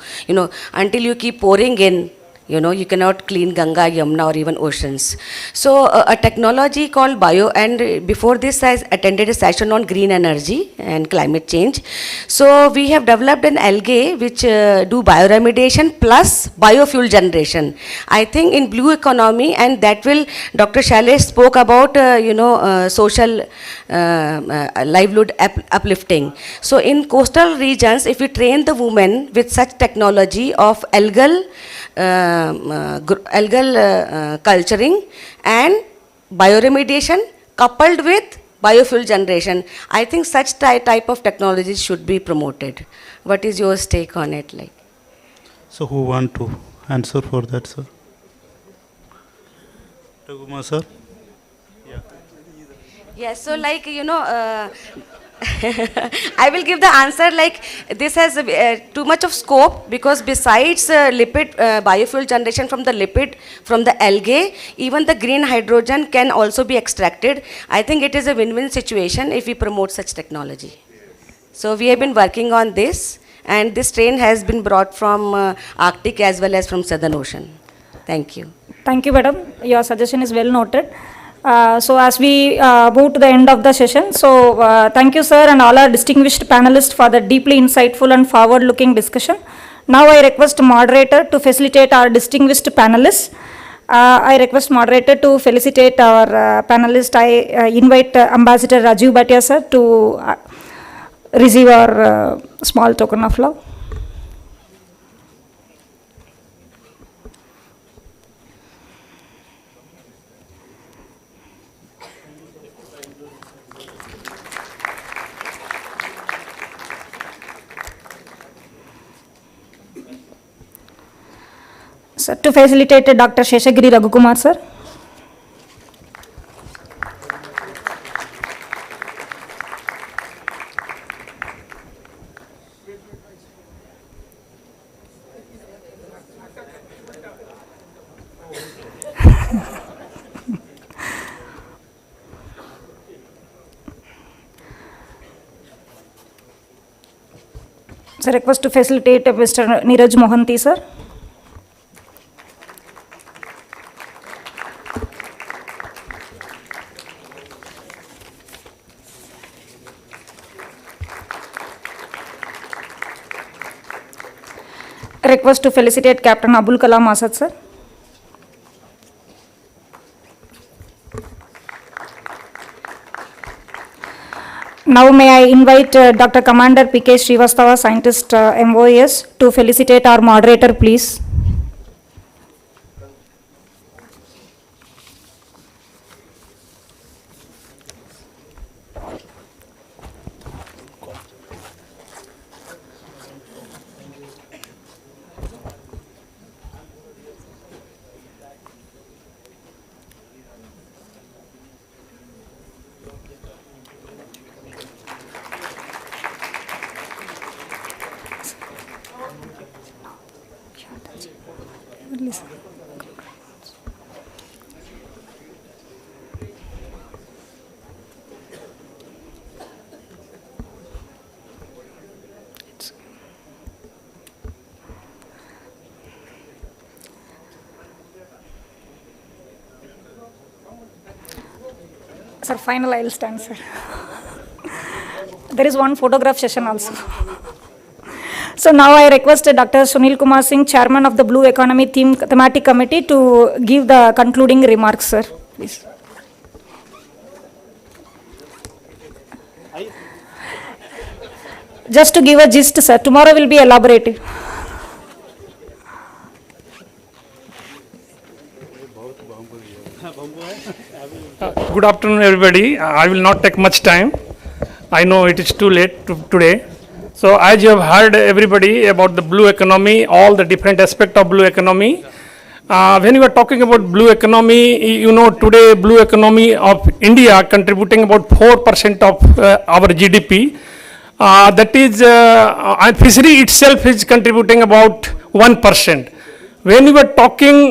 until you keep pouring in, you cannot clean Ganga, Yamuna or even oceans. So a technology called and before this I attended a session on green energy and climate change. So we have developed an algae which do bioremediation plus biofuel generation. I think in blue economy, and that will, Dr. Shailesh spoke about, social livelihood uplifting. So in coastal regions, if we train the women with such technology of algal culturing and bioremediation coupled with biofuel generation, I think such type of technologies should be promoted. What is your take on it like? So who want to answer for that, sir? Raghukumar, sir? Yes, so like, I will give the answer like this has too much of scope, because besides lipid biofuel generation from the algae, even the green hydrogen can also be extracted. I think it is a win-win situation if we promote such technology. So we have been working on this, and this train has been brought from Arctic as well as from Southern Ocean. Thank you. Thank you, madam. Your suggestion is well noted. So as we move to the end of the session, so thank you, sir, and all our distinguished panelists for the deeply insightful and forward-looking discussion. Now I request moderator to facilitate our distinguished panelists. I request moderator to felicitate our panelists. I invite Ambassador Rajiv Bhatia, sir, to receive our small token of love. Sir, to facilitate Dr. Sheshagiri Raghukumar, sir. Sir, request to facilitate Mr. Neeraj Mohanty, sir. Request to felicitate Captain Abul Kalam Azad, sir. Now may I invite Dr. Commander P.K. Srivastava, Scientist MOES, to felicitate our moderator, please. Sir, final I will stand, sir. There is one photograph session also. So now I request Dr. Sunil Kumar Singh, Chairman of the Blue Economy Thematic Committee, to give the concluding remarks, sir. Please. Just to give a gist, sir. Tomorrow will be elaborative. Good afternoon, everybody. I will not take much time. I know it is too late today. So as you have heard everybody about the blue economy, all the different aspects of blue economy. When you are talking about blue economy, you know today blue economy of India contributing about 4% of our GDP. That is, fishery itself is contributing about 1%. When you are talking